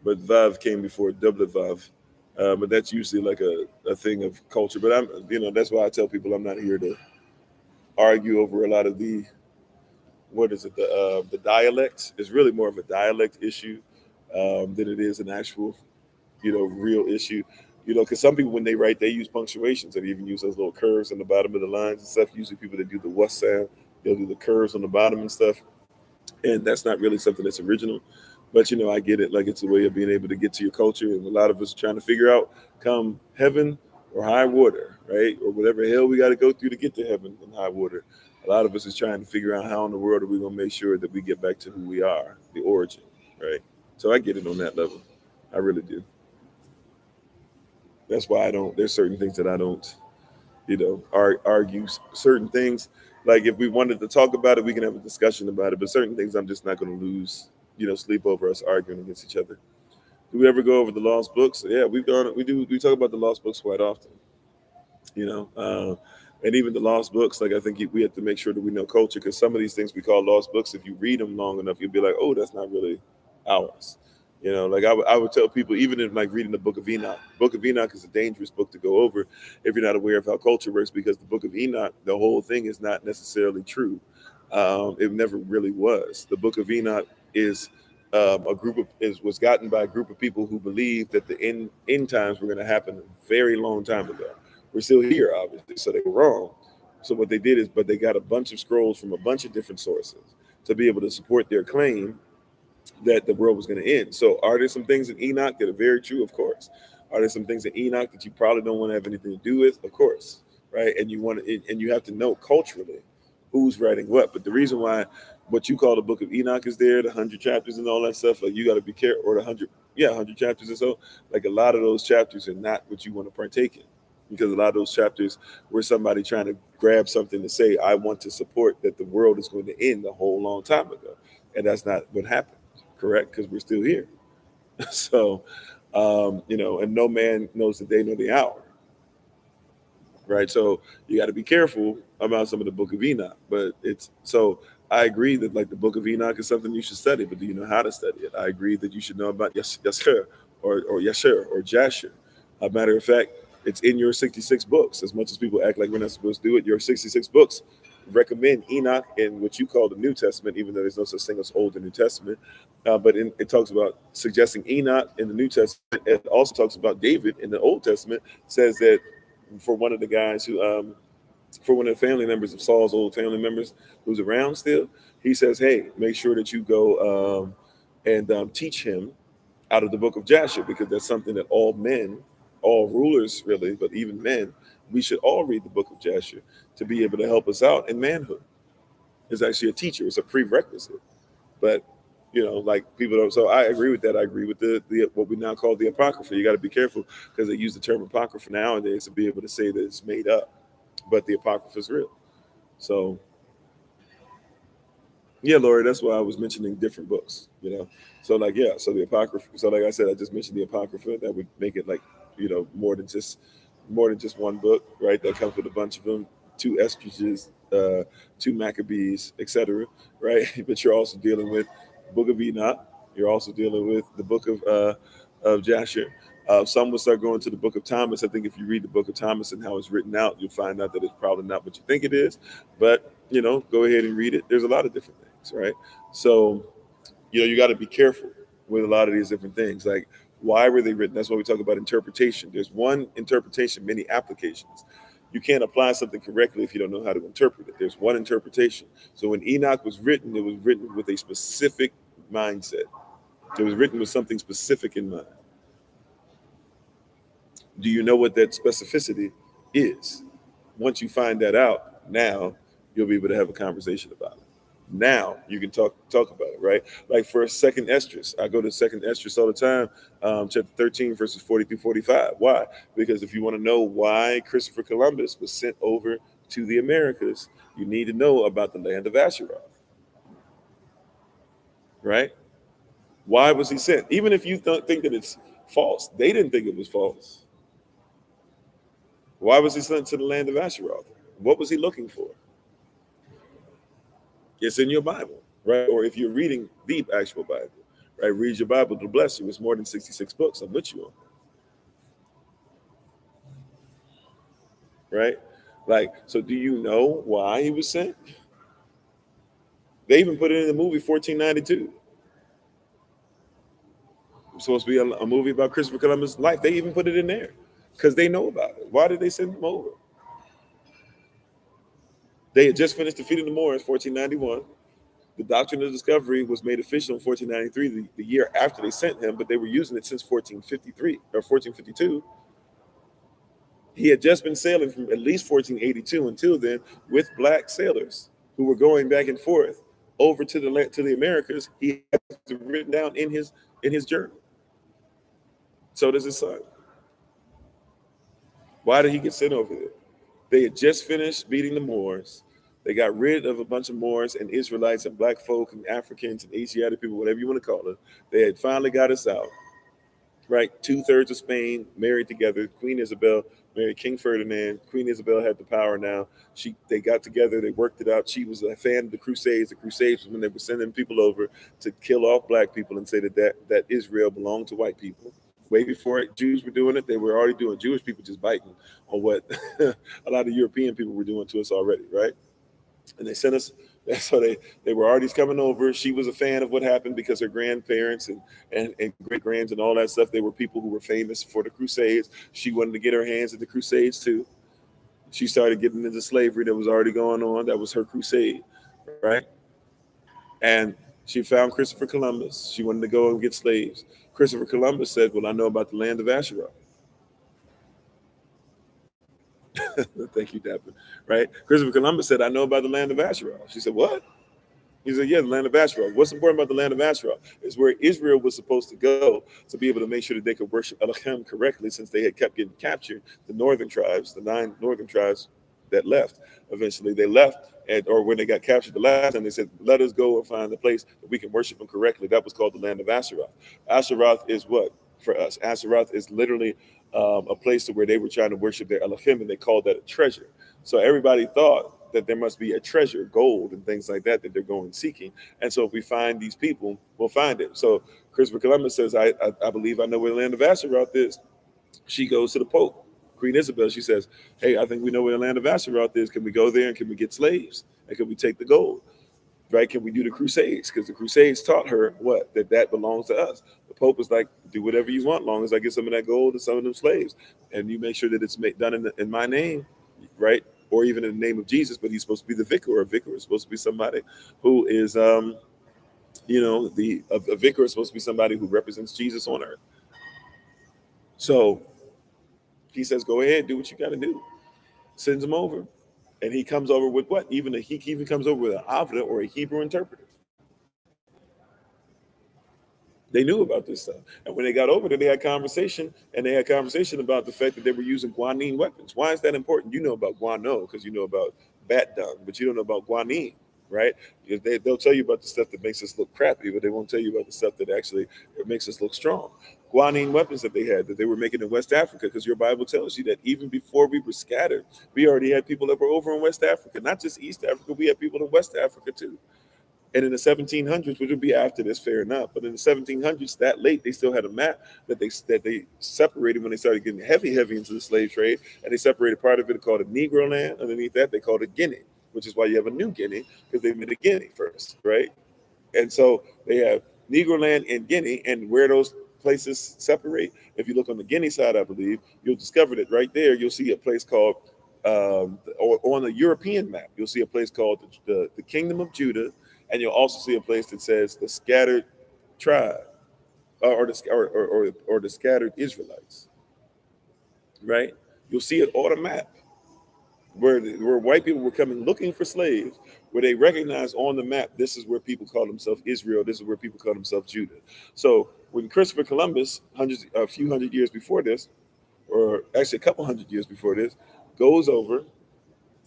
but Vav came before double Vav. But that's usually like a thing of culture. But that's why I tell people I'm not here to argue over a lot of what is it, the dialects. It's really more of a dialect issue than it is an actual, real issue. Because some people when they write, they use punctuations. They even use those little curves on the bottom of the lines and stuff. Usually people that do the what sound, they'll do the curves on the bottom and stuff, and that's not really something that's original. But I get it. Like it's a way of being able to get to your culture, and a lot of us are trying to figure out, come heaven or high water, right, or whatever hell we got to go through to get to heaven and high water. A lot of us is trying to figure out how in the world are we going to make sure that we get back to who we are, the origin, right? So I get it on that level. I really do. That's why I don't. There's certain things that I don't, argue certain things. Like if we wanted to talk about it, we can have a discussion about it. But certain things, I'm just not going to lose. sleep over us arguing against each other. Do we ever go over the lost books? Yeah, we've done it. We do. We talk about the lost books quite often. you know, uh, and even the lost books. Like I think we have to make sure that we know culture because some of these things we call lost books. If you read them long enough, you'll be like, oh, that's not really ours. Like I would tell people, even in like reading the Book of Enoch. Book of Enoch is a dangerous book to go over if you're not aware of how culture works, because the Book of Enoch, the whole thing is not necessarily true. It never really was. The Book of Enoch is a group of is was gotten by a group of people who believed that the end times were going to happen a very long time ago. We're still here, obviously, so they were wrong. So what they did is, but they got a bunch of scrolls from a bunch of different sources to be able to support their claim that the world was going to end. So are there some things in Enoch that are very true? Of course. Are there some things in Enoch that you probably don't want to have anything to do with? Of course, right? And you have to know culturally who's writing what. But the reason why what you call the Book of Enoch is there, the 100 chapters and all that stuff, like you got to be careful, or the 100 chapters or so. Like a lot of those chapters are not what you want to partake in, because a lot of those chapters were somebody trying to grab something to say, I want to support that the world is going to end a whole long time ago, and that's not what happened. Correct, because we're still here. So, and no man knows the day nor the hour, right? So you got to be careful about some of the Book of Enoch. But it's so I agree that like the Book of Enoch is something you should study, but do you know how to study it? I agree that you should know about Yasher or Yasher or Jasher. A matter of fact, it's in your 66 books. As much as people act like we're not supposed to do it, your 66 books recommend Enoch in what you call the New Testament, even though there's no such thing as Old and New Testament. It talks about suggesting Enoch in the New Testament. It also talks about David in the Old Testament, says that for one of the guys who for one of the family members of Saul's old family members who's around still, he says, hey, make sure that you go and teach him out of the book of Jasher, because that's something that all men, all rulers really, but even men, we should all read the book of Jasher to be able to help us out in manhood. It's actually a teacher, it's a prerequisite. But like people don't. So I agree with that. I agree with the what we now call the apocrypha. You got to be careful because they use the term apocrypha nowadays to be able to say that it's made up, but the apocrypha is real. So yeah, Lori, that's why I was mentioning different books. So like so the apocrypha. So like I said, I just mentioned the apocrypha. That would make it like more than just one book, right? That comes with a bunch of them, two Estridges, two Maccabees, etc. Right? But you're also dealing with Book of Enoch. You're also dealing with the Book of Jasher. Some will start going to the Book of Thomas. I think if you read the Book of Thomas and how it's written out, you'll find out that it's probably not what you think it is. But go ahead and read it. There's a lot of different things, right? So you got to be careful with a lot of these different things. Like, why were they written? That's why we talk about interpretation. There's one interpretation, many applications. You can't apply something correctly if you don't know how to interpret it. There's one interpretation. So when Enoch was written, it was written with a specific mindset. It was written with something specific in mind. Do you know what that specificity is? Once you find that out, now you'll be able to have a conversation about it. Now you can talk about it, right? Like for second Esdras, I go to second Esdras all the time, chapter 13, verses 40 through 45. Why? Because if you want to know why Christopher Columbus was sent over to the Americas, you need to know about the land of Asherah, right? Why was he sent? Even if you don't think that it's false, they didn't think it was false. Why was he sent to the land of Asherah? What was he looking for? It's in your Bible, right? Or if you're reading the actual Bible, right? Read your Bible to bless you. It's more than 66 books. I'm with you on that, right? Like, so do you know why he was sent? They even put it in the movie 1492. It's supposed to be a movie about Christopher Columbus' life. They even put it in there because they know about it. Why did they send him over? They had just finished defeating the Moors, 1491. The doctrine of discovery was made official in 1493, the year after they sent him, but they were using it since 1453 or 1452. He had just been sailing from at least 1482 until then with black sailors who were going back and forth over to the Americas. He had it written down in his journal. So does his son. Why did he get sent over there? They had just finished beating the Moors. They got rid of a bunch of Moors and Israelites and black folk and Africans and Asiatic people, whatever you want to call it. They had finally got us out, right? 2/3 of Spain married together. Queen Isabel married King Ferdinand. Queen Isabel had the power now. They got together. They worked it out. She was a fan of the Crusades. The Crusades was when they were sending people over to kill off black people and say that Israel belonged to white people. Way before Jews were doing it, they were already doing. Jewish people just biting on what a lot of European people were doing to us already, right? And they sent us. So they were already coming over. She was a fan of what happened because her grandparents and great grands and all that stuff, they were people who were famous for the Crusades. She wanted to get her hands at the Crusades too. She started getting into slavery that was already going on. That was her crusade, right? And she found Christopher Columbus. She wanted to go and get slaves. Christopher Columbus said, "Well, I know about the land of Asherah." Thank you, Dapper. Right? Christopher Columbus said, "I know about the land of Asherah." She said, "What?" He said, "Yeah, the land of Asherah." What's important about the land of Asherah is where Israel was supposed to go to be able to make sure that they could worship Elohim correctly, since they had kept getting captured. The northern tribes, the 9 northern tribes that left, eventually they left, or when they got captured the last time, they said, "Let us go and find a place that we can worship Him correctly." That was called the land of Asherah. Asherah is what for us? Asherah is literally a place to where they were trying to worship their Elohim, and they called that a treasure. So everybody thought that there must be a treasure, gold and things like that they're going seeking. And so if we find these people, we'll find it. So Christopher Columbus says, I believe I know where the land of Asherah is. She goes to the Pope, Queen Isabel. She says, "Hey, I think we know where the land of Asherah is. Can we go there and can we get slaves? And can we take the gold? Right? Can we do the Crusades?" Because the Crusades taught her what? That belongs to us. The Pope was like, "Do whatever you want, long as I get some of that gold and some of them slaves, and you make sure that it's done in my name, right? Or even in the name of Jesus." But he's supposed to be the vicar, or a vicar is supposed to be somebody who is, a vicar is supposed to be somebody who represents Jesus on earth. So he says, "Go ahead, do what you got to do." Sends him over, and he comes over with what? He even comes over with an avda, or a Hebrew interpreter. They knew about this stuff. And when they got over there, they had conversation, and they had conversation about the fact that they were using guanine weapons. Why is that important? You know about guano because you know about bat dung, but you don't know about guanine, right? They'll tell you about the stuff that makes us look crappy, but they won't tell you about the stuff that actually makes us look strong. Guanine weapons that they were making in West Africa, because your Bible tells you that even before we were scattered, we already had people that were over in West Africa, not just East Africa, we had people in West Africa too. And in the 1700s, which would be after this, fair enough, but in the 1700s, that late, they still had a map that they separated when they started getting heavy into the slave trade, and they separated part of it called a Negro land. Underneath that, they called it Guinea, which is why you have a New Guinea, because they made a Guinea first, right? And so they have Negro land and Guinea, and where those places separate, if you look on the Guinea side, I believe, you'll discover that right there, you'll see a place called, or on the European map, you'll see a place called the Kingdom of Judah, and you'll also see a place that says the scattered tribe, or the scattered Israelites, right? You'll see it on a map where white people were coming looking for slaves, where they recognize on the map, this is where people call themselves Israel, this is where people call themselves Judah. So when Christopher Columbus, a few hundred years before this, or actually a couple hundred years before this, goes over,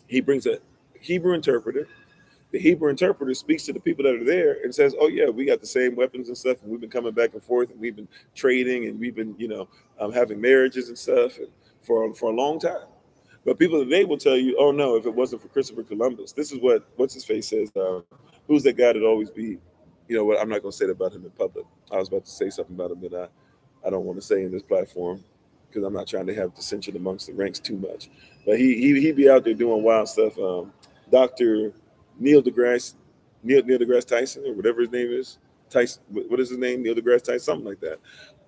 he brings a Hebrew interpreter. The Hebrew interpreter speaks to the people that are there and says, "Oh yeah, we got the same weapons and stuff, and we've been coming back and forth, and we've been trading, and we've been, having marriages and stuff, and for a long time." But people today will tell you, "Oh no, if it wasn't for Christopher Columbus," this is what's his face says. Who's that guy that always be, you know what? I'm not going to say that about him in public. I was about to say something about him that I don't want to say in this platform, because I'm not trying to have dissension amongst the ranks too much. But he be out there doing wild stuff. Doctor Neil deGrasse Neil deGrasse Tyson, or whatever his name is. Tyson, what is his name? Neil deGrasse Tyson, something like that.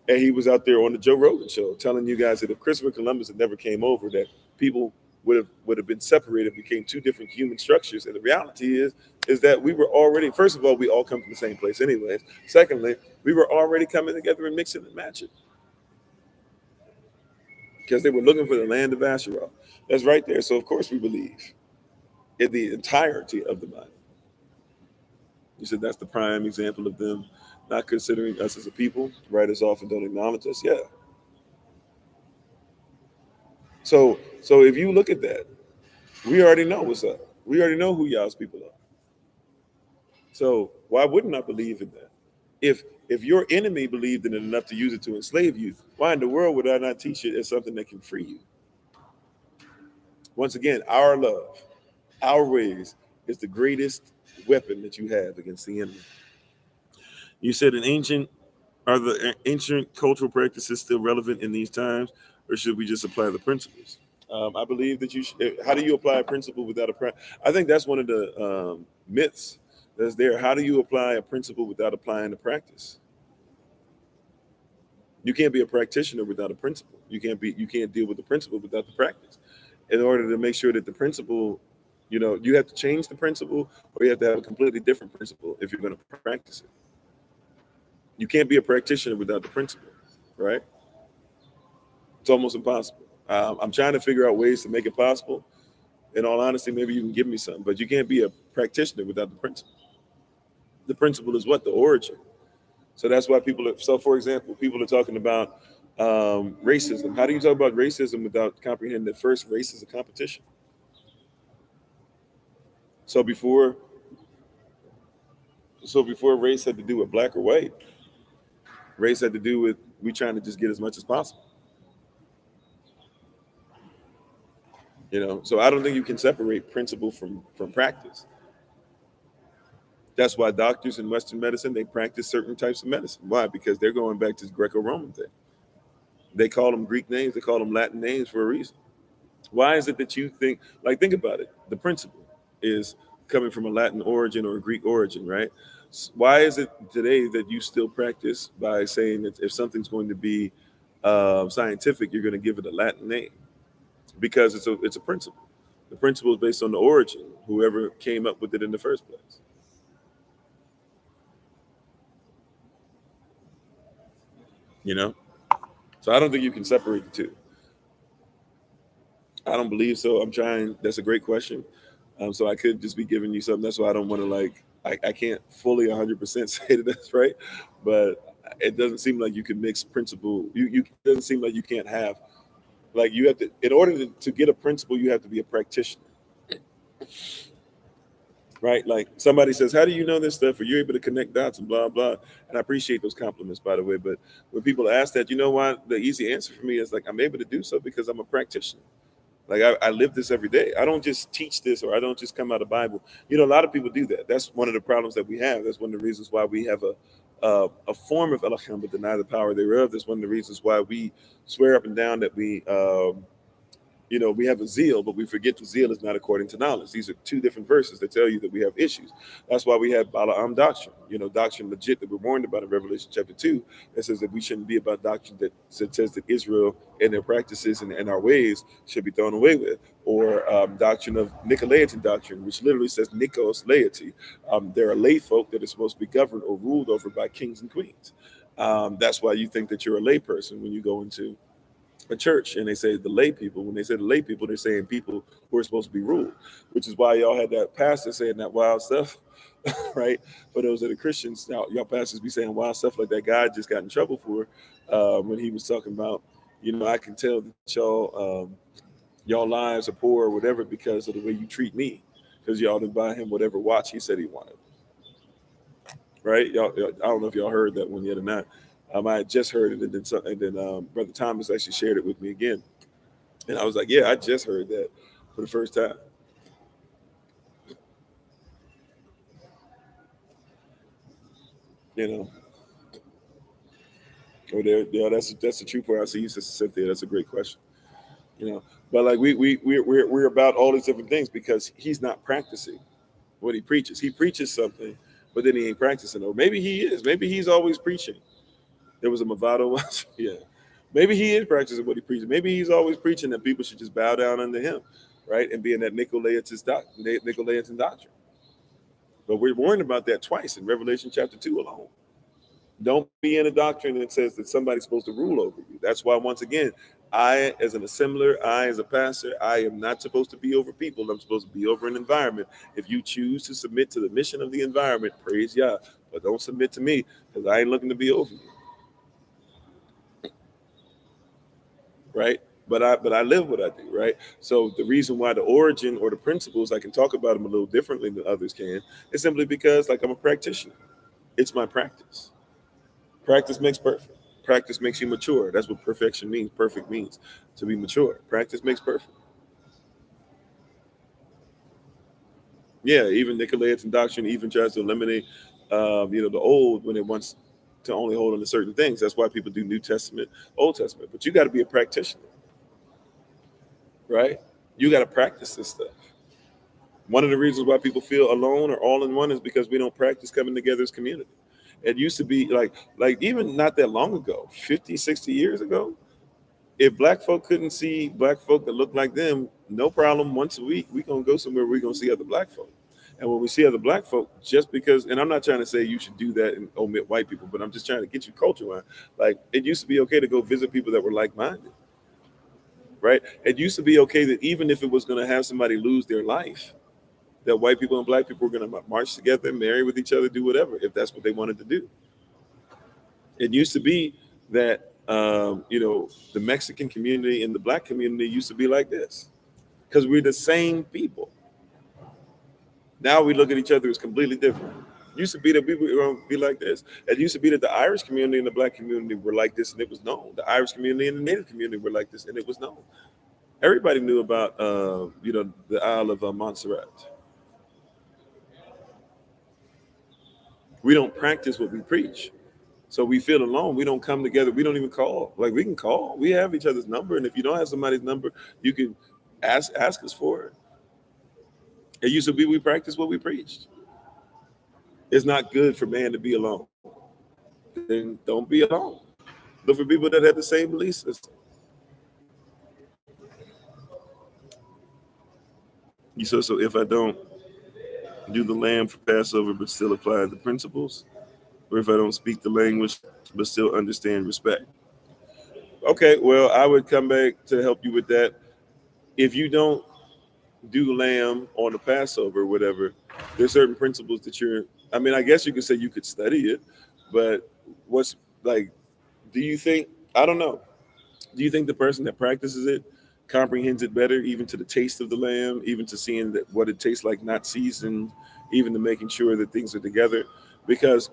And he was out there on the Joe Rogan show telling you guys that if Christopher Columbus had never came over, that people would have been separated, became two different human structures. And the reality is that we were already, first of all, we all come from the same place anyways. Secondly, we were already coming together and mixing and matching, because they were looking for the land of Asherah. That's right there. So of course we believe in the entirety of the Bible. You said that's the prime example of them not considering us as a people, write us off and don't acknowledge us. Yeah. So if you look at that, we already know what's up. We already know who y'all's people are. So why wouldn't I believe in that? If your enemy believed in it enough to use it to enslave you, why in the world would I not teach it as something that can free you? Once again, our love, our ways is the greatest weapon that you have against the enemy. You said are the ancient cultural practices still relevant in these times, or should we just apply the principles? I believe that you should. How do you apply a principle without a practice? I think that's one of the myths that's there. How do you apply a principle without applying the practice? You can't be a practitioner without a principle. You can't deal with the principle without the practice. In order to make sure that the principle, you have to change the principle, or you have to have a completely different principle if you're going to practice it. You can't be a practitioner without the principle, right? It's almost impossible. I'm trying to figure out ways to make it possible. In all honesty, maybe you can give me some, but you can't be a practitioner without the principle. The principle is what? The origin. So that's why for example, people are talking about racism. How do you talk about racism without comprehending that first race is a competition? So before race had to do with black or white, race had to do with we trying to just get as much as possible. So I don't think you can separate principle from practice. That's why doctors in Western medicine, they practice certain types of medicine. Why? Because they're going back to the Greco-Roman thing. They call them Greek names, they call them Latin names for a reason. Why is it that you think about it? The principle is coming from a Latin origin or a Greek origin, right? Why is it today that you still practice by saying that if something's going to be scientific, you're going to give it a Latin name? Because it's a principle. The principle is based on the origin, whoever came up with it in the first place. So I don't think you can separate the two. I don't believe so. I'm trying. That's a great question. So I could just be giving you something. That's why I don't want to I can't fully 100% say that that's right, but it doesn't seem like you can mix principle. It doesn't seem like you can't have, you have to, in order to get a principle, you have to be a practitioner. Right? Like somebody says, how do you know this stuff? Or you're able to connect dots and blah, blah. And I appreciate those compliments, by the way. But when people ask that, you know what? The easy answer for me is I'm able to do so because I'm a practitioner. I live this every day. I don't just teach this, or I don't just come out of the Bible. A lot of people do that. That's one of the problems that we have. That's one of the reasons why we have a form of Elohim but deny the power thereof. That's one of the reasons why we swear up and down that we have a zeal, but we forget the zeal is not according to knowledge. These are two different verses that tell you that we have issues. That's why we have Balaam doctrine, doctrine legit that we're warned about in Revelation chapter 2, that says that we shouldn't be about doctrine that says that Israel and their practices and our ways should be thrown away with, or doctrine of Nicolaitan doctrine, which literally says Nikos, laity. There are lay folk that are supposed to be governed or ruled over by kings and queens. That's why you think that you're a lay person when you go into a church and they say the lay people. When they say the lay people, they're saying people who are supposed to be ruled, which is why y'all had that pastor saying that wild stuff, right? For those that are Christians, now y'all pastors be saying wild stuff like that guy just got in trouble for when he was talking about, I can tell that y'all lives are poor or whatever because of the way you treat me, because y'all didn't buy him whatever watch he said he wanted. Right? Y'all, I don't know if y'all heard that one yet or not. I had just heard it, and then Brother Thomas actually shared it with me again, and I was like, "Yeah, I just heard that for the first time." Oh, yeah, that's the true part. I see you, Sister Cynthia. That's a great question. But we're about all these different things because he's not practicing what he preaches. He preaches something, but then he ain't practicing. Or maybe he is. Maybe he's always preaching. There was a Movado once. Yeah. Maybe he is practicing what he preaches. Maybe he's always preaching that people should just bow down under him, right? And be in that Nicolaitan doctrine. But we're warned about that twice in Revelation chapter 2 alone. Don't be in a doctrine that says that somebody's supposed to rule over you. That's why, once again, I, as an assembler, I, as a pastor, I am not supposed to be over people. I'm supposed to be over an environment. If you choose to submit to the mission of the environment, praise Yah. But don't submit to me because I ain't looking to be over you. Right? but I live what I do, right? So the reason why the origin or the principles, I can talk about them a little differently than others can, is simply because, like, I'm a practitioner. It's my practice. Practice makes perfect. Practice makes you mature. That's what perfection means. Perfect means to be mature. Practice makes perfect. Yeah, even Nicolaitans doctrine even tries to eliminate, the old when it wants to only hold on to certain things. That's why people do New Testament, Old Testament. But you got to be a practitioner, right? You got to practice this stuff. One of the reasons why people feel alone or all in one is because we don't practice coming together as community. It used to be like even not that long ago, 50, 60 years ago, if black folk couldn't see black folk that look like them, no problem. Once a week, we gonna go somewhere we're gonna see other black folk. And when we see other black folk, just because, and I'm not trying to say you should do that and omit white people, but I'm just trying to get you culture line. Like, it used to be okay to go visit people that were like minded, right? It used to be okay that even if it was gonna have somebody lose their life, that white people and black people were gonna march together, marry with each other, do whatever, if that's what they wanted to do. It used to be that the Mexican community and the black community used to be like this because we're the same people. Now we look at each other as completely different. Used to be that people were going to be like this. It used to be that the Irish community and the black community were like this, and it was known. The Irish community and the Native community were like this, and it was known. Everybody knew about the Isle of Montserrat. We don't practice what we preach. So we feel alone. We don't come together. We don't even call. Like, we can call. We have each other's number, and if you don't have somebody's number, you can ask us for it. It used to be we practice what we preached. It's not good for man to be alone. Then don't be alone. Look for people that have the same belief system. So if I don't do the lamb for Passover but still apply the principles, or if I don't speak the language but still understand respect. Okay, well, I would come back to help you with that. If you don't do lamb on the Passover or whatever, there's certain principles that I mean, I guess you could say you could study it, but what's like, do you think, I don't know, do you think the person that practices it comprehends it better, even to the taste of the lamb, even to seeing that what it tastes like not seasoned, even to making sure that things are together? Because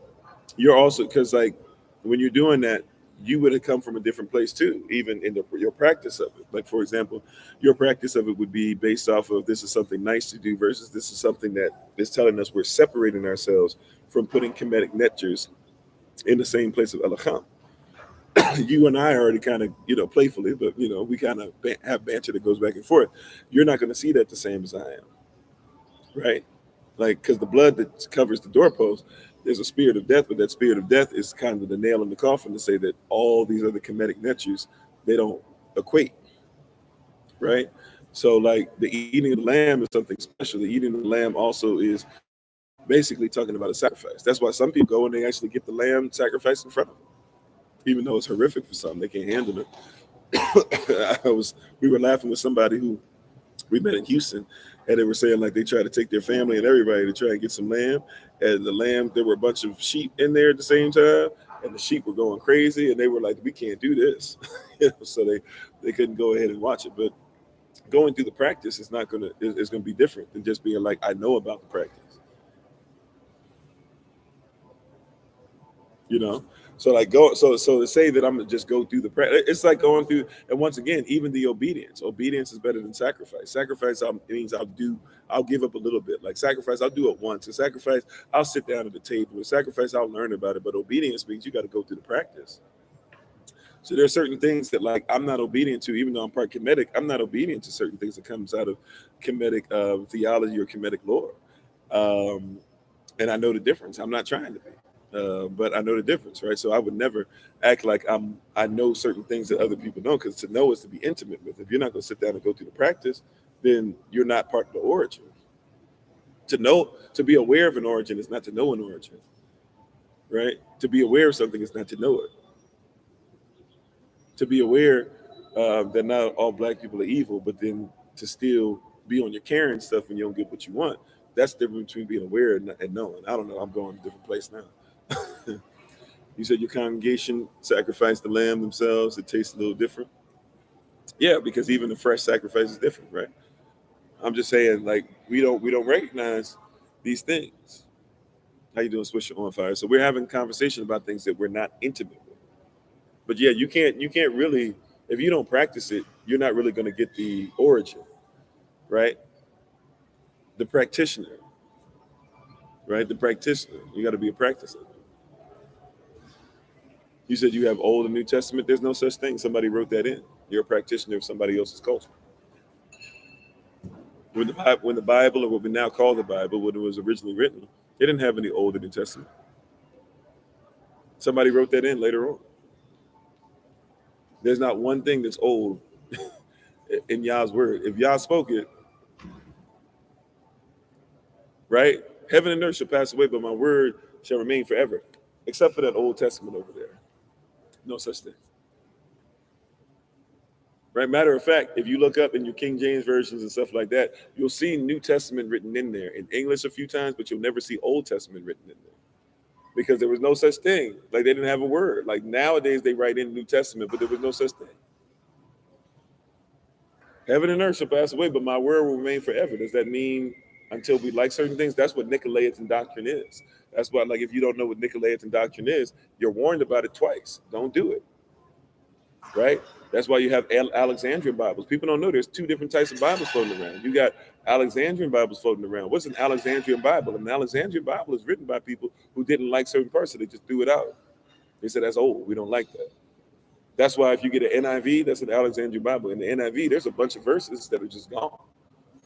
you're also, because like when you're doing that, you would have come from a different place too, even in your practice of it. Like, for example, your practice of it would be based off of this is something nice to do versus this is something that is telling us we're separating ourselves from putting Kemetic netures in the same place of Elacham. You and I already kind of, playfully, but, we kind of have banter that goes back and forth. You're not going to see that the same as I am, right? Like, because the blood that covers the doorpost, there's a spirit of death, but that spirit of death is kind of the nail in the coffin to say that all these other Kemetic netures, they don't equate, right? So, like, the eating of the lamb is something special. The eating of the lamb also is basically talking about a sacrifice. That's why some people go and they actually get the lamb sacrificed in front of them, even though it's horrific for some. They can't handle it. We were laughing with somebody who we met in Houston, and they were saying like they tried to take their family and everybody to try and get some lamb, and the lamb, there were a bunch of sheep in there at the same time, and the sheep were going crazy, and they were like, we can't do this. So they couldn't go ahead and watch it. But going through the practice is gonna be different than just being like, I know about the practice. you know so like so to say that I'm gonna just go through the practice, it's like going through. And once again, even the obedience is better than sacrifice. Means I'll give up a little bit. Like sacrifice, I'll do it once. And sacrifice, I'll sit down at the table. And sacrifice, I'll learn about it. But obedience means you got to go through the practice. So there are certain things that like I'm not obedient to, even though I'm part Kemetic. I'm not obedient to certain things that comes out of Kemetic theology or Kemetic lore. um, and I know the difference. I'm not trying to be, but I know the difference, right? So I would never act like I know certain things that other people know, because to know is to be intimate with. If you're not going to sit down and go through the practice, then you're not part of the origin. To know, to be aware of an origin is not to know an origin, right? To be aware of something is not to know it. To be aware that not all black people are evil, but then to still be on your Karen stuff when you don't get what you want. That's the difference between being aware and knowing. I don't know. I'm going to a different place now. You said your congregation sacrificed the lamb themselves. It tastes a little different. Yeah, because even the fresh sacrifice is different, right? I'm just saying, like we don't recognize these things. How you doing, Swisher on fire? So we're having a conversation about things that we're not intimate with. But yeah, you can't really, if you don't practice it, you're not really going to get the origin, right? The practitioner, right? The practitioner. You got to be a practicer. You said you have Old and New Testament. There's no such thing. Somebody wrote that in. You're a practitioner of somebody else's culture. When the Bible, or what we now call the Bible, when it was originally written, it didn't have any Old and New Testament. Somebody wrote that in later on. There's not one thing that's old in Yah's word. If Yah spoke it, right? Heaven and earth shall pass away, but my word shall remain forever. Except for that Old Testament over there. No such thing. Right? Matter of fact, if you look up in your King James versions and stuff like that, you'll see New Testament written in there in English a few times, but you'll never see Old Testament written in there because there was no such thing. Like they didn't have a word. Like nowadays they write in New Testament, but there was no such thing. Heaven and earth shall pass away, but my word will remain forever. Does that mean until we like certain things? That's what Nicolaitan doctrine is. That's why, like, if you don't know what Nicolaitan doctrine is, you're warned about it twice. Don't do it, right? That's why you have Alexandrian Bibles. People don't know there's two different types of Bibles floating around. You got Alexandrian Bibles floating around. What's an Alexandrian Bible? An Alexandrian Bible is written by people who didn't like certain parts, so they just threw it out. They said that's old. We don't like that. That's why if you get an NIV, that's an Alexandrian Bible. In the NIV, there's a bunch of verses that are just gone.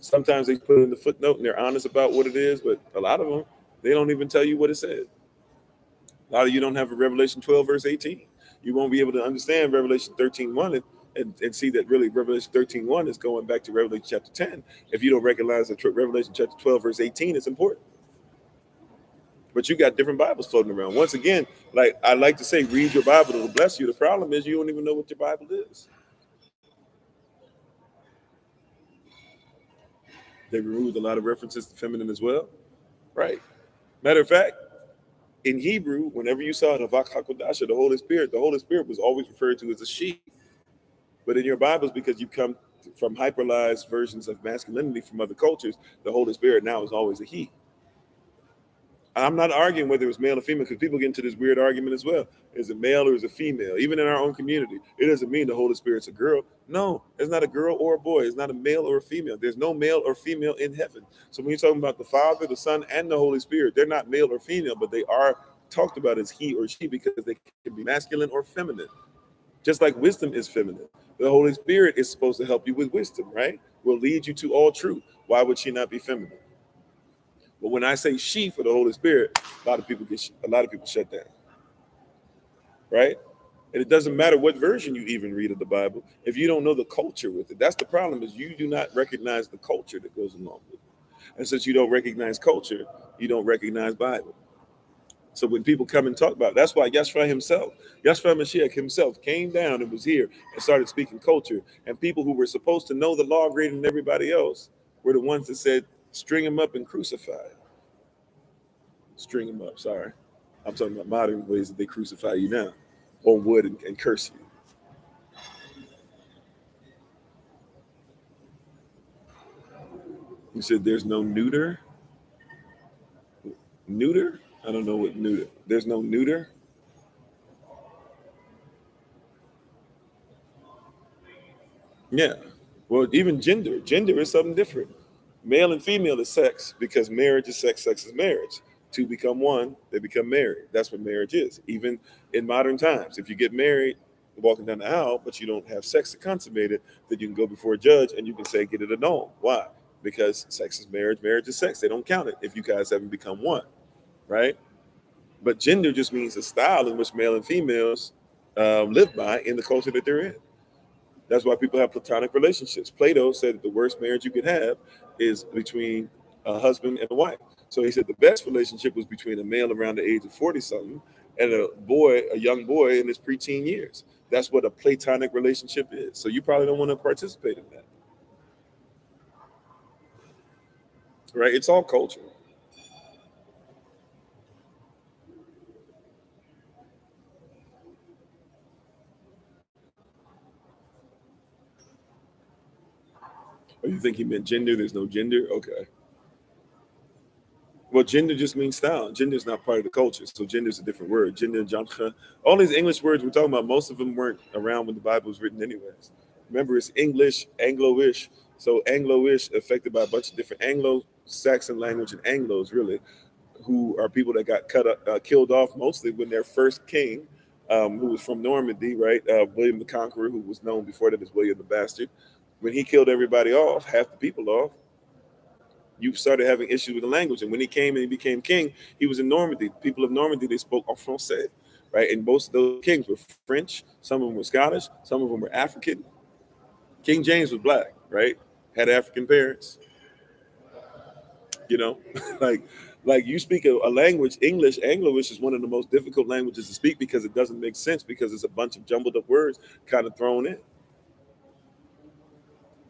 Sometimes they put it in the footnote and they're honest about what it is, but a lot of them, they don't even tell you what it said. A lot of you don't have a Revelation 12, verse 18. You won't be able to understand Revelation 13:1 and see that really Revelation 13:1 is going back to Revelation chapter 10. If you don't recognize that Revelation chapter 12, verse 18 is important. But you got different Bibles floating around. Once again, like I like to say, read your Bible, it'll bless you. The problem is you don't even know what your Bible is. They removed a lot of references to feminine as well. Right. Matter of fact, in Hebrew, whenever you saw Navak Hakodasha, the Holy Spirit was always referred to as a she. But in your Bibles, because you've come from hyperlized versions of masculinity from other cultures, the Holy Spirit now is always a he. I'm not arguing whether it's male or female because people get into this weird argument as well. Is it male or is it female? Even in our own community, it doesn't mean the Holy Spirit's a girl. No, it's not a girl or a boy. It's not a male or a female. There's no male or female in heaven. So when you're talking about the Father, the Son, and the Holy Spirit, they're not male or female, but they are talked about as he or she because they can be masculine or feminine. Just like wisdom is feminine. The Holy Spirit is supposed to help you with wisdom, right? Will lead you to all truth. Why would she not be feminine? But when I say she for the Holy Spirit, a lot of people shut down, right? And it doesn't matter what version you even read of the Bible if you don't know the culture with it. That's the problem is you do not recognize the culture that goes along with it. And since you don't recognize culture, you don't recognize Bible. So when people come and talk about it, that's why Yeshua Mashiach himself came down and was here and started speaking culture. And people who were supposed to know the law greater than everybody else were the ones that said, string him up and crucify him. String him up, sorry. I'm talking about modern ways that they crucify you now on wood and curse you. You said there's no neuter? Neuter? I don't know what neuter. There's no neuter? Yeah. Well, even gender. Gender is something different. Male and female is sex because marriage is sex, sex is marriage. Two become one, they become married. That's what marriage is. Even in modern times, if you get married, walking down the aisle, but you don't have sex to consummate it, then you can go before a judge and you can say, get it annulled. Why? Because sex is marriage, marriage is sex. They don't count it if you guys haven't become one, right? But gender just means the style in which male and females live by in the culture that they're in. That's why people have platonic relationships. Plato said that the worst marriage you could have is between a husband and a wife. So he said the best relationship was between a male around the age of 40 something and a young boy in his preteen years. That's what a platonic relationship is. So you probably don't want to participate in that, right? It's all cultural. Or you think he meant gender? There's no gender? Okay. Well, gender just means style. Gender is not part of the culture. So gender is a different word. Gender, jancha, all these English words we're talking about, most of them weren't around when the Bible was written anyways. Remember, it's English, Anglo-ish. So Anglo-ish affected by a bunch of different Anglo-Saxon language and Anglos, really, who are people that got killed off mostly when their first king, who was from Normandy, right? William the Conqueror, who was known before that as William the Bastard. When he killed everybody off, half the people off, you started having issues with the language. And when he came and he became king, he was in Normandy. People of Normandy, they spoke en français, right? And most of those kings were French. Some of them were Scottish. Some of them were African. King James was black, right? Had African parents. You know, like like you speak a language, English, Anglo-ish is one of the most difficult languages to speak because it doesn't make sense because it's a bunch of jumbled up words kind of thrown in.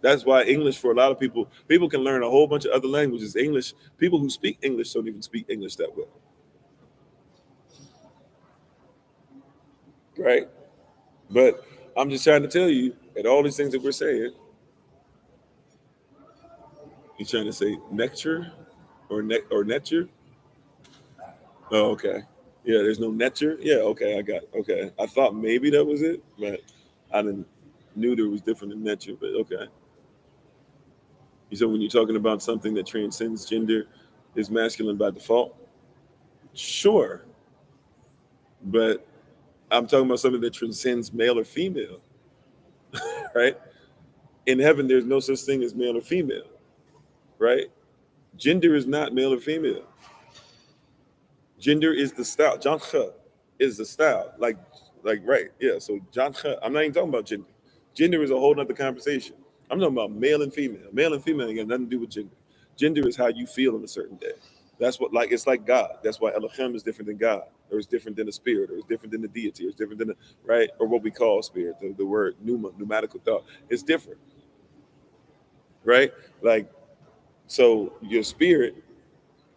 That's why English for a lot of people can learn a whole bunch of other languages. English, people who speak English don't even speak English that well, right? But I'm just trying to tell you that all these things that we're saying, you're trying to say nectar or nectar. Oh, okay. Yeah, there's no nectar. Yeah, okay, I got okay. I thought maybe that was it, but I didn't knew there was different than nectar, but okay. You said when you're talking about something that transcends gender is masculine by default? Sure. But I'm talking about something that transcends male or female, right? In heaven, there's no such thing as male or female, right? Gender is not male or female. Gender is the style. Jancha is the style. Like right, yeah. So jancha, I'm not even talking about gender. Gender is a whole nother conversation. I'm talking about male and female. Male and female ain't got nothing to do with gender. Gender is how you feel on a certain day. That's what like it's like God. That's why Elohim is different than God, or it's different than the spirit, or it's different than the deity, or it's different than the right, or what we call spirit, the word pneumatical thought. It's different, right? Like so your spirit,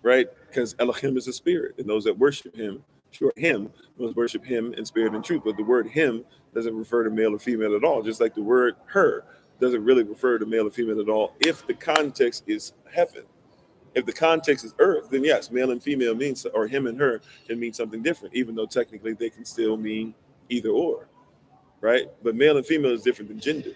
right? Because Elohim is a spirit, and those that worship him, sure, him must worship him in spirit and truth. But the word him doesn't refer to male or female at all, just like the word her doesn't really refer to male or female at all if the context is heaven. If the context is earth, then yes, male and female means, or him and her can mean something different, even though technically they can still mean either or, right? But male and female is different than gender.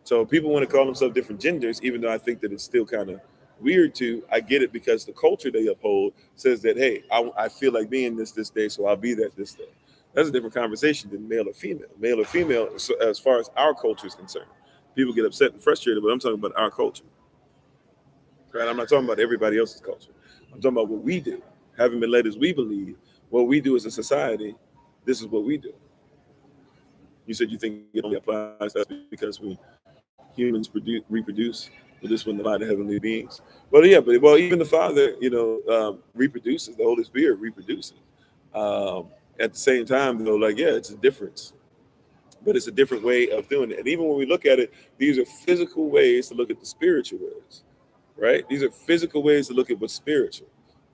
So people want to call themselves different genders, even though I think that it's still kind of weird to. I get it because the culture they uphold says that, hey, I feel like being this day, so I'll be that this day. That's a different conversation than male or female. Male or female, so as far as our culture is concerned, people get upset and frustrated, but I'm talking about our culture, right? I'm not talking about everybody else's culture. I'm talking about what we do. Having been led as we believe, what we do as a society, this is what we do. You said you think it only applies to us because we humans reproduce. But this wouldn't apply to heavenly beings. Well, yeah, but well, even the Father, reproduces. The Holy Spirit reproduces. At the same time, though, like yeah, it's a difference, but it's a different way of doing it. And even when we look at it, these are physical ways to look at the spiritual ways, right? These are physical ways to look at what's spiritual.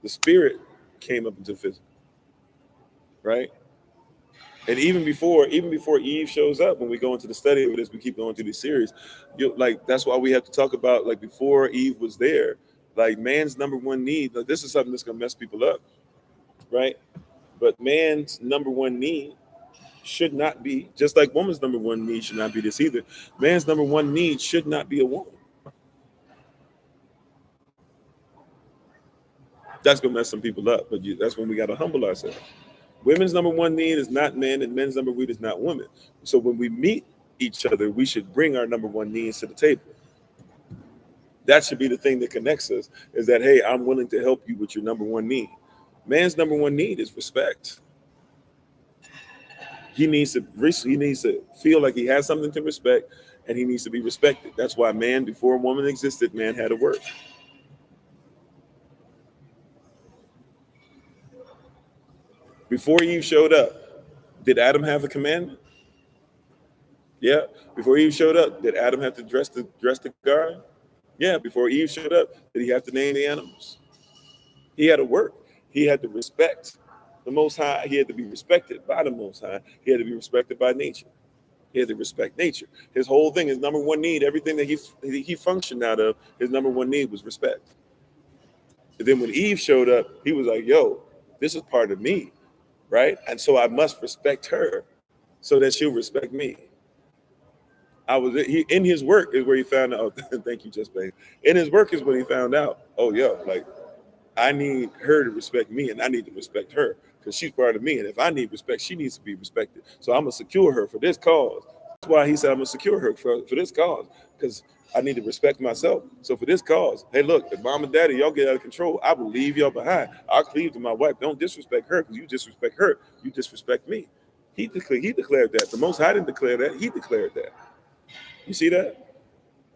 The spirit came up into physical, right? And even before Eve shows up, when we go into the study of this, we keep going through this series. Like that's why we have to talk about like before Eve was there, like man's number one need. Like, this is something that's gonna mess people up, right? But man's number one need should not be just like woman's number one need should not be this either. Man's number one need should not be a woman. That's gonna mess some people up. But that's when we got to humble ourselves. Women's number one need is not men, and men's number one need is not women. So when we meet each other, we should bring our number one needs to the table. That should be the thing that connects us. Is that hey, I'm willing to help you with your number one need. Man's number one need is respect. He needs to feel like he has something to respect, and he needs to be respected. That's why man, before woman existed, man had to work. Before Eve showed up, did Adam have a commandment? Yeah. Before Eve showed up, did Adam have to dress the garden? Yeah. Before Eve showed up, did he have to name the animals? He had to work. He had to respect the Most High. He had to be respected by the Most High. He had to be respected by nature. He had to respect nature. His whole thing, his number one need, everything that he functioned out of, his number one need was respect. And then when Eve showed up, he was like, "Yo, this is part of me, right? And so I must respect her, so that she'll respect me." In his work is where he found out. Thank you, Just Bang. In his work is when he found out. Oh, yo, like I need her to respect me, and I need to respect her because she's part of me. And if I need respect, she needs to be respected. So I'm gonna secure her for this cause. That's why he said I'm gonna secure her for this cause, because I need to respect myself. So for this cause, hey, look, if mom and daddy y'all get out of control, I will leave y'all behind. I'll cleave to my wife. Don't disrespect her, because you disrespect her, you disrespect me. He declared that. The Most High didn't declare that. He declared that. You see that?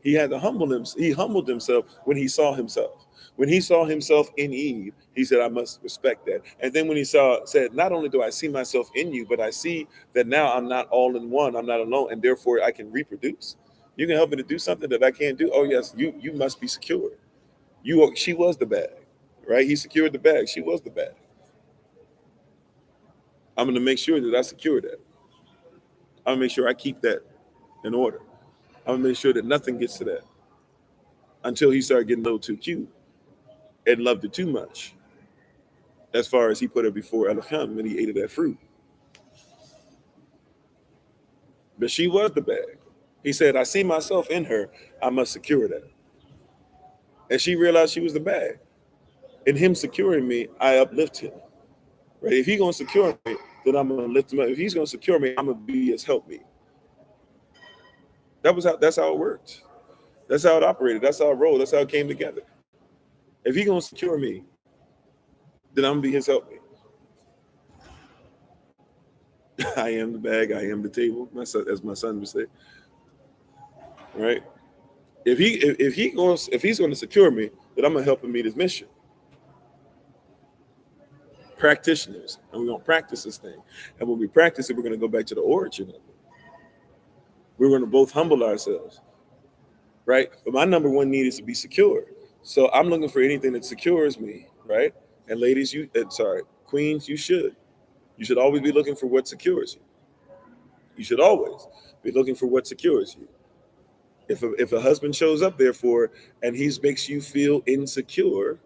He had to humble him. He humbled himself when he saw himself. When he saw himself in Eve, he said, "I must respect that." And then when he said, "Not only do I see myself in you, but I see that now I'm not all in one. I'm not alone, and therefore I can reproduce. You can help me to do something that I can't do. Oh yes, you must be secure. She was the bag, right? He secured the bag. She was the bag. I'm going to make sure that I secure that. I'm going to make sure I keep that in order. I'm going to make sure that nothing gets to that." Until he started getting a little too cute and loved it too much, as far as he put her before Elohim and he ate of that fruit. But she was the bag. He said, "I see myself in her. I must secure that." And she realized she was the bag. In him securing me, I uplift him. Right? If he's going to secure me, then I'm going to lift him up. If he's going to secure me, I'm going to be his help me. That's how it worked. That's how it operated. That's how it rolled. That's how it came together. If he's going to secure me, then I'm going to be his help me. I am the bag. I am the table. As my son would say. Right? If he's going to secure me, then I'm going to help him meet his mission. Practitioners, and we're going to practice this thing. And when we practice it, we're going to go back to the origin of it. We're going to both humble ourselves, right? But my number one need is to be secure. So I'm looking for anything that secures me, right? And ladies, queens, you should always be looking for what secures you. You should always be looking for what secures you. If a husband shows up therefore and he makes you feel insecure,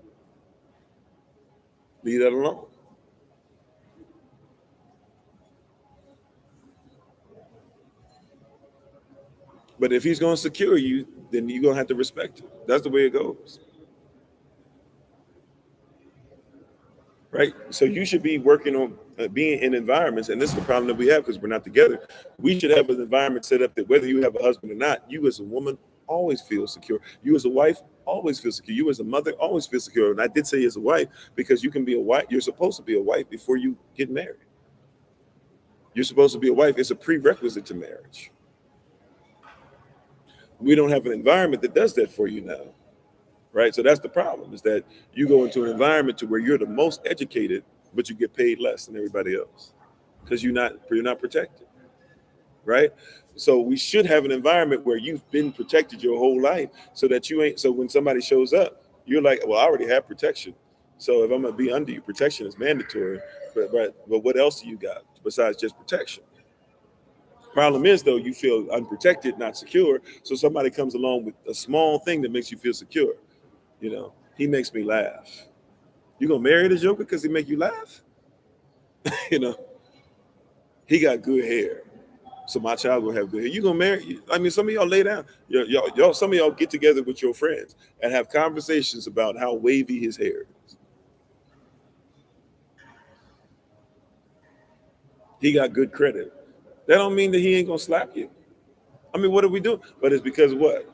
leave that alone. But if he's going to secure you, then you're going to have to respect him. That's the way it goes. Right? So you should be working on being in environments, and this is the problem that we have because we're not together. We should have an environment set up that whether you have a husband or not, you as a woman always feel secure. You as a wife always feel secure. You as a mother always feel secure. And I did say as a wife because you can be a wife. You're supposed to be a wife before you get married. You're supposed to be a wife. It's a prerequisite to marriage. We don't have an environment that does that for you now. Right? So that's the problem, is that you go into an environment to where you're the most educated, but you get paid less than everybody else because you're not protected. Right? So we should have an environment where you've been protected your whole life so that so when somebody shows up, you're like, well, I already have protection. So if I'm gonna be under you, protection is mandatory. But what else do you got besides just protection? Problem is, though, you feel unprotected, not secure. So somebody comes along with a small thing that makes you feel secure. He makes me laugh. You gonna marry the joker because he make you laugh? He got good hair, so my child gonna have good hair. You gonna marry? I mean, some of y'all lay down. Some of y'all get together with your friends and have conversations about how wavy his hair is. He got good credit. That don't mean that he ain't gonna slap you. I mean, what are we doing? But it's because what?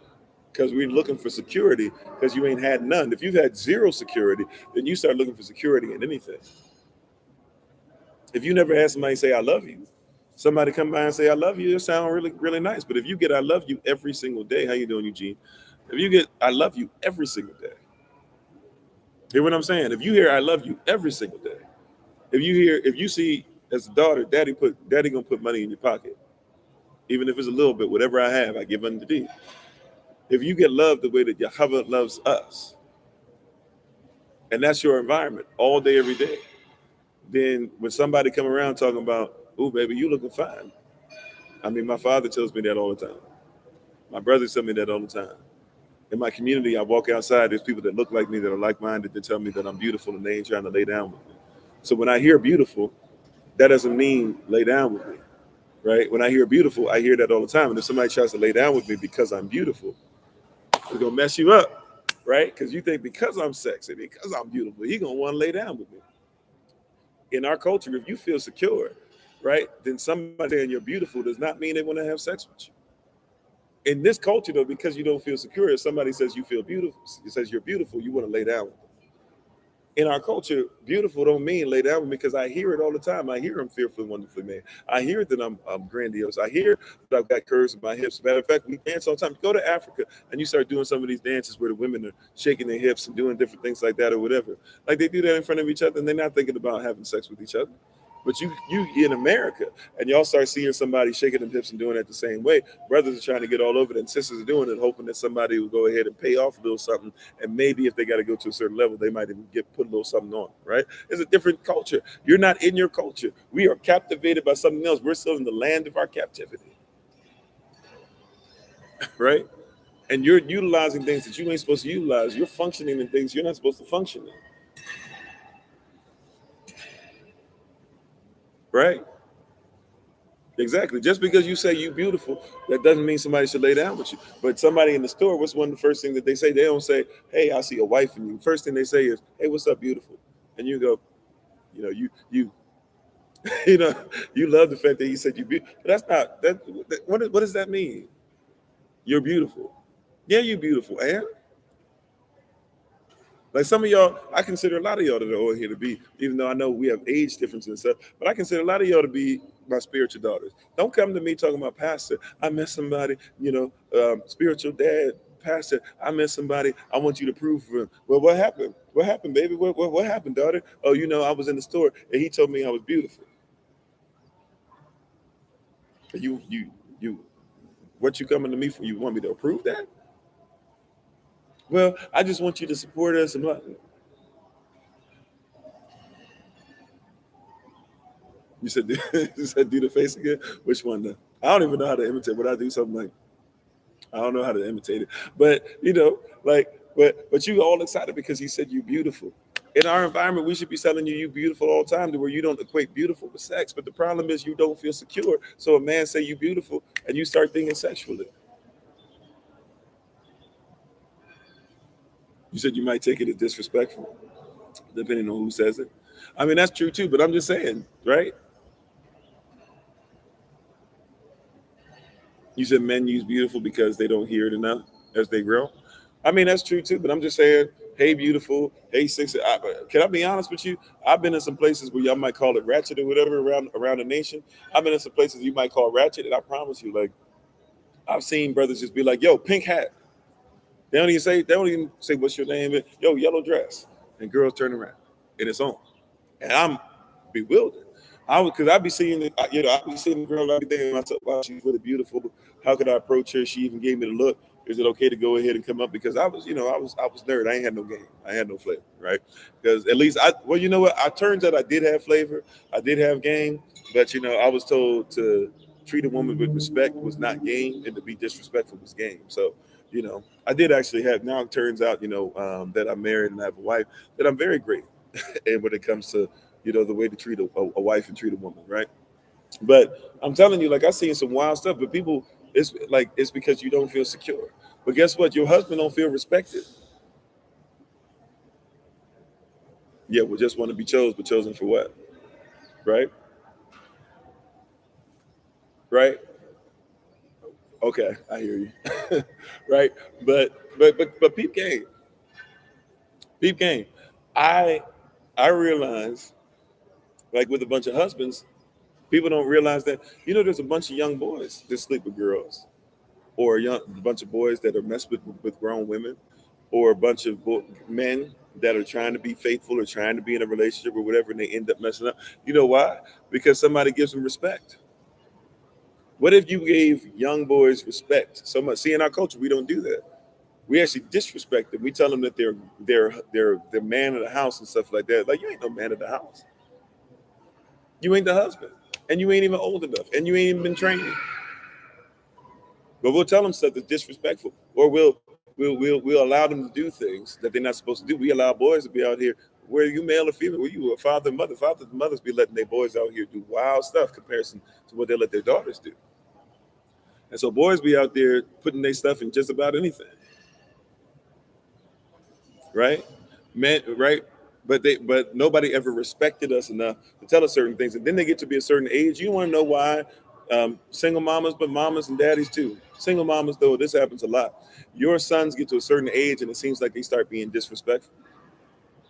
Because we're looking for security because you ain't had none. If you've had zero security, then you start looking for security in anything. If you never had somebody say, "I love you," somebody come by and say, "I love you," it sounds really, really nice. But if you get, "I love you" every single day, how you doing, Eugene? If you get, "I love you" every single day, hear what I'm saying? If you hear, "I love you" every single day, if you see as a daughter, daddy gonna put money in your pocket, even if it's a little bit, whatever I have, I give unto thee. If you get loved the way that Yahweh loves us, and that's your environment all day, every day, then when somebody come around talking about, "Oh, baby, you looking fine," I mean, my father tells me that all the time. My brothers tell me that all the time. In my community, I walk outside, there's people that look like me that are like-minded that tell me that I'm beautiful and they ain't trying to lay down with me. So when I hear beautiful, that doesn't mean lay down with me, right? When I hear beautiful, I hear that all the time. And if somebody tries to lay down with me because I'm beautiful, it's gonna mess you up, right? Because you think because I'm sexy, because I'm beautiful, he gonna want to lay down with me. In our culture, if you feel secure, right, then somebody saying you're beautiful does not mean they want to have sex with you. In this culture, though, because you don't feel secure, if somebody says you feel beautiful, it says you're beautiful, you want to lay down with them. In our culture, beautiful don't mean lay down with me because I hear it all the time. I hear I'm fearfully, wonderfully made. I hear that I'm grandiose. I hear that I've got curves in my hips. Matter of fact, we dance all the time. Go to Africa and you start doing some of these dances where the women are shaking their hips and doing different things like that or whatever. Like they do that in front of each other and they're not thinking about having sex with each other. But you in America and y'all start seeing somebody shaking them hips and doing it the same way. Brothers are trying to get all over it and sisters are doing it, hoping that somebody will go ahead and pay off a little something. And maybe if they got to go to a certain level, they might even put a little something on, right? It's a different culture. You're not in your culture. We are captivated by something else. We're still in the land of our captivity, right? And you're utilizing things that you ain't supposed to utilize. You're functioning in things you're not supposed to function in, right? Exactly. Just because you say you beautiful, that doesn't mean somebody should lay down with you. But somebody in the store, what's one of the first things that they say? They don't say, "Hey, I see a wife in you." First thing they say is, "Hey, what's up, beautiful?" And you go, you you know, you love the fact that he said you beautiful. But that's not that. What does that mean? You're beautiful. Yeah, you're beautiful, and like some of y'all, I consider a lot of y'all that are over here to be, even though I know we have age differences and stuff, but I consider a lot of y'all to be my spiritual daughters. Don't come to me talking about pastor. I met somebody, spiritual dad, pastor. I met somebody. I want you to prove for him. Well, what happened? What happened, baby? What happened, daughter? Oh, I was in the store and he told me I was beautiful. You, what you coming to me for? You want me to approve that? Well, I just want you to support us and what? You said, you said do the face again? Which one? I don't even know how to imitate. But I do something like, I don't know how to imitate it. But, but you all excited because he said you beautiful. In our environment, we should be telling you beautiful all the time to where you don't equate beautiful with sex. But the problem is you don't feel secure. So a man say you beautiful and you start thinking sexually. You said you might take it as disrespectful, depending on who says it. I mean, that's true too, but I'm just saying, right? You said men use beautiful because they don't hear it enough as they grow. I mean, that's true too, but I'm just saying, hey, beautiful, hey, sexy. Can I be honest with you? I've been in some places where y'all might call it ratchet or whatever around the nation. I've been in some places you might call ratchet, and I promise you, like, I've seen brothers just be like, yo, pink hat. They don't even say what's your name. Yo, yellow dress. And girls turn around and it's on. And I'm bewildered. Because I be seeing the, I be seeing the girl every day, and I thought, wow, she's really beautiful. How could I approach her? She even gave me the look. Is it okay to go ahead and come up? Because I was nerd. I ain't had no game. I had no flavor, right? Because at least well, you know what? I turns out I did have flavor. I did have game, but I was told to treat a woman with respect was not game, and to be disrespectful was game. So, I did actually have. Now it turns out, that I'm married and I have a wife. That I'm very great, and when it comes to the way to treat a wife and treat a woman, right? But I'm telling you, like, I've seen some wild stuff, but people, it's because you don't feel secure. But guess what? Your husband don't feel respected. Yeah, we just want to be chosen, but chosen for what? Right? Right? Okay, I hear you. Right? But peep game. I I realize, like with a bunch of husbands, people don't realize that there's a bunch of young boys that sleep with girls, or a bunch of boys that are messed with grown women, or a bunch of men that are trying to be faithful or trying to be in a relationship or whatever, and they end up messing up. You know why? Because somebody gives them respect. What if you gave young boys respect so much? See, in our culture, we don't do that. We actually disrespect them. We tell them that they're man of the house and stuff like that. Like, you ain't no man of the house. You ain't the husband, and you ain't even old enough, and you ain't even been training. But we'll tell them stuff that's disrespectful, or we'll allow them to do things that they're not supposed to do. We allow boys to be out here. Where you male or female? Were you a father and mother? Fathers and mothers be letting their boys out here do wild stuff comparison to what they let their daughters do. And so boys be out there putting their stuff in just about anything, right? Men, right? But nobody ever respected us enough to tell us certain things. And then they get to be a certain age. You want to know why? Single mamas, but mamas and daddies too. Single mamas, though, this happens a lot. Your sons get to a certain age and it seems like they start being disrespectful.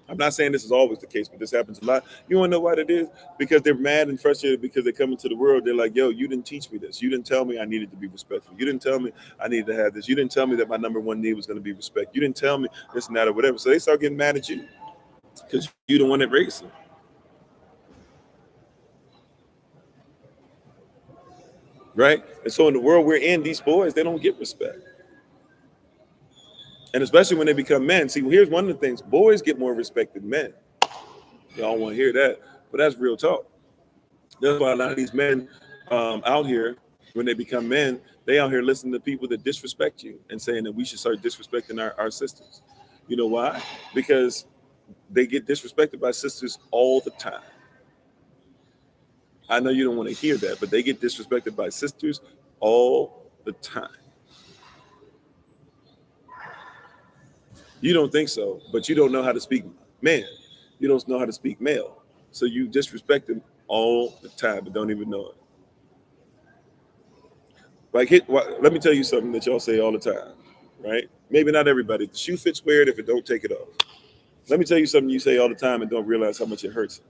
I'm not saying this is always the case, but this happens a lot. You want to know why it is? Because they're mad and frustrated because they come into the world. They're like, yo, you didn't teach me this. You didn't tell me I needed to be respectful. You didn't tell me I needed to have this. You didn't tell me that my number one need was going to be respect. You didn't tell me this and that or whatever. So they start getting mad at you because you the one that raised them. Right? And so in the world we're in, these boys, they don't get respect. And especially when they become men. See, here's one of the things. Boys get more respect than men. Y'all want to hear that, but that's real talk. That's why a lot of these men out here, when they become men, they out here listening to people that disrespect you and saying that we should start disrespecting our sisters. You know why? Because they get disrespected by sisters all the time. I know you don't want to hear that, but they get disrespected by sisters all the time. You don't think so, but you don't know how to speak man. You don't know how to speak male. So you disrespect them all the time, but don't even know it. Like, let me tell you something that y'all say all the time, right? Maybe not everybody. The shoe fits weird if it don't take it off. Let me tell you something you say all the time and don't realize how much it hurts.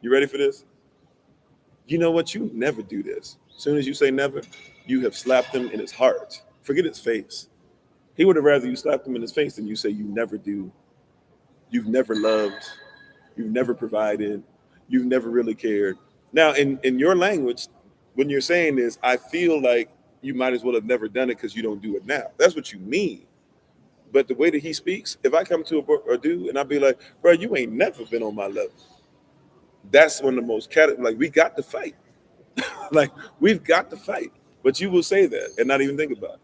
You ready for this? You know what? You never do this. As soon as you say never, you have slapped him in his heart. Forget his face. He would have rather you slapped him in his face than you say you never do. You've never loved. You've never provided. You've never really cared. Now, in your language, when you're saying this, I feel like you might as well have never done it because you don't do it now. That's what you mean. But the way that he speaks, if I come to a dude and I be like, bro, you ain't never been on my level. That's one of the most like we got to fight. Like we've got to fight. But you will say that and not even think about it.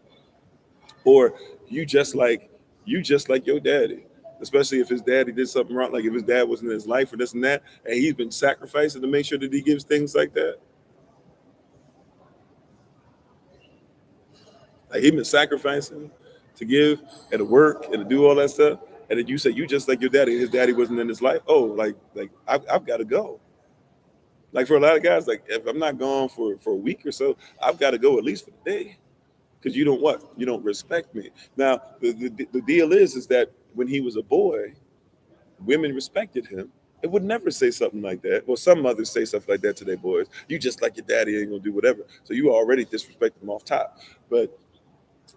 Or you just like your daddy. Especially if his daddy did something wrong, like if his dad wasn't in his life or this and that, and he's been sacrificing to make sure that he gives things like that. Like he's been sacrificing to give and to work and to do all that stuff. And then you say you just like your daddy, his daddy wasn't in his life. Oh, like I've got to go. Like for a lot of guys, like if I'm not gone for a week or so, I've got to go at least for the day. Because you don't what? You don't respect me. Now, the deal is that when he was a boy, women respected him. It would never say something like that. Well, some mothers say stuff like that to their boys. You just like your daddy ain't gonna do whatever. So you already disrespect him off top. But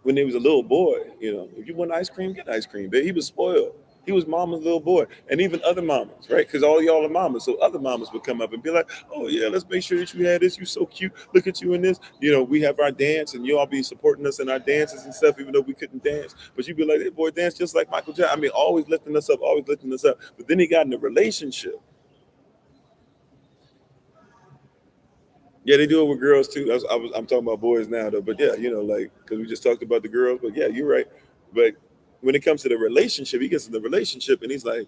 when he was a little boy, if you want ice cream, get ice cream. But he was spoiled. He was mama's little boy. And even other mamas, right? Because all y'all are mamas. So other mamas would come up and be like, oh, yeah, let's make sure that you had this. You so cute. Look at you in this. We have our dance and you all be supporting us in our dances and stuff, even though we couldn't dance. But you'd be like, hey, boy, dance just like Michael Jackson. I mean, always lifting us up, always lifting us up. But then he got in a relationship. Yeah, they do it with girls too. I'm talking about boys now, though. But yeah, because we just talked about the girls. But yeah, you're right. But when it comes to the relationship, he gets in the relationship and he's like,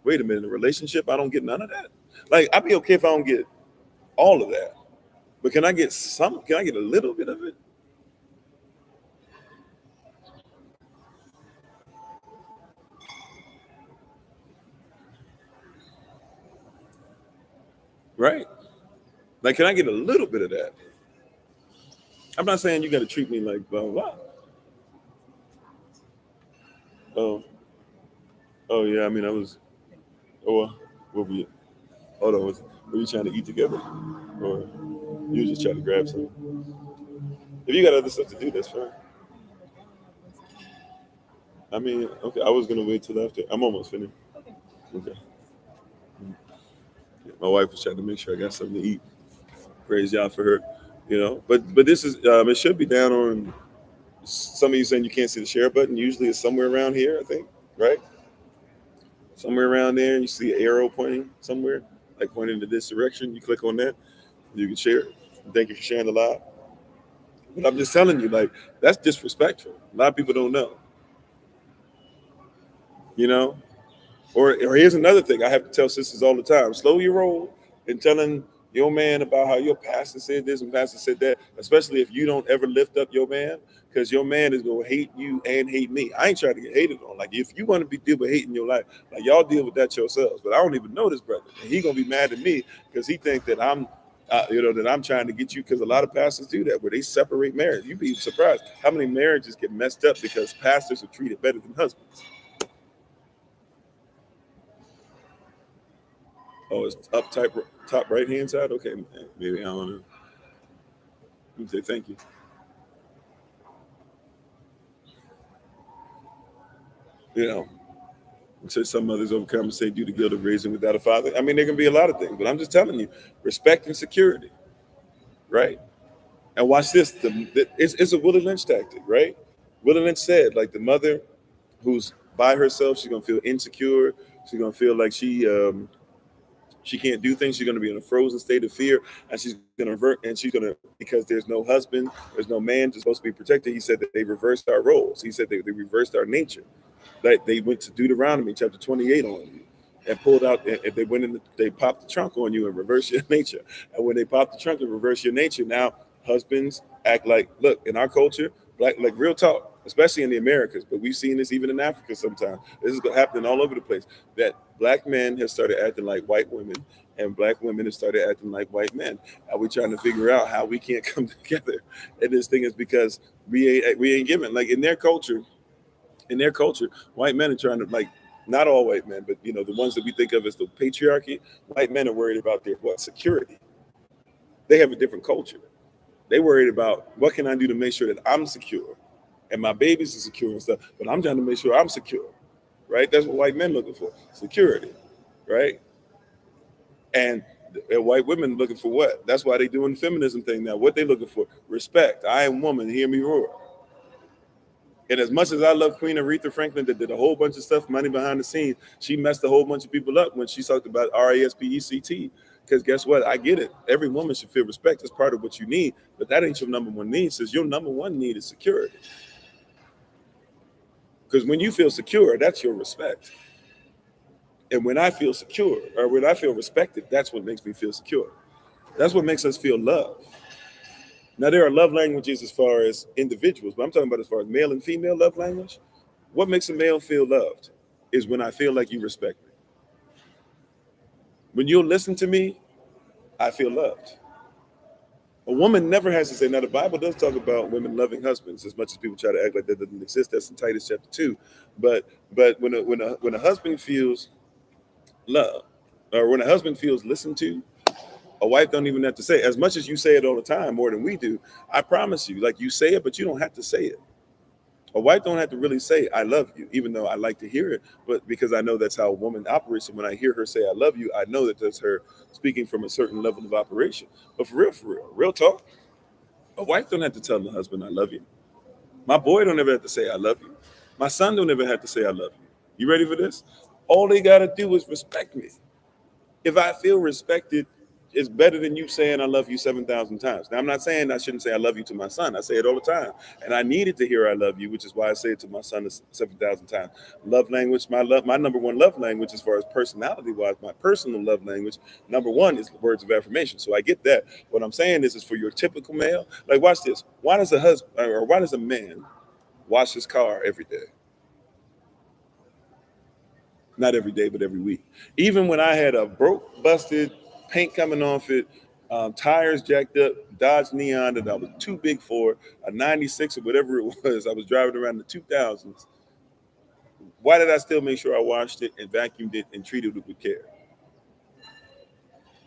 wait a minute, the relationship, I don't get none of that. Like, I'd be okay if I don't get all of that. But can I get some? Can I get a little bit of it? Right? Like, can I get a little bit of that? I'm not saying you got to treat me like blah, blah. Oh, oh yeah. I mean, what were you? Hold on. Were you trying to eat together? Or you just trying to grab something? If you got other stuff to do, that's fine. I mean, okay, I was gonna wait till after. I'm almost finished. Okay. Yeah, my wife was trying to make sure I got something to eat. Praise y'all for her. But this is it should be down on some of you saying you can't see the share button. Usually it's somewhere around here, I think, right? Somewhere around there, and you see an arrow pointing somewhere, like pointing to this direction. You click on that, you can share it. Thank you for sharing the live. But I'm just telling you, like, that's disrespectful. A lot of people don't know, you know. Or here's another thing I have to tell sisters all the time: slow your roll in telling your man about how your pastor said this and pastor said that, especially if you don't ever lift up your man, because your man is gonna hate you and hate me. I ain't trying to get hated on. Like, if you want to be deal with hate in your life, like, y'all deal with that yourselves. But I don't even know this brother, and he gonna be mad at me because he think that that I'm trying to get you. Because a lot of pastors do that, where they separate marriage. You'd be surprised how many marriages get messed up because pastors are treated better than husbands. Oh, it's up top right hand side. Okay, maybe I don't know. Let me say thank you. You know, so some mothers overcome and say due to guilt of raising without a father. I mean, there can be a lot of things, but I'm just telling you, respect and security, right? And watch this. It's a Willie Lynch tactic, right? Willie Lynch said, like, the mother who's by herself, she's gonna feel insecure. She's gonna feel like she can't do things. She's going to be in a frozen state of fear, and she's going to revert. And she's going to, because there's no husband, there's no man that's supposed to be protected. He said that they reversed our roles. He said they reversed our nature. Like, they went to Deuteronomy chapter 28 on you and pulled out. And they went in, they popped the trunk on you and reversed your nature. And when they popped the trunk and reversed your nature, now husbands act like, look, in our culture, like real talk, especially in the Americas, but we've seen this even in Africa sometimes. This is happening all over the place. That black men have started acting like white women, and black women have started acting like white men. Are we trying to figure out how we can't come together? And this thing is because we ain't given, like, in their culture, white men are trying to, like, not all white men, but the ones that we think of as the patriarchy. White men are worried about their security. They have a different culture. They worried about what can I do to make sure that I'm secure and my babies are secure and stuff. But I'm trying to make sure I'm secure, right? That's what white men looking for, security, right? And white women looking for what? That's why they doing the feminism thing now. What they looking for? Respect. I am woman. Hear me roar. And as much as I love Queen Aretha Franklin, that did a whole bunch of stuff, money behind the scenes, she messed a whole bunch of people up when she talked about RASPECT. Because guess what? I get it. Every woman should feel respect. It's part of what you need, but that ain't your number one need. Says your number one need is security. Because when you feel secure, that's your respect. And when I feel secure, or when I feel respected, that's what makes me feel secure. That's what makes us feel loved. Now, there are love languages as far as individuals, but I'm talking about as far as male and female love language. What makes a male feel loved is when I feel like you respect me. When you'll listen to me, I feel loved. A woman never has to say. Now, the Bible does talk about women loving husbands, as much as people try to act like that doesn't exist. That's in Titus chapter 2. But when a husband feels love, or when a husband feels listened to, a wife don't even have to say it. As much as you say it all the time, more than we do. I promise you, like, you say it, but you don't have to say it. A wife don't have to really say "I love you," even though I like to hear it, but because I know that's how a woman operates. And when I hear her say "I love you," I know that that's her speaking from a certain level of operation. But real talk, a wife don't have to tell the husband "I love you." My boy don't ever have to say "I love you." My son don't ever have to say "I love you." You ready for this? All they gotta do is respect me. If I feel respected, it's better than you saying I love you 7,000 times. Now, I'm not saying I shouldn't say I love you to my son. I say it all the time. And I needed to hear I love you, which is why I say it to my son 7,000 times. Love language, my number one love language, as far as personality wise, my personal love language, number one is words of affirmation. So I get that. What I'm saying is for your typical male, like, watch this. Why does a husband, or why does a man wash his car every day? Not every day, but every week. Even when I had a broke, busted, paint coming off it, tires jacked up, Dodge Neon that I was too big for, a 96 or whatever it was, I was driving around the 2000s. Why did I still make sure I washed it and vacuumed it and treated it with care?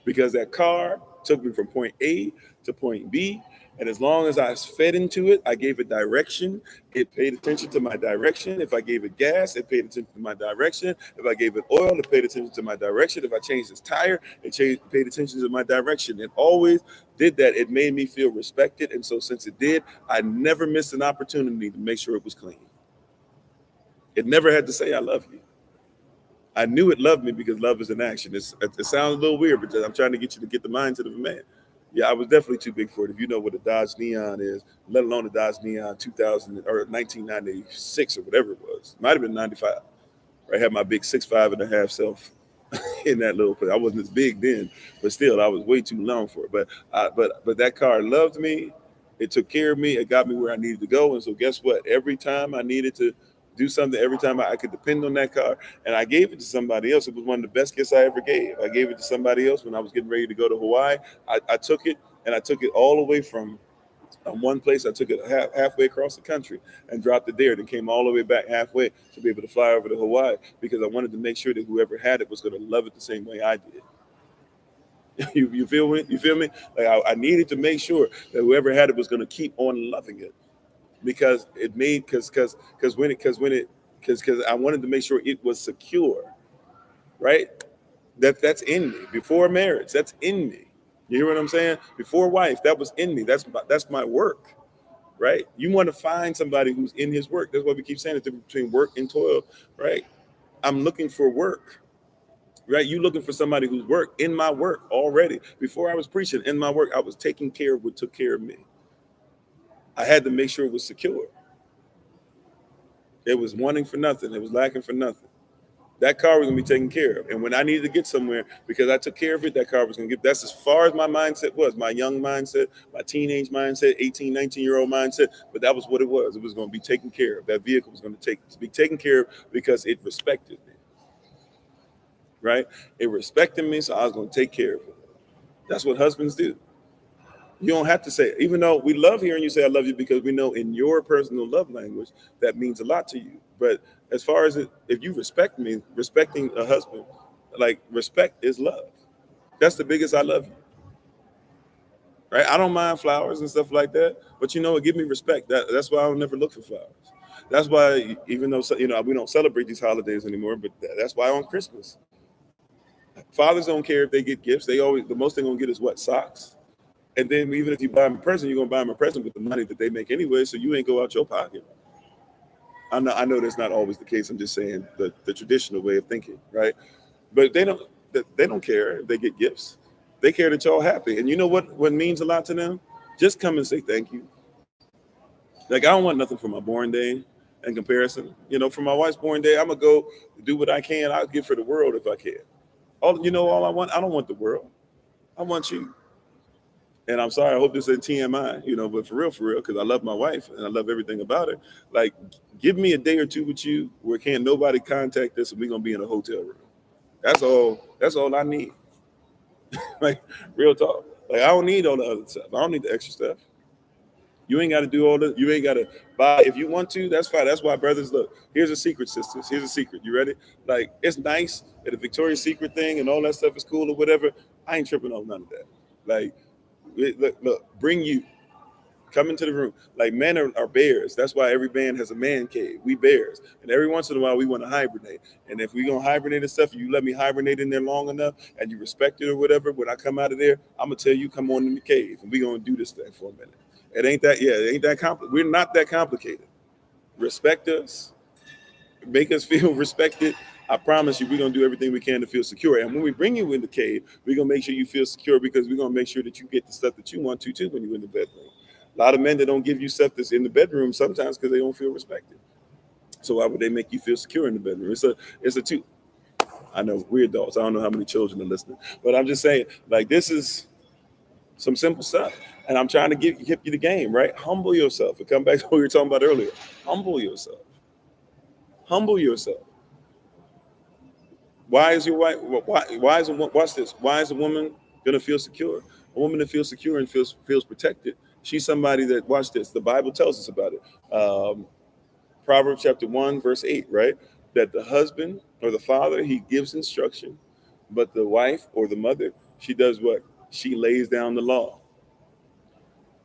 Because that car took me from point A to point B. And as long as I fed into it, I gave it direction. It paid attention to my direction. If I gave it gas, it paid attention to my direction. If I gave it oil, it paid attention to my direction. If I changed its tire, paid attention to my direction. It always did that. It made me feel respected. And so since it did, I never missed an opportunity to make sure it was clean. It never had to say, I love you. I knew it loved me because love is an action. It sounds a little weird, but I'm trying to get you to get the mindset of a man. Yeah, I was definitely too big for it. If you know what a Dodge Neon is, let alone a Dodge Neon 2000 or 1996 or whatever it was, might have been 95. I had my big 6'5.5" self in that little place. I wasn't as big then, but still, I was way too long for it. But that car loved me. It took care of me. It got me where I needed to go. And so, guess what? Every time I needed to do something, every time I could depend on that car, and I gave it to somebody else. It was one of the best gifts I ever gave. I gave it to somebody else when I was getting ready to go to Hawaii. I took it, and I took it all the way from one place. I took it halfway across the country and dropped it there. Then came all the way back halfway to be able to fly over to Hawaii because I wanted to make sure that whoever had it was going to love it the same way I did. You feel me? You feel me? Like I needed to make sure that whoever had it was going to keep on loving it because it made because I wanted to make sure it was secure, right? That's in me before marriage. That's in me. You hear what I'm saying? Before wife, that was in me. That's my work. Right? You want to find somebody who's in his work. That's why we keep saying the difference between work and toil, right? I'm looking for work, right? You looking for somebody who's work in my work already. Before I was preaching in my work, I was taking care of what took care of me. I had to make sure it was secure. It was wanting for nothing. It was lacking for nothing. That car was gonna be taken care of. And when I needed to get somewhere, because I took care of it, that car was gonna get. That's as far as my mindset was, my young mindset, my teenage mindset, 18, 19-year-old mindset. But that was what it was. It was gonna be taken care of. That vehicle was gonna be taken care of because it respected me. Right? It respected me, so I was gonna take care of it. That's what husbands do. You don't have to say it. Even though we love hearing you say I love you because we know in your personal love language that means a lot to you. But as far as if you respect me, respecting a husband, like respect is love. That's the biggest I love you. Right? I don't mind flowers and stuff like that, but give me respect. That's why I'll never look for flowers. That's why even though we don't celebrate these holidays anymore, but that's why on Christmas, fathers don't care if they get gifts. They always the most they're gonna get is what? Socks. And then even if you buy them a present, you're gonna buy them a present with the money that they make anyway, so you ain't go out your pocket. I know that's not always the case. I'm just saying the traditional way of thinking, right? But they don't care if they get gifts. They care that y'all happy. And you know what means a lot to them? Just come and say thank you. Like I don't want nothing for my born day in comparison. For my wife's born day, I'm gonna go do what I can. I'll give her the world if I can. All I want, I don't want the world. I want you. And I'm sorry, I hope this isn't TMI, but for real, because I love my wife and I love everything about her. Like, give me a day or two with you where can't nobody contact us and we're gonna be in a hotel room. That's all I need. Like, real talk. Like, I don't need all the other stuff. I don't need the extra stuff. You ain't got to do all that. You ain't got to buy. If you want to, that's fine. That's why brothers, look, here's a secret, sisters. Here's a secret. You ready? Like, it's nice that the Victoria's Secret thing and all that stuff is cool or whatever. I ain't tripping on none of that. Like, look, bring you. Come into the room. Like men are bears. That's why every man has a man cave. We bears. And every once in a while we want to hibernate. And if we gonna hibernate and stuff, you let me hibernate in there long enough and you respect it or whatever, when I come out of there, I'm gonna tell you, come on in the cave and we gonna do this thing for a minute. It ain't that complicated. We're not that complicated. Respect us, make us feel respected. I promise you, we're gonna do everything we can to feel secure. And when we bring you in the cave, we're gonna make sure you feel secure because we're gonna make sure that you get the stuff that you want to too when you're in the bedroom. A lot of men that don't give you stuff that's in the bedroom sometimes because they don't feel respected. So why would they make you feel secure in the bedroom? It's a two. I know we're adults. I don't know how many children are listening, but I'm just saying, like, this is some simple stuff. And I'm trying to give you the game, right? Humble yourself. And come back to what we were talking about earlier. Humble yourself. Humble yourself. Why is your wife? Why is watch this? Why is a woman gonna feel secure? A woman that feels secure and feels protected. She's somebody that, watch this. The Bible tells us about it. Proverbs chapter 1, verse 8, right? That the husband or the father, he gives instruction, but the wife or the mother, she does what? She lays down the law.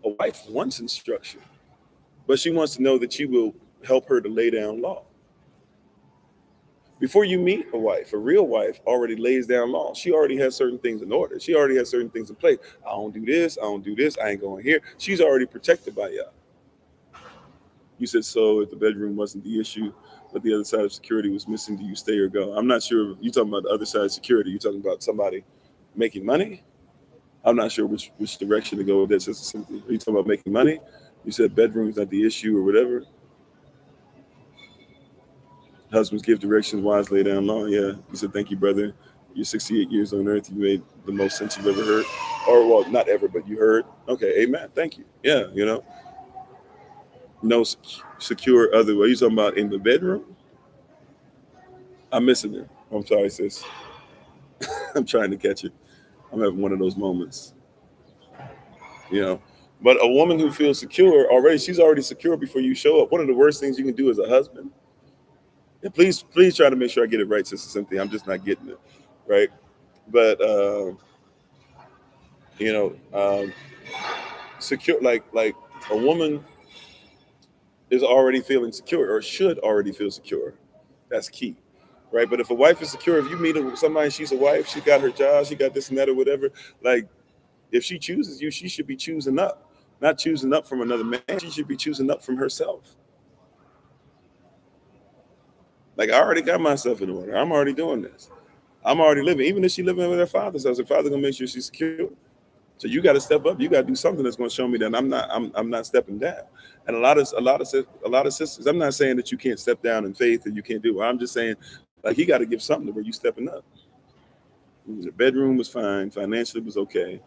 A wife wants instruction, but she wants to know that you will help her to lay down law. Before you meet a real wife already lays down law. She already has certain things in order. She already has certain things in place. I don't do this. I don't do this. I ain't going here. She's already protected by y'all. You said, so if the bedroom wasn't the issue, but the other side of security was missing, do you stay or go? I'm not sure. You talking about the other side of security. You talking about somebody making money? I'm not sure which direction to go with this. Sister Cynthia. Are you talking about making money? You said bedroom's not the issue or whatever. Husbands give directions, wives lay down law. Yeah. You said, thank you, brother. You're 68 years on earth. You made the most sense you've ever heard. Or, well, not ever, but you heard. Okay. Amen. Thank you. Yeah. No secure other way. You talking about in the bedroom? I'm missing it. I'm sorry, sis. I'm trying to catch it. I'm having one of those moments, you know. But a woman who feels secure already, she's already secure before you show up. One of the worst things you can do as a husband, and please try to make sure I get it right, Sister Cynthia. I'm just not getting it right. But you know, secure like a woman is already feeling secure or should already feel secure. That's key, right? But if a wife is secure, if you meet with somebody, she's a wife, she got her job, she got this and that or whatever. Like if she chooses you, she should be choosing up, not choosing up from another man. She should be choosing up from herself. Like I already got myself in order. I'm already doing this. I'm already living. Even if she living with her father's house, her father gonna make sure she's secure. So you got to step up. You got to do something that's going to show me that I'm not stepping down. And a lot of sisters. I'm not saying that you can't step down in faith and you can't do it. I'm just saying like he got to give something to where you stepping up. The bedroom was fine, financially was okay,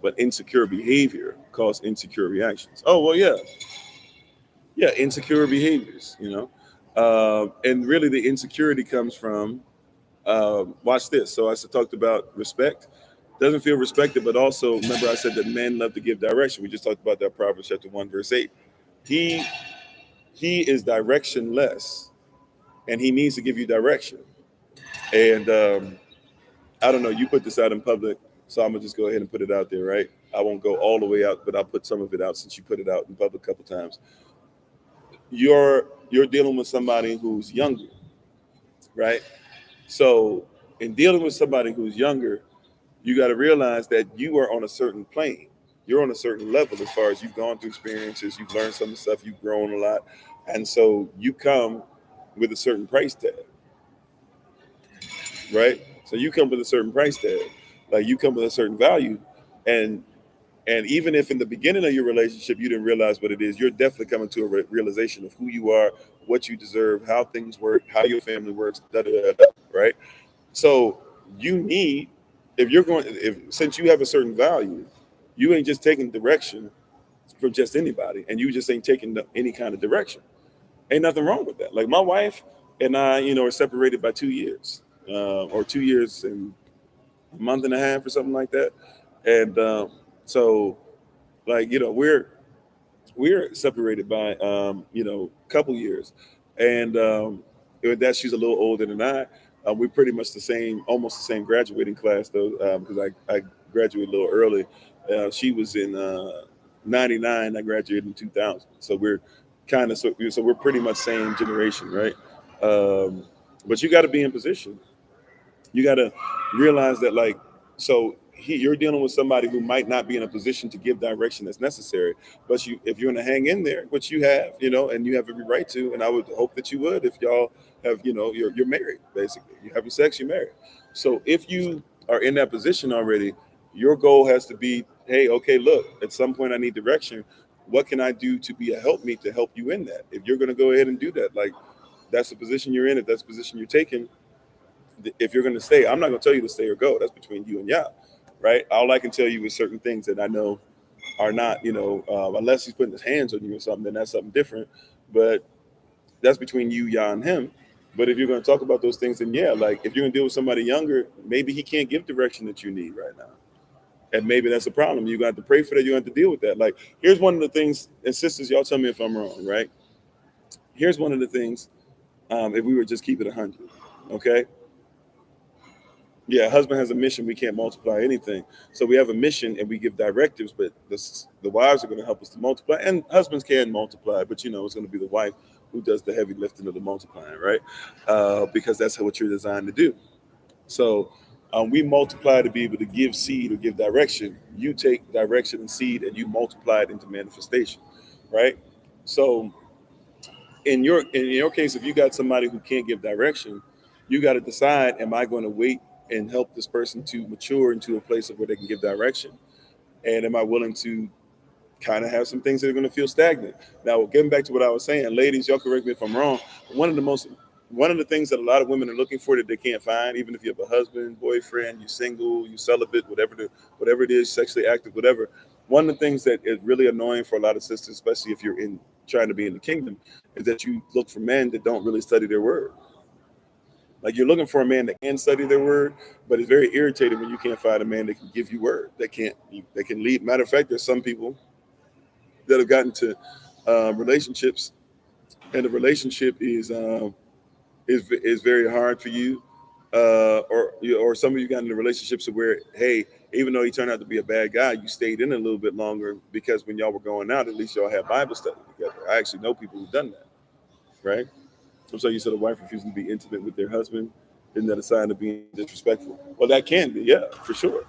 but insecure behavior caused insecure reactions. Oh well, yeah, insecure behaviors. And really the insecurity comes from watch this. So I talked about respect. Doesn't feel respected, but also remember I said that men love to give direction. We just talked about that Proverbs chapter 1, verse 8. He he is directionless and he needs to give you direction. And I don't know, you put this out in public, so I'm gonna just go ahead and put it out there, right? I won't go all the way out, but I'll put some of it out since you put it out in public a couple times. You're dealing with somebody who's younger, right? So in dealing with somebody who's younger, you got to realize that you are on a certain plane. You're on a certain level as far as you've gone through experiences, you've learned some stuff, you've grown a lot. And so you come with a certain price tag, right? So you come with a certain price tag, like you come with a certain value. And and even if in the beginning of your relationship you didn't realize what it is, you're definitely coming to a realization of who you are, what you deserve, how things work, how your family works, da da da da, right? So you need, if since you have a certain value, you ain't just taking direction from just anybody, and you just ain't taking any kind of direction. Ain't nothing wrong with that. Like my wife and I, are separated by 2 years, or 2 years and a month and a half or something like that. And so, like we're separated by a couple years, and with that she's a little older than I. We're pretty much the same, almost the same graduating class though, because I graduated a little early. She was in '99. I graduated in 2000, so we're kind of so we're pretty much same generation, right? Um, but you got to be in position. You got to realize that, like, so you're dealing with somebody who might not be in a position to give direction that's necessary. But if you're going to hang in there, which you have, and you have every right to, and I would hope that you would, if y'all have, you're married, basically, you're having sex, you're married. So if you are in that position already, your goal has to be, hey, okay, look, at some point I need direction. What can I do to be a helpmeet to help you in that? If you're going to go ahead and do that, like, that's the position you're in. If that's the position you're taking, if you're going to stay, I'm not going to tell you to stay or go. That's between you and Yah, right? All I can tell you is certain things that I know are not, unless he's putting his hands on you or something, then that's something different. But that's between you, Yah, and him. But if you're going to talk about those things, then yeah, like if you're going to deal with somebody younger, maybe he can't give direction that you need right now. And maybe that's a problem. You're going to have to pray for that. You're going to have to deal with that. Like, here's one of the things, and sisters, y'all tell me if I'm wrong, right? Here's one of the things, if we were just keep it 100, okay? Yeah, husband has a mission. We can't multiply anything. So we have a mission and we give directives, but the wives are going to help us to multiply. And husbands can multiply, but it's going to be the wife who does the heavy lifting of the multiplying, right? Because that's what you're designed to do. So we multiply to be able to give seed or give direction. You take direction and seed and you multiply it into manifestation, right? So in your case, if you got somebody who can't give direction, you got to decide: am I going to wait and help this person to mature into a place of where they can give direction, And am I willing to kind of have some things that are going to feel stagnant? Now, getting back to what I was saying, ladies, y'all correct me if I'm wrong. One of the things that a lot of women are looking for that they can't find, even if you have a husband, boyfriend, you're single, you celibate, whatever it is, sexually active, whatever. One of the things that is really annoying for a lot of sisters, especially if you're in trying to be in the kingdom, is that you look for men that don't really study their word. Like you're looking for a man that can study their word, but it's very irritating when you can't find a man that can give you word, that can lead. Matter of fact, there's some people that have gotten to relationships, and the relationship is very hard for you, or some of you got into relationships where, hey, even though he turned out to be a bad guy, you stayed in a little bit longer because when y'all were going out, at least y'all had Bible study together. I actually know people who've done that, right? So you said a wife refusing to be intimate with their husband, isn't that a sign of being disrespectful? Well, that can be, yeah, for sure.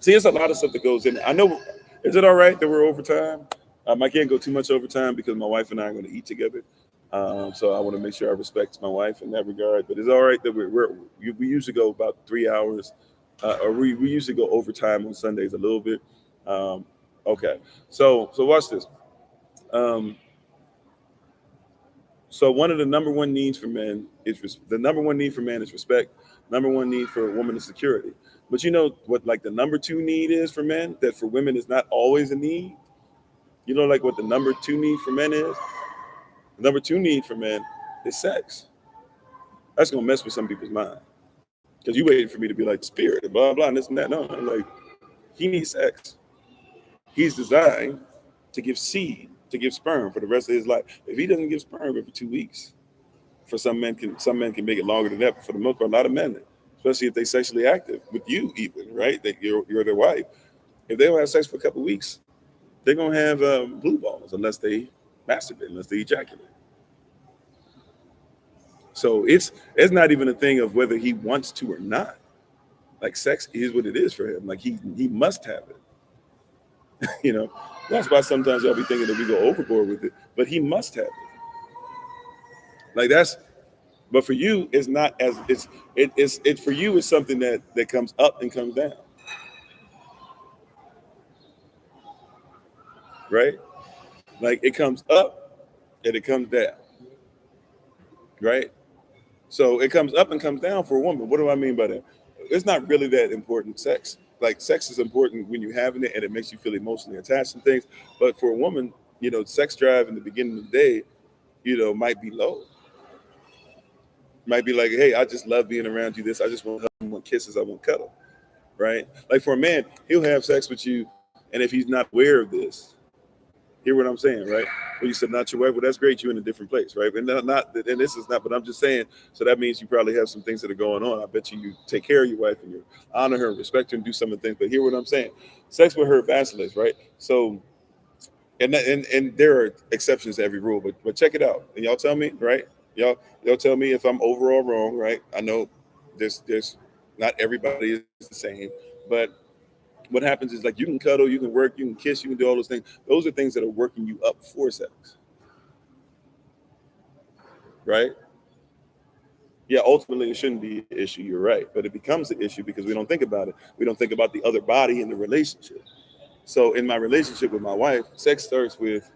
See, there's a lot of stuff that goes in. I know. Is it all right that we're overtime? I can't go too much overtime because my wife and I are going to eat together. So I want to make sure I respect my wife in that regard. But it's all right that we usually go about 3 hours, or we usually go overtime on Sundays a little bit. Okay, so watch this. Um, so one of the number one needs for men is the number one need for man is respect. Number one need for a woman is security. But you know what, like the number two need is for men that for women is not always a need. You know, like what the number two need for men is. The number two need for men is sex. That's gonna mess with some people's mind because you waiting for me to be like the spirit and blah blah and this and that. No, I'm like he needs sex. He's designed to give seed, to give sperm for the rest of his life. If he doesn't give sperm every 2 weeks, for some men can make it longer than that. But for the most part, a lot of men, especially if they sexually active with you, even right, that you're their wife. If they don't have sex for a couple of weeks, they're gonna have blue balls unless they masturbate, unless they ejaculate. So it's not even a thing of whether he wants to or not. Like sex is what it is for him. Like he must have it. You know, that's why sometimes y'all be thinking that we go overboard with it, but he must have it. Like that's, but for you, it's not as it's for you. It's something that comes up and comes down, right? Like it comes up and it comes down, right? So it comes up and comes down for a woman. What do I mean by that? It's not really that important. Sex, like sex, is important when you're having it and it makes you feel emotionally attached and things. But for a woman, you know, sex drive in the beginning of the day, you know, might be low. Might be like, hey, I just love being around you. This, I just want hug, I want kisses, I want cuddle, right? Like for a man, he'll have sex with you, and if he's not aware of this, hear what I'm saying, right? Well, you said not your wife. Well, that's great. You're in a different place, right? And and this is not. But I'm just saying. So that means you probably have some things that are going on. I bet you take care of your wife and you honor her, respect her, and do some of the things. But hear what I'm saying. Sex with her vacillates, right? So and there are exceptions to every rule, but check it out. And y'all tell me, right? Y'all tell me if I'm over or wrong, right? I know there's not everybody is the same, but what happens is like you can cuddle, you can work, you can kiss, you can do all those things. Those are things that are working you up for sex, right? Yeah, ultimately it shouldn't be an issue. You're right, but it becomes an issue because we don't think about it. We don't think about the other body in the relationship. So in my relationship with my wife, sex starts with,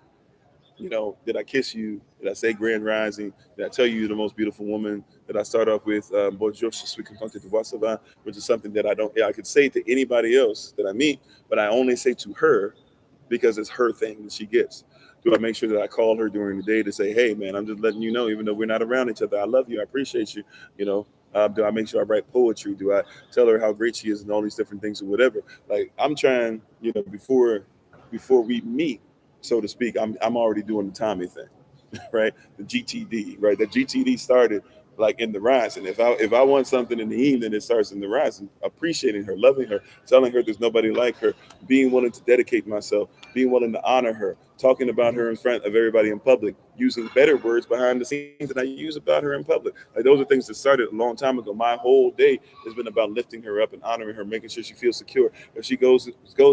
you know, did I kiss you? Did I say grand rising? Did I tell you you're the most beautiful woman? Did I start off with bonjour, je suis contente de voir ça va, which is something that I could say to anybody else that I meet, but I only say to her because it's her thing that she gets. Do I make sure that I call her during the day to say, hey, man, I'm just letting you know, even though we're not around each other, I love you, I appreciate you, you know? Do I make sure I write poetry? Do I tell her how great she is and all these different things or whatever? Like I'm trying, you know, before we meet, so to speak, I'm already doing the Tommy thing, right? The GTD, right? The GTD started like in the rise, and if I want something in the evening, it starts in the rise. And appreciating her, loving her, telling her there's nobody like her, being willing to dedicate myself, being willing to honor her, talking about her in front of everybody in public, using better words behind the scenes than I use about her in public. Like those are things that started a long time ago. My whole day has been about lifting her up and honoring her, making sure she feels secure. If she goes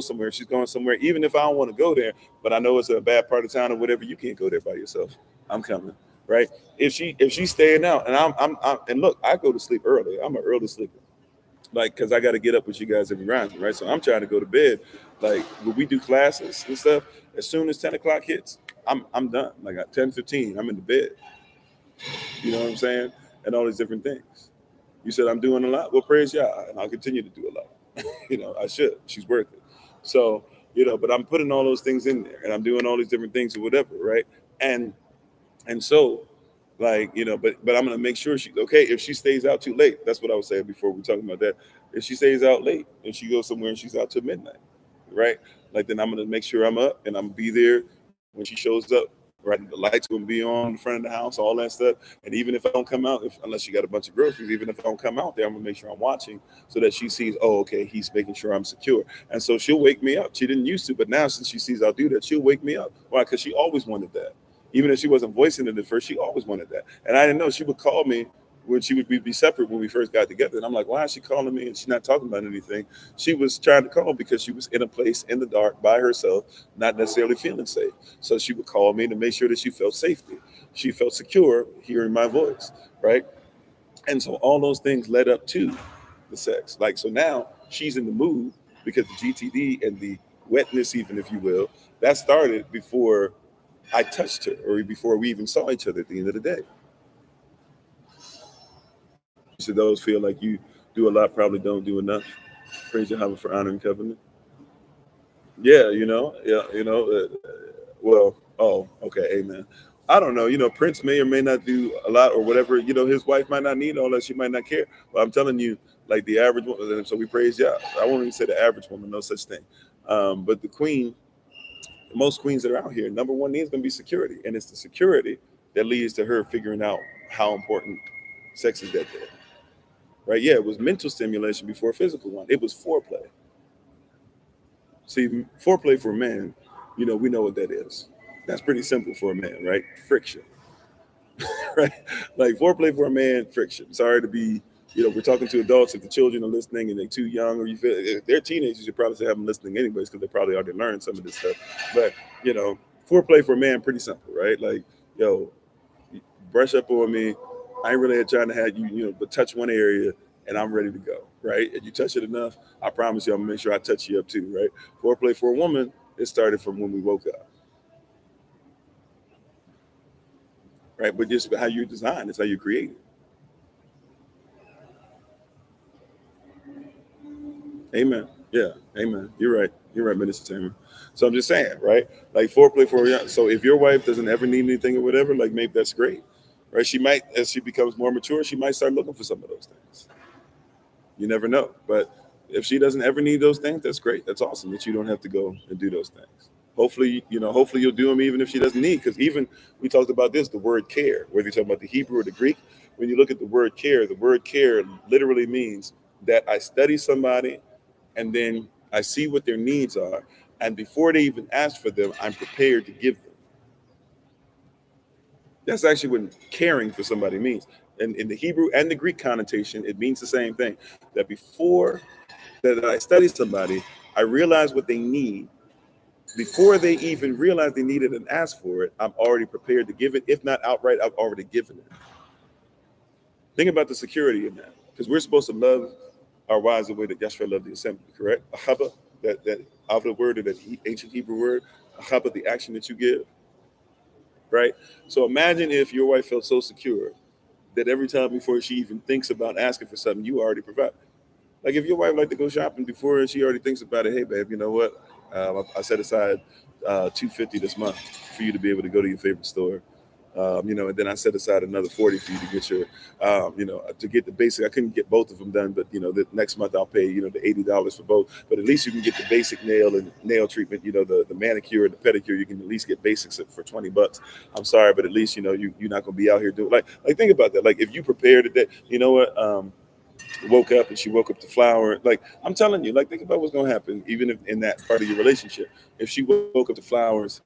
somewhere, she's going somewhere, even if I don't want to go there, but I know it's a bad part of town or whatever, you can't go there by yourself. I'm coming, right? If she's staying out, and I'm and look, I go to sleep early. I'm an early sleeper. like, because I got to get up with you guys every round, right? So I'm trying to go to bed. Like when we do classes and stuff, as soon as 10 o'clock hits, I'm done. Like at 10:15, I'm in the bed. You know what I'm saying? And all these different things. You said I'm doing a lot. Well, praise Yah, and I'll continue to do a lot. I should. She's worth it. So, but I'm putting all those things in there, and I'm doing all these different things or whatever, right? And so, like, but I'm gonna make sure she okay. If she stays out too late, that's what I was saying before we were talking about that. If she stays out late and she goes somewhere and she's out till midnight, right? Like then I'm gonna make sure I'm up and I'm gonna be there when she shows up. Right, the lights gonna be on in front of the house, all that stuff. And even if I don't come out, unless you got a bunch of groceries, even if I don't come out there, I'm gonna make sure I'm watching so that she sees, oh, okay, he's making sure I'm secure. And so she'll wake me up. She didn't used to, but now since she sees I'll do that, she'll wake me up. Why? Because she always wanted that. Even if she wasn't voicing it at first, she always wanted that. And I didn't know she would call me when she would be separate when we first got together. And I'm like, why is she calling me? And she's not talking about anything. She was trying to call because she was in a place in the dark by herself, not necessarily feeling safe. So she would call me to make sure that she felt safety. She felt secure hearing my voice, right? And so all those things led up to the sex. Like, so now she's in the mood because the GTD and the wetness, even if you will, that started before I touched her or before we even saw each other at the end of the day. So those feel like you do a lot, probably don't do enough. Praise Yahweh for honoring covenant. Yeah, well, oh, okay, amen. I don't know, Prince may or may not do a lot or whatever, his wife might not need all that, she might not care. But I'm telling you, like the average woman, so we praise Yah. I won't even say the average woman, no such thing. But the queen, most queens that are out here, number one need is gonna be security. And it's the security that leads to her figuring out how important sex is that day. Right? Yeah, it was mental stimulation before physical one. It was foreplay. See, foreplay for a man, we know what that is. That's pretty simple for a man, right? Friction, right? Like foreplay for a man, friction. Sorry to be, we're talking to adults. If the children are listening and they're too young, or you feel if they're teenagers, you probably should have them listening anyways because they probably already learned some of this stuff. But foreplay for a man, pretty simple, right? Like, yo, brush up on me. I ain't really trying to have you, but touch one area and I'm ready to go, right? And you touch it enough, I promise you, I'm gonna make sure I touch you up too, right? Foreplay for a woman, it started from when we woke up, right? But just how you're designed, it's how you're created. Amen. Yeah, amen. You're right. You're right, Minister Tamer. So I'm just saying, right? Like foreplay for so if your wife doesn't ever need anything or whatever, like maybe that's great, right? She might, as she becomes more mature, she might start looking for some of those things. You never know. But if she doesn't ever need those things, that's great. That's awesome that you don't have to go and do those things. Hopefully you'll do them even if she doesn't need. Because even we talked about this, the word care, whether you're talking about the Hebrew or the Greek, when you look at the word care literally means that I study somebody and then I see what their needs are. And before they even ask for them, I'm prepared to give them. That's actually what caring for somebody means. And in the Hebrew and the Greek connotation, it means the same thing. That before that I study somebody, I realize what they need. Before they even realize they need it and ask for it, I'm already prepared to give it. If not outright, I've already given it. Think about the security in that. Because we're supposed to love our wives the way that Yahshua loved the assembly, correct? Ahaba, that of the word, or that ancient Hebrew word, ahaba, the action that you give, right? So imagine if your wife felt so secure that every time before she even thinks about asking for something, you already provide. Like if your wife like to go shopping before she already thinks about it, hey babe, you know what? I set aside $250 this month for you to be able to go to your favorite store. And then I set aside another 40 for you to get your, to get the basic. I couldn't get both of them done, but the next month I'll pay, the $80 for both. But at least you can get the basic nail treatment, the manicure and the pedicure. You can at least get basics for $20. I'm sorry, but at least you're not gonna be out here doing like think about that. Like if you prepared today, you know what? Woke up and she woke up to flower. Like I'm telling you, like think about what's gonna happen, even if in that part of your relationship. If she woke up to flowers,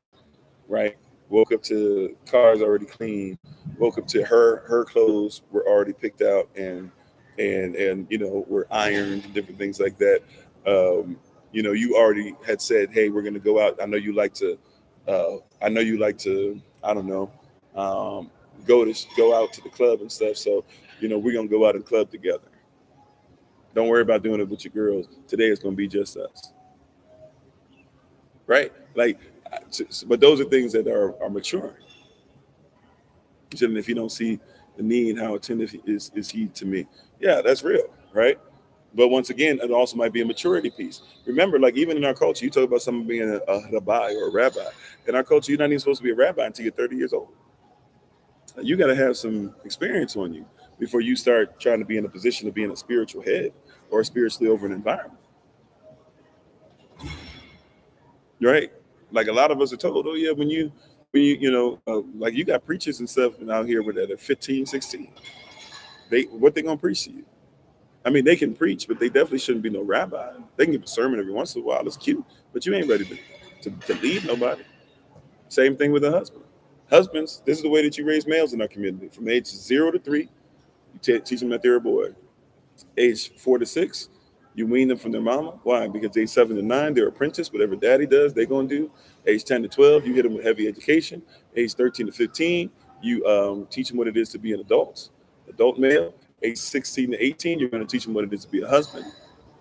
right? Woke up to cars already clean. Woke up to her clothes were already picked out and were ironed and different things like that. You already had said, hey, we're gonna go out. I know you like to. I don't know. Go out to the club and stuff. So we're gonna go out and club together. Don't worry about doing it with your girls. Today it's going to be just us, right? Like, but those are things that are maturing. And if you don't see the need, how attentive is he to me? Yeah, that's real, right? But once again, it also might be a maturity piece. Remember, like even in our culture, you talk about someone being a rabbi or a rabbi. In our culture, you're not even supposed to be a rabbi until you're 30 years old. You got to have some experience on you before you start trying to be in a position of being a spiritual head or spiritually over an environment, right? Like a lot of us are told, oh yeah, like you got preachers and stuff out here with that are 15, 16. What they gonna preach to you? I mean, they can preach, but they definitely shouldn't be no rabbi. They can give a sermon every once in a while. It's cute, but you ain't ready to lead nobody. Same thing with a husband. Husbands, this is the way that you raise males in our community. From age 0 to 3, you teach them that they're a boy. Age 4 to 6, you wean them from their mama. Why? Because age 7 to 9, they're apprentice. Whatever daddy does, they're gonna do. Age 10 to 12, you hit them with heavy education. Age 13 to 15, you teach them what it is to be an adult male. Age 16 to 18, you're gonna teach them what it is to be a husband.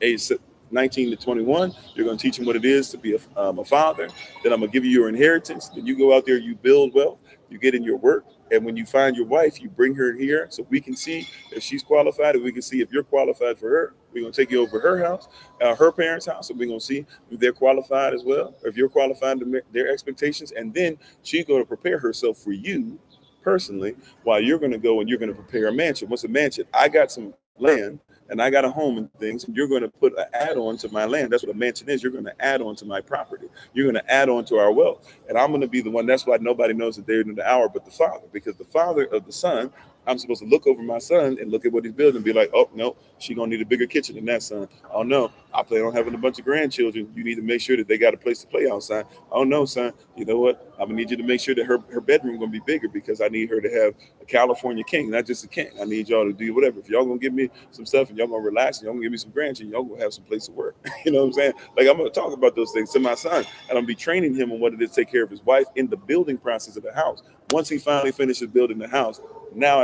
Age 19 to 21, you're going to teach them what it is to be a father. Then I'm going to give you your inheritance. Then you go out there, you build wealth, you get in your work. And when you find your wife, you bring her here so we can see if she's qualified, and we can see if you're qualified for her. We're going to take you over her house, her parents' house, and we're going to see if they're qualified as well, or if you're qualified to meet their expectations. And then she's going to prepare herself for you personally, while you're going to go and you're going to prepare a mansion. What's a mansion? I got some land and I got a home and things, and you're going to put an add-on to my land. That's what a mansion is. You're going to add on to my property. You're going to add on to our wealth. And I'm going to be the one. That's why nobody knows the day or the hour but the father, because the father of the son, I'm supposed to look over my son and look at what he's building and be like, oh, no, she's going to need a bigger kitchen than that, son. Oh, no, I plan on having a bunch of grandchildren. You need to make sure that they got a place to play outside. Oh, no, son, you know what? I'm going to need you to make sure that her bedroom going to be bigger, because I need her to have a California king, not just a king. I need y'all to do whatever. If y'all going to give me some stuff and y'all going to relax and y'all going to give me some grandchildren, y'all going to have some place to work. You know what I'm saying? Like, I'm going to talk about those things to my son, and I'm going to be training him on what it is to take care of his wife in the building process of the house. Once he finally finishes building the house, now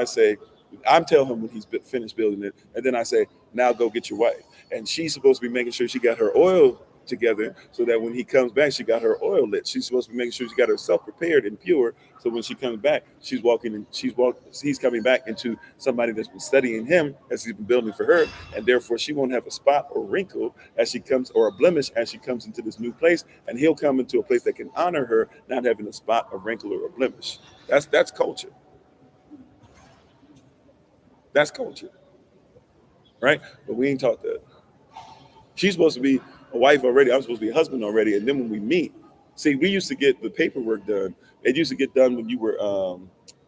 I'm telling him when he's finished building it, and then I say, now go get your wife. And she's supposed to be making sure she got her oil together so that when he comes back, she got her oil lit. She's supposed to be making sure she got herself prepared and pure. So when she comes back, he's coming back into somebody that's been studying him as he's been building for her. And therefore she won't have a spot or wrinkle as she comes, or a blemish as she comes into this new place. And he'll come into a place that can honor her, not having a spot, a wrinkle, or a blemish. That's culture. That's culture, right? But we ain't taught that. She's supposed to be a wife already. I'm supposed to be a husband already. And then when we meet, see, we used to get the paperwork done. It used to get done when you were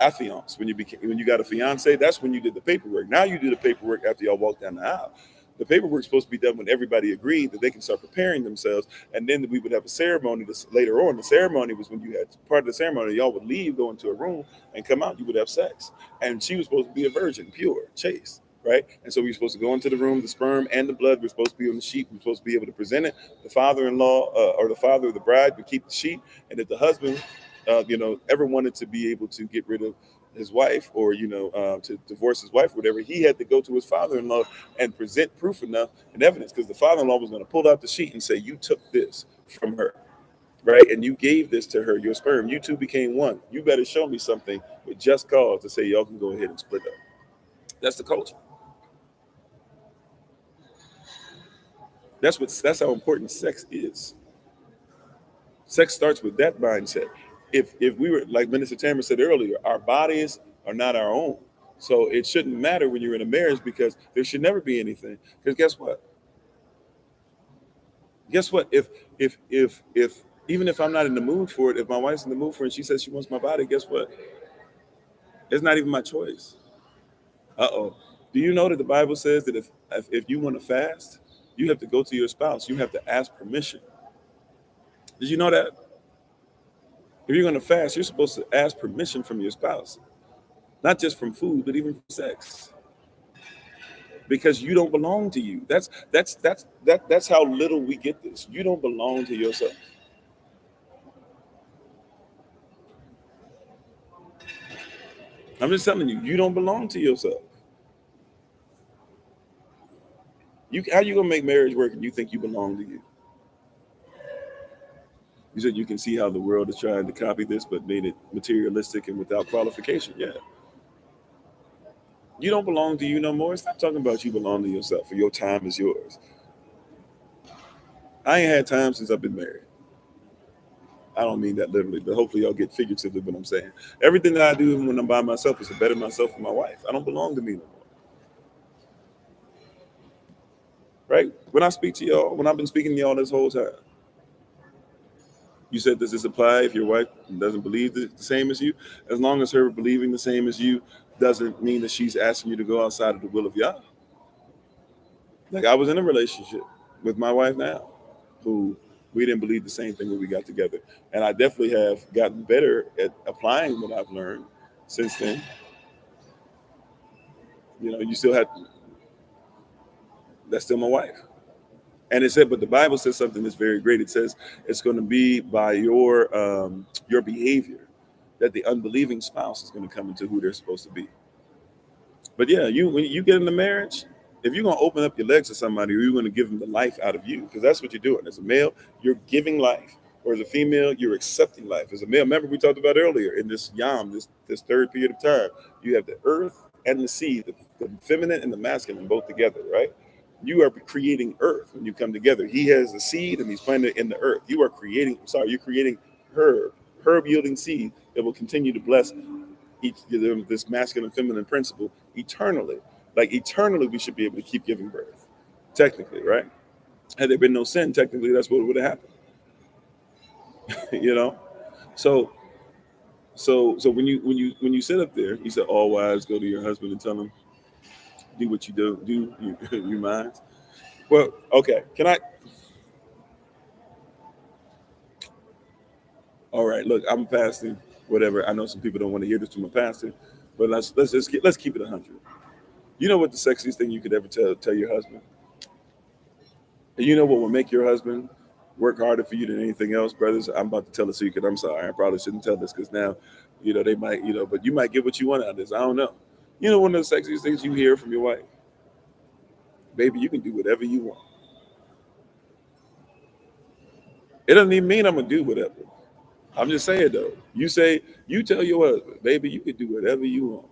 affianced, when you got a fiance. That's when you did the paperwork. Now you do the paperwork after y'all walk down the aisle. The paperwork's supposed to be done when everybody agreed that they can start preparing themselves, and then we would have a ceremony. Later on, the ceremony was when you had part of the ceremony. Y'all would leave, go into a room, and come out. You would have sex, and she was supposed to be a virgin, pure, chaste, right? And so we were supposed to go into the room. The sperm and the blood were supposed to be on the sheet. We were supposed to be able to present it. The father-in-law or the father of the bride would keep the sheet, and if the husband, ever wanted to be able to get rid of his wife, or to divorce his wife, or whatever, he had to go to his father-in-law and present proof enough and evidence, because the father-in-law was going to pull out the sheet and say, you took this from her, right? And you gave this to her, your sperm. You two became one. You better show me something with just cause to say y'all can go ahead and split up. That's the culture. That's how important sex is. Sex starts with that mindset. If we were, like Minister Tamara said earlier, our bodies are not our own. So it shouldn't matter when you're in a marriage, because there should never be anything. Because guess what? Guess what? If even if I'm not in the mood for it, if my wife's in the mood for it and she says she wants my body, guess what? It's not even my choice. Uh-oh. Do you know that the Bible says that if you want to fast, you have to go to your spouse. You have to ask permission. Did you know that? If you're going to fast, you're supposed to ask permission from your spouse, not just from food, but even from sex, because you don't belong to you. That's how little we get this. You don't belong to yourself. I'm just telling you, you don't belong to yourself. How you gonna make marriage work and you think you belong to you? You said you can see how the world is trying to copy this, but made it materialistic and without qualification. Yeah, you don't belong to you no more. Stop talking about you belong to yourself, or your time is yours. I ain't had time since I've been married. I don't mean that literally, but hopefully y'all get figuratively what I'm saying. Everything that I do when I'm by myself is to better myself and my wife. I don't belong to me no more. Right? When I speak to y'all, when I've been speaking to y'all this whole time, you said, does this apply if your wife doesn't believe the same as you? As long as her believing the same as you doesn't mean that she's asking you to go outside of the will of Yah. Like I was in a relationship with my wife now, who we didn't believe the same thing when we got together. And I definitely have gotten better at applying what I've learned since then. You know, you still have, that's still my wife. And it said, but the Bible says something that's very great. It says it's going to be by your behavior that the unbelieving spouse is going to come into who they're supposed to be. But yeah, when you get into marriage, if you're gonna open up your legs to somebody, or you're gonna give them the life out of you, because that's what you're doing. As a male, you're giving life, or as a female, you're accepting life. As a male, remember we talked about earlier in this yam, this third period of time, you have the earth and the seed, the feminine and the masculine both together, right? You are creating earth when you come together. He has the seed and he's planted it in the earth. You are creating, you're creating herb yielding seed that will continue to bless this masculine and feminine principle eternally. Like eternally, we should be able to keep giving birth. Technically, right? Had there been no sin, technically, that's what would have happened. You know. So when you sit up there, you said all wives go to your husband and tell him, do what you do. Do you mind? Well, okay. Can I? All right. Look, I'm a pastor. Whatever. I know some people don't want to hear this from a pastor, but let's keep it 100. You know what the sexiest thing you could ever tell your husband? And you know what will make your husband work harder for you than anything else, brothers? I'm about to tell a secret. I'm sorry. I probably shouldn't tell this because now, they might, but you might get what you want out of this. I don't know. You know, one of the sexiest things you hear from your wife, baby, you can do whatever you want. It doesn't even mean I'm going to do whatever. I'm just saying, though. You tell your husband, baby, you can do whatever you want.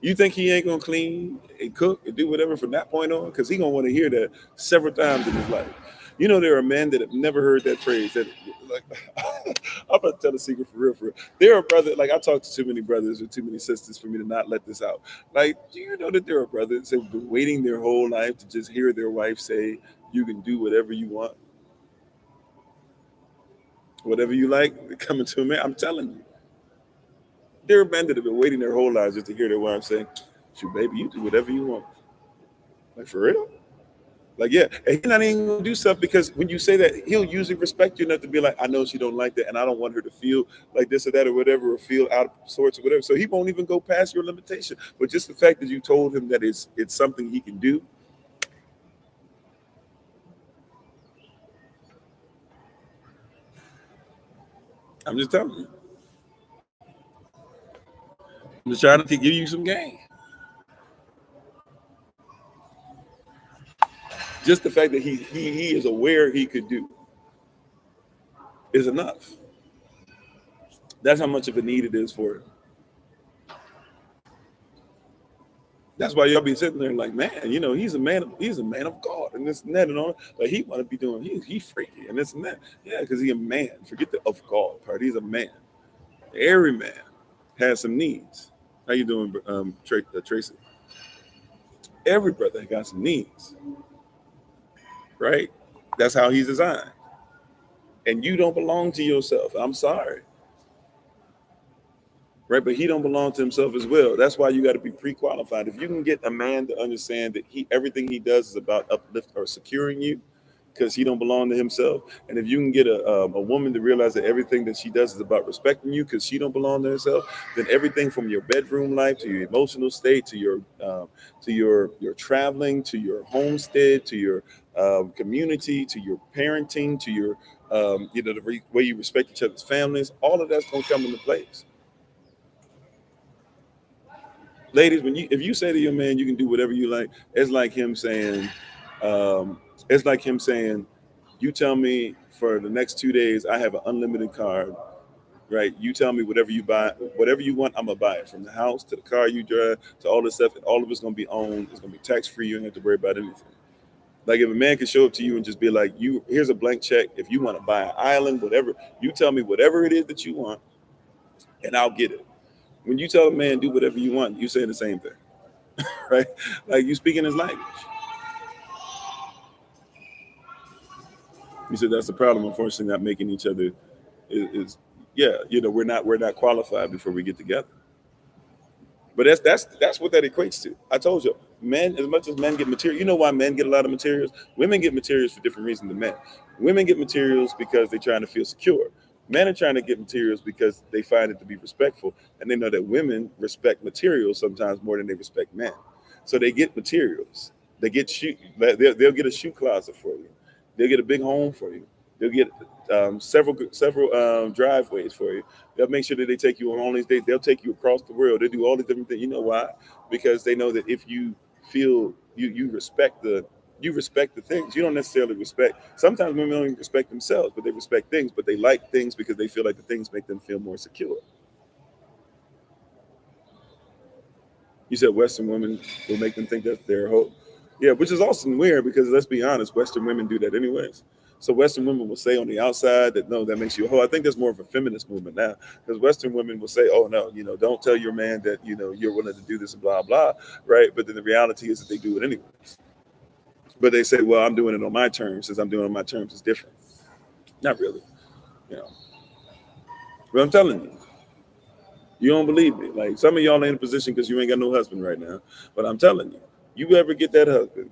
You think he ain't gonna clean and cook and do whatever from that point on? Because he gonna want to hear that several times in his life. You know, there are men that have never heard that phrase. That like, I'm about to tell a secret for real, for real. There are brothers, like I talk to too many brothers or too many sisters for me to not let this out. Like, do you know that there are brothers that have been waiting their whole life to just hear their wife say, "You can do whatever you want, whatever you like, coming to a man." I'm telling you, there are men that have been waiting their whole lives just to hear their wife say, "Shoot, baby, you do whatever you want." Like for real? Like, yeah, and he's not even gonna do stuff because when you say that, he'll usually respect you enough to be like, I know she don't like that, and I don't want her to feel like this or that or whatever, or feel out of sorts or whatever. So he won't even go past your limitation. But just the fact that you told him that it's something he can do, I'm just telling you. I'm just trying to give you some game. Just the fact that he is aware he could do is enough. That's how much of a need it is for him. That's why y'all be sitting there like, man, he's a man of God and this and that and all. Like he want to be doing, he freaky and this and that. Yeah, because he's a man. Forget the of God part. He's a man. Every man has some needs. How you doing, Tracy? Every brother got some needs, right? That's how he's designed. And you don't belong to yourself. I'm sorry. Right, but he don't belong to himself as well. That's why you got to be pre-qualified. If you can get a man to understand that everything he does is about uplift or securing you, because he don't belong to himself, and if you can get a woman to realize that everything that she does is about respecting you, because she don't belong to herself, then everything from your bedroom life to your emotional state to your traveling to your homestead to your community to your parenting to your way you respect each other's families, all of that's gonna come into place. Ladies, if you say to your man you can do whatever you like, it's like him saying, it's like him saying, you tell me for the next 2 days I have an unlimited card, right? You tell me whatever you buy, whatever you want, I'm gonna buy it. From the house to the car you drive to all this stuff, and all of it's gonna be owned. It's gonna be tax free. You don't have to worry about anything. Like if a man can show up to you and just be like, "You, here's a blank check. If you want to buy an island, whatever, you tell me whatever it is that you want, and I'll get it." When you tell a man do whatever you want, you saying the same thing, right? Like you speaking his language. You said that's the problem. Unfortunately, not making each other is yeah. We're not qualified before we get together. But that's what that equates to. I told you, men, as much as men get material, you know why men get a lot of materials? Women get materials for different reasons than men. Women get materials because they're trying to feel secure. Men are trying to get materials because they find it to be respectful, and they know that women respect materials sometimes more than they respect men. So they get materials. They get they'll get a shoe closet for you. They'll get a big home for you. They'll get several driveways for you. They'll make sure that they take you on all these dates. They'll take you across the world. They do all the different things. You know why? Because they know that if you feel you respect the things. You don't necessarily respect. Sometimes women don't even respect themselves, but they respect things. But they like things because they feel like the things make them feel more secure. You said Western women will make them think that they're a hoe. Yeah, which is also weird because let's be honest, Western women do that anyways. So Western women will say on the outside that no, that makes you a hoe. I think there's more of a feminist movement now because Western women will say, oh no, don't tell your man that you're willing to do this and blah blah, right? But then the reality is that they do it anyways. But they say, well, I'm doing it on my terms. Since I'm doing it on my terms, it's different. Not really, you know. But I'm telling you, you don't believe me. Like some of y'all ain't in a position because you ain't got no husband right now. But I'm telling you, you ever get that husband,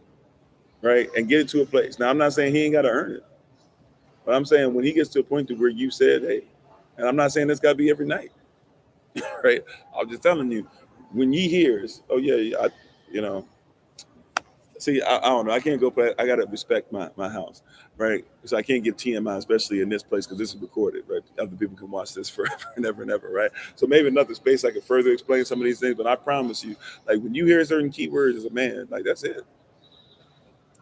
right, and get it to a place. Now I'm not saying he ain't got to earn it, but I'm saying when he gets to a point to where you said, hey, and I'm not saying that's got to be every night, right? I'm just telling you, when he hears, oh yeah, you know, see, I don't know. I can't go play. I gotta respect my house, right? So I can't give TMI, especially in this place, because this is recorded, right? Other people can watch this forever and ever and ever, right? So maybe another space I could further explain some of these things. But I promise you, like when you hear certain keywords as a man, like that's it.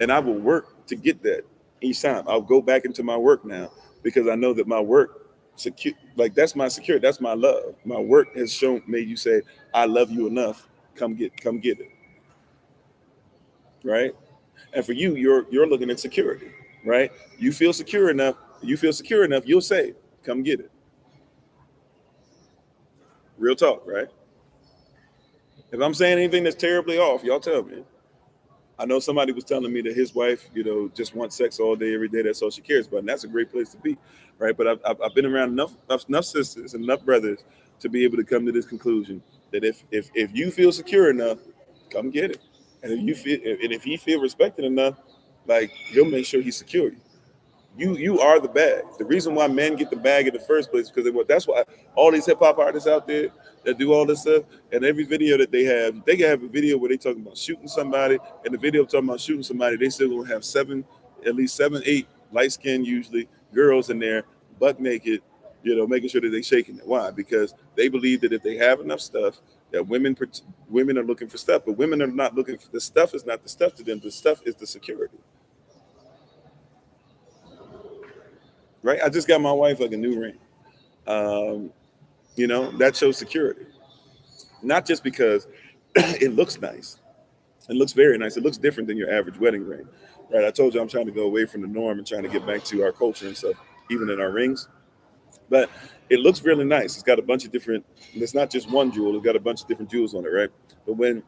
And I will work to get that each time. I'll go back into my work now because I know that my work secure, like that's my security, that's my love. My work has made you say, I love you enough. Come get it, right? And for you, you're looking at security, right? You feel secure enough. You feel secure enough. You'll say, "Come get it." Real talk, right? If I'm saying anything that's terribly off, y'all tell me. I know somebody was telling me that his wife, just wants sex all day, every day. That's all she cares about, and that's a great place to be, right? But I've been around enough sisters and enough brothers to be able to come to this conclusion that if you feel secure enough, come get it. And if he feel respected enough, like he'll make sure he secure you. You are the bag. The reason why men get the bag in the first place is because that's why all these hip hop artists out there that do all this stuff, and every video that they can have a video where they talking about shooting somebody, and the video talking about shooting somebody, they still gonna have at least 7, 8 light skinned usually girls in there, butt naked, making sure that they shaking it. Why? Because they believe that if they have enough stuff, that women are looking for stuff, but women are not looking for the stuff. Is not the stuff to them. The stuff is the security. Right? I just got my wife like a new ring. Um, that shows security. Not just because it looks nice. It looks very nice. It looks different than your average wedding ring. Right? I told you I'm trying to go away from the norm and trying to get back to our culture and stuff, even in our rings. But it looks really nice. It's got a bunch of different, it's not just one jewel, it's got a bunch of different jewels on it, right? But when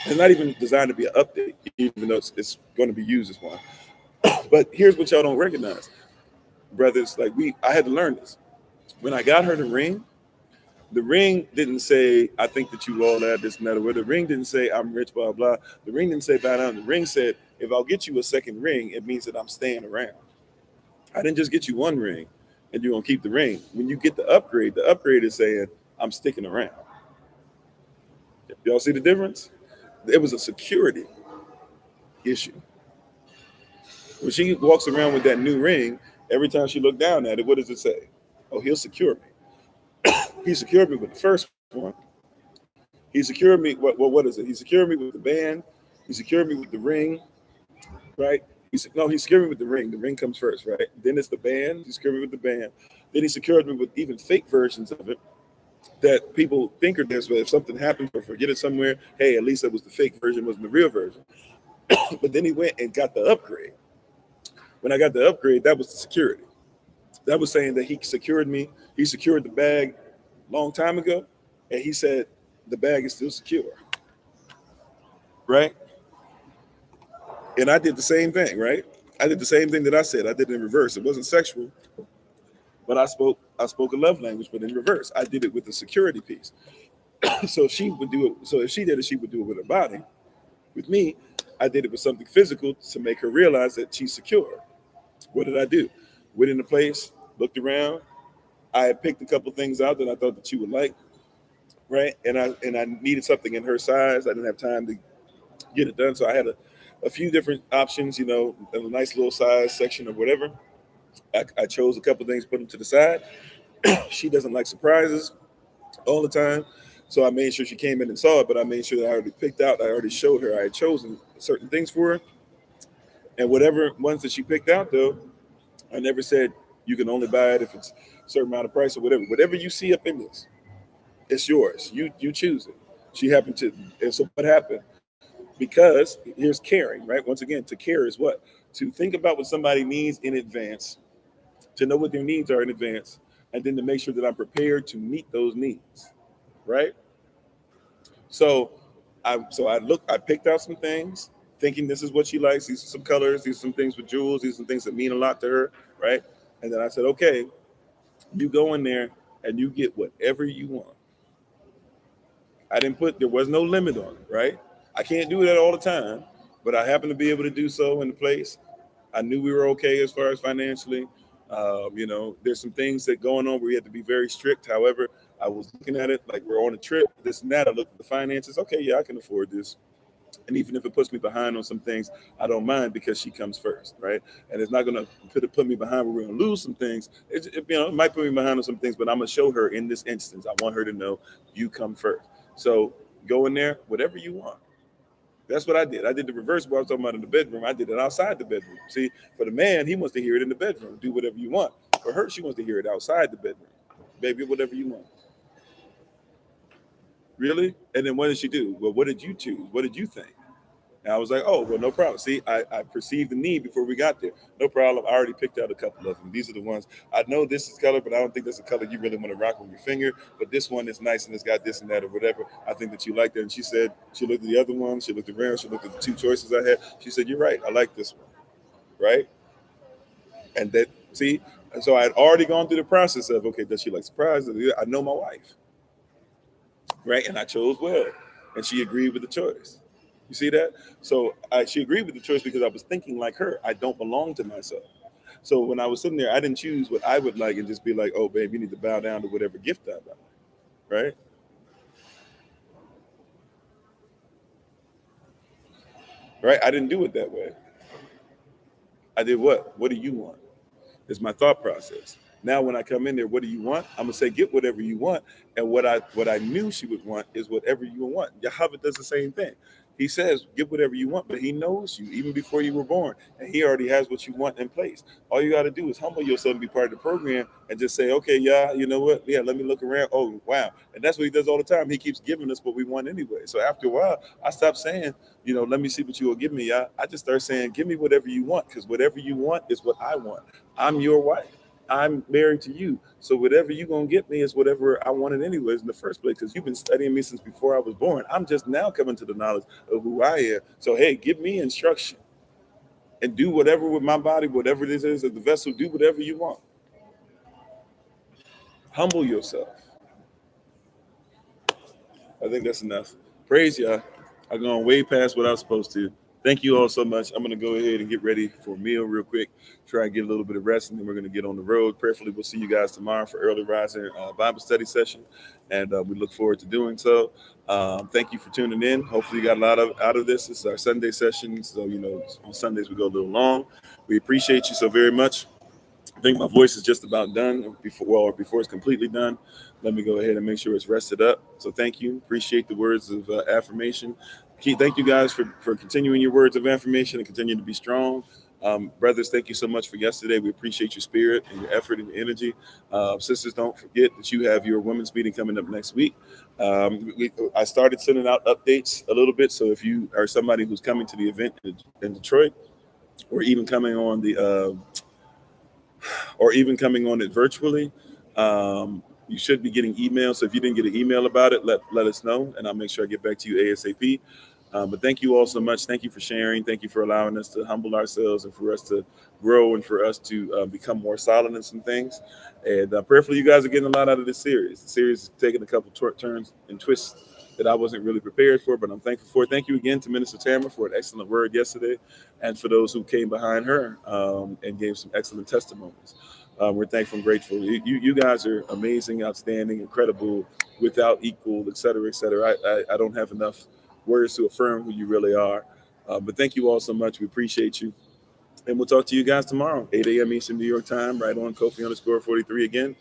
it's not even designed to be an update, even though it's going to be used as one. But here's what y'all don't recognize. Brothers, like I had to learn this. When I got her the ring didn't say, I think that you all have this and that, or the ring didn't say I'm rich, blah, blah. The ring didn't say bow down. The ring said, if I'll get you a second ring, it means that I'm staying around. I didn't just get you one ring and you're gonna keep the ring. When you get the upgrade is saying, I'm sticking around. Y'all see the difference? It was a security issue. When she walks around with that new ring, every time she looked down at it, what does it say? Oh, he'll secure me. He secured me with the first one. He secured me. What is it? He secured me with the band. He secured me with the ring, right? He secured me with the ring. The ring comes first, right? Then it's the band. He secured me with the band. Then he secured me with even fake versions of it that people think are there. So if something happens or forget it somewhere, hey, at least it was the fake version, wasn't the real version. But then he went and got the upgrade. When I got the upgrade, that was the security. That was saying that he secured me. He secured the bag a long time ago, and he said the bag is still secure, right? And I did the same thing, right? I did the same thing that I said. I did it in reverse. It wasn't sexual, but I spoke a love language, but in reverse. I did it with the security piece. So she would do it. So if she did it, she would do it with her body. With me, I did it with something physical to make her realize that she's secure. What did I do? Went into place, looked around. I had picked a couple things out that I thought that she would like, right? And I needed something in her size. I didn't have time to get it done, so I had a few different options, a nice little size section or whatever. I chose a couple things, put them to the side. She doesn't like surprises all the time, so I made sure she came in and saw it, but I made sure that I already picked out, I already showed her I had chosen certain things for her. And whatever ones that she picked out, though, I never said you can only buy it if it's a certain amount of price or whatever. Whatever you see up in this, it's yours. You choose it. She happened to, and so what happened? Because here's caring, right? Once again, to care is what? To think about what somebody needs in advance, to know what their needs are in advance, and then to make sure that I'm prepared to meet those needs, right? So I picked out some things, thinking this is what she likes. These are some colors. These are some things with jewels. These are some things that mean a lot to her, right? And then I said, okay, you go in there and you get whatever you want. There was no limit on it, right? I can't do that all the time, but I happen to be able to do so in the place. I knew we were okay as far as financially. There's some things that going on where we had to be very strict. However, I was looking at it like we're on a trip, this and that. I looked at the finances. Okay, yeah, I can afford this. And even if it puts me behind on some things, I don't mind because she comes first, right? And it's not going to put me behind where we're going to lose some things. It might put me behind on some things, but I'm going to show her in this instance. I want her to know you come first. So go in there, whatever you want. That's what I did. I did the reverse what I was talking about in the bedroom. I did it outside the bedroom. See, for the man, he wants to hear it in the bedroom. Do whatever you want. For her, she wants to hear it outside the bedroom. Baby, whatever you want. Really? And then what did she do? Well, what did you choose? What did you think? And I was like, oh, well, no problem. See, I perceived the need before we got there. No problem. I already picked out a couple of them. These are the ones. I know this is color, but I don't think that's a color you really want to rock on your finger. But this one is nice and it's got this and that or whatever. I think that you like that. And she said, she looked at the other one. She looked around. She looked at the two choices I had. She said, you're right. I like this one. Right? And that, see, and so I had already gone through the process of, okay, does she like surprises? I know my wife. Right? And I chose well. And she agreed with the choice. You see that? So she agreed with the choice because I was thinking like her. I don't belong to myself. So when I was sitting there, I didn't choose what I would like and just be like, oh, babe, you need to bow down to whatever gift I buy. Right? Right? I didn't do it that way. I did what? What do you want? It's my thought process. Now, when I come in there, what do you want? I'm gonna say, get whatever you want. And what I knew she would want is whatever you want. Yahweh does the same thing. He says, get whatever you want, but he knows you even before you were born, and he already has what you want in place. All you got to do is humble yourself and be part of the program, and just say, okay, yeah, you know what? Yeah, let me look around. Oh, wow, and that's what he does all the time. He keeps giving us what we want anyway. So after a while, I stopped saying, let me see what you will give me. I just start saying, give me whatever you want, because whatever you want is what I want. I'm your wife. I'm married to you. So whatever you're going to get me is whatever I wanted anyways in the first place, because you've been studying me since before I was born. I'm just now coming to the knowledge of who I am. So, hey, give me instruction and do whatever with my body, whatever this is of the vessel, do whatever you want. Humble yourself. I think that's enough. Praise y'all. I've gone way past what I was supposed to. Thank you all so much. I'm going to go ahead and get ready for a meal real quick, try and get a little bit of rest, and then we're going to get on the road. Prayerfully, we'll see you guys tomorrow for early rising Bible study session, and we look forward to doing so. Thank you for tuning in. Hopefully, you got a lot out of this. This is our Sunday session, so, on Sundays we go a little long. We appreciate you so very much. I think my voice is just about done before it's completely done. Let me go ahead and make sure it's rested up. So thank you. Appreciate the words of affirmation. Thank you guys for continuing your words of affirmation and continue to be strong. Brothers, thank you so much for yesterday. We appreciate your spirit and your effort and your energy. Sisters, don't forget that you have your women's meeting coming up next week. I started sending out updates a little bit. So if you are somebody who's coming to the event in Detroit, or even coming on coming on it virtually, you should be getting emails. So if you didn't get an email about it, let us know, and I'll make sure I get back to you ASAP. But thank you all so much. Thank you for sharing. Thank you for allowing us to humble ourselves and for us to grow and for us to become more solid in some things. And prayerfully, you guys are getting a lot out of this series. The series is taking a couple turns and twists that I wasn't really prepared for, but I'm thankful for. Thank you again to Minister Tamara for an excellent word yesterday, and for those who came behind her and gave some excellent testimonies. We're thankful and grateful. You guys are amazing, outstanding, incredible, without equal, et cetera, et cetera. I don't have enough words to affirm who you really are. But thank you all so much. We appreciate you. And we'll talk to you guys tomorrow, 8 a.m. Eastern New York time, right on Kofi_43 again.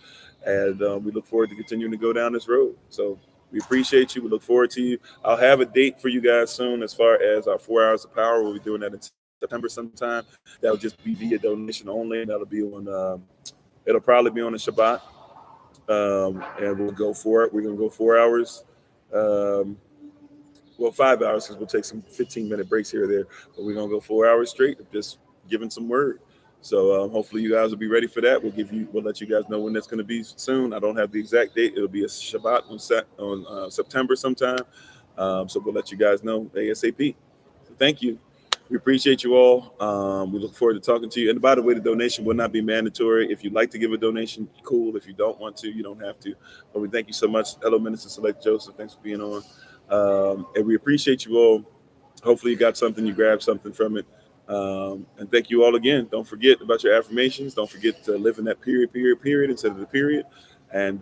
And we look forward to continuing to go down this road. So we appreciate you. We look forward to you. I'll have a date for you guys soon as far as our 4 hours of power. We'll be doing that in September sometime. That'll just be via donation only. That'll be on, it'll probably be on a Shabbat. And we'll go for it. We're going to go 4 hours. 5 hours, because we'll take some 15-minute breaks here or there. But we're going to go 4 hours straight, just giving some word. So hopefully you guys will be ready for that. We'll let you guys know when that's going to be soon. I don't have the exact date. It'll be a Shabbat on September sometime. So we'll let you guys know ASAP. So thank you. We appreciate you all. We look forward to talking to you. And by the way, the donation will not be mandatory. If you'd like to give a donation, cool. If you don't want to, you don't have to. But we thank you so much. Hello, Minister Select Joseph. Thanks for being on. And we appreciate you all. Hopefully you got something, you grabbed something from it. And thank you all again. Don't forget about your affirmations. Don't forget to live in that period instead of the period. And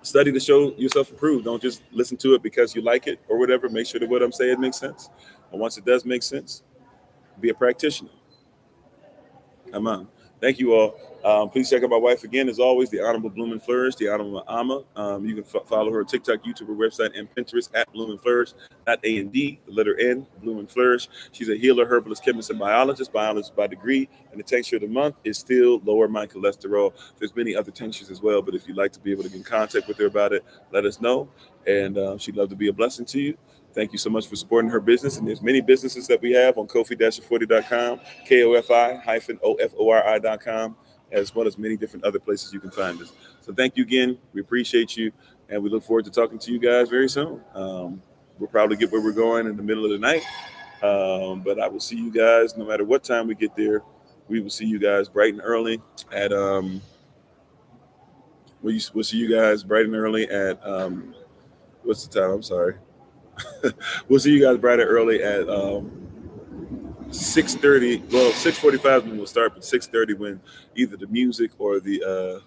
study to show yourself approved. Don't just listen to it because you like it or whatever. Make sure that what I'm saying makes sense. And once it does make sense, be a practitioner. Come on. Thank you all. Please check out my wife again, as always, the Honorable Bloom and Flourish, the Honorable Amma. You can follow her on TikTok, YouTube, her website, and Pinterest at Bloom and Flourish, not A&D, the letter N, Bloom and Flourish. She's a healer, herbalist, chemist, and biologist by degree. And the tincture of the month is still lower my cholesterol. There's many other tinctures as well, but if you'd like to be able to get in contact with her about it, let us know. And she'd love to be a blessing to you. Thank you so much for supporting her business. And there's many businesses that we have on Kofi-Ofori.com, KOFI-OFORI.com, as well as many different other places you can find us. So thank you again. We appreciate you. And we look forward to talking to you guys very soon. We'll probably get where we're going in the middle of the night. But I will see you guys no matter what time we get there. We will see you guys bright and early at we'll see you guys bright and early at what's the time? I'm sorry. We'll see you guys bright and early at 6:30. Well, 6:45 when we'll start, but 6:30 when either the music or the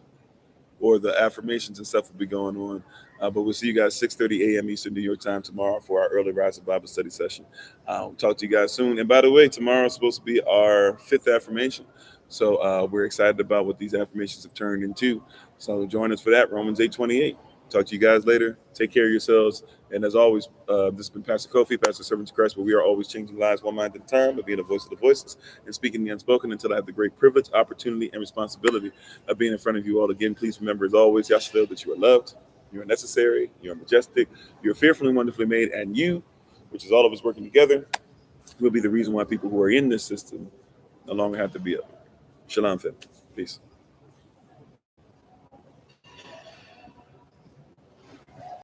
affirmations and stuff will be going on. But we'll see you guys 6:30 a.m. Eastern New York time tomorrow for our early rising Bible study session. We'll talk to you guys soon. And by the way, tomorrow is supposed to be our 5th affirmation. So we're excited about what these affirmations have turned into. So join us for that. Romans 8:28. Talk to you guys later. Take care of yourselves. And as always, this has been Pastor Kofi, Pastor Servant to Christ, where we are always changing lives one mind at a time, but being a voice of the voiceless and speaking the unspoken until I have the great privilege, opportunity, and responsibility of being in front of you all again. Please remember, as always, Yashua, that you are loved, you are necessary, you are majestic, you are fearfully and wonderfully made, and you, which is all of us working together, will be the reason why people who are in this system no longer have to be up. Shalom, family. Peace.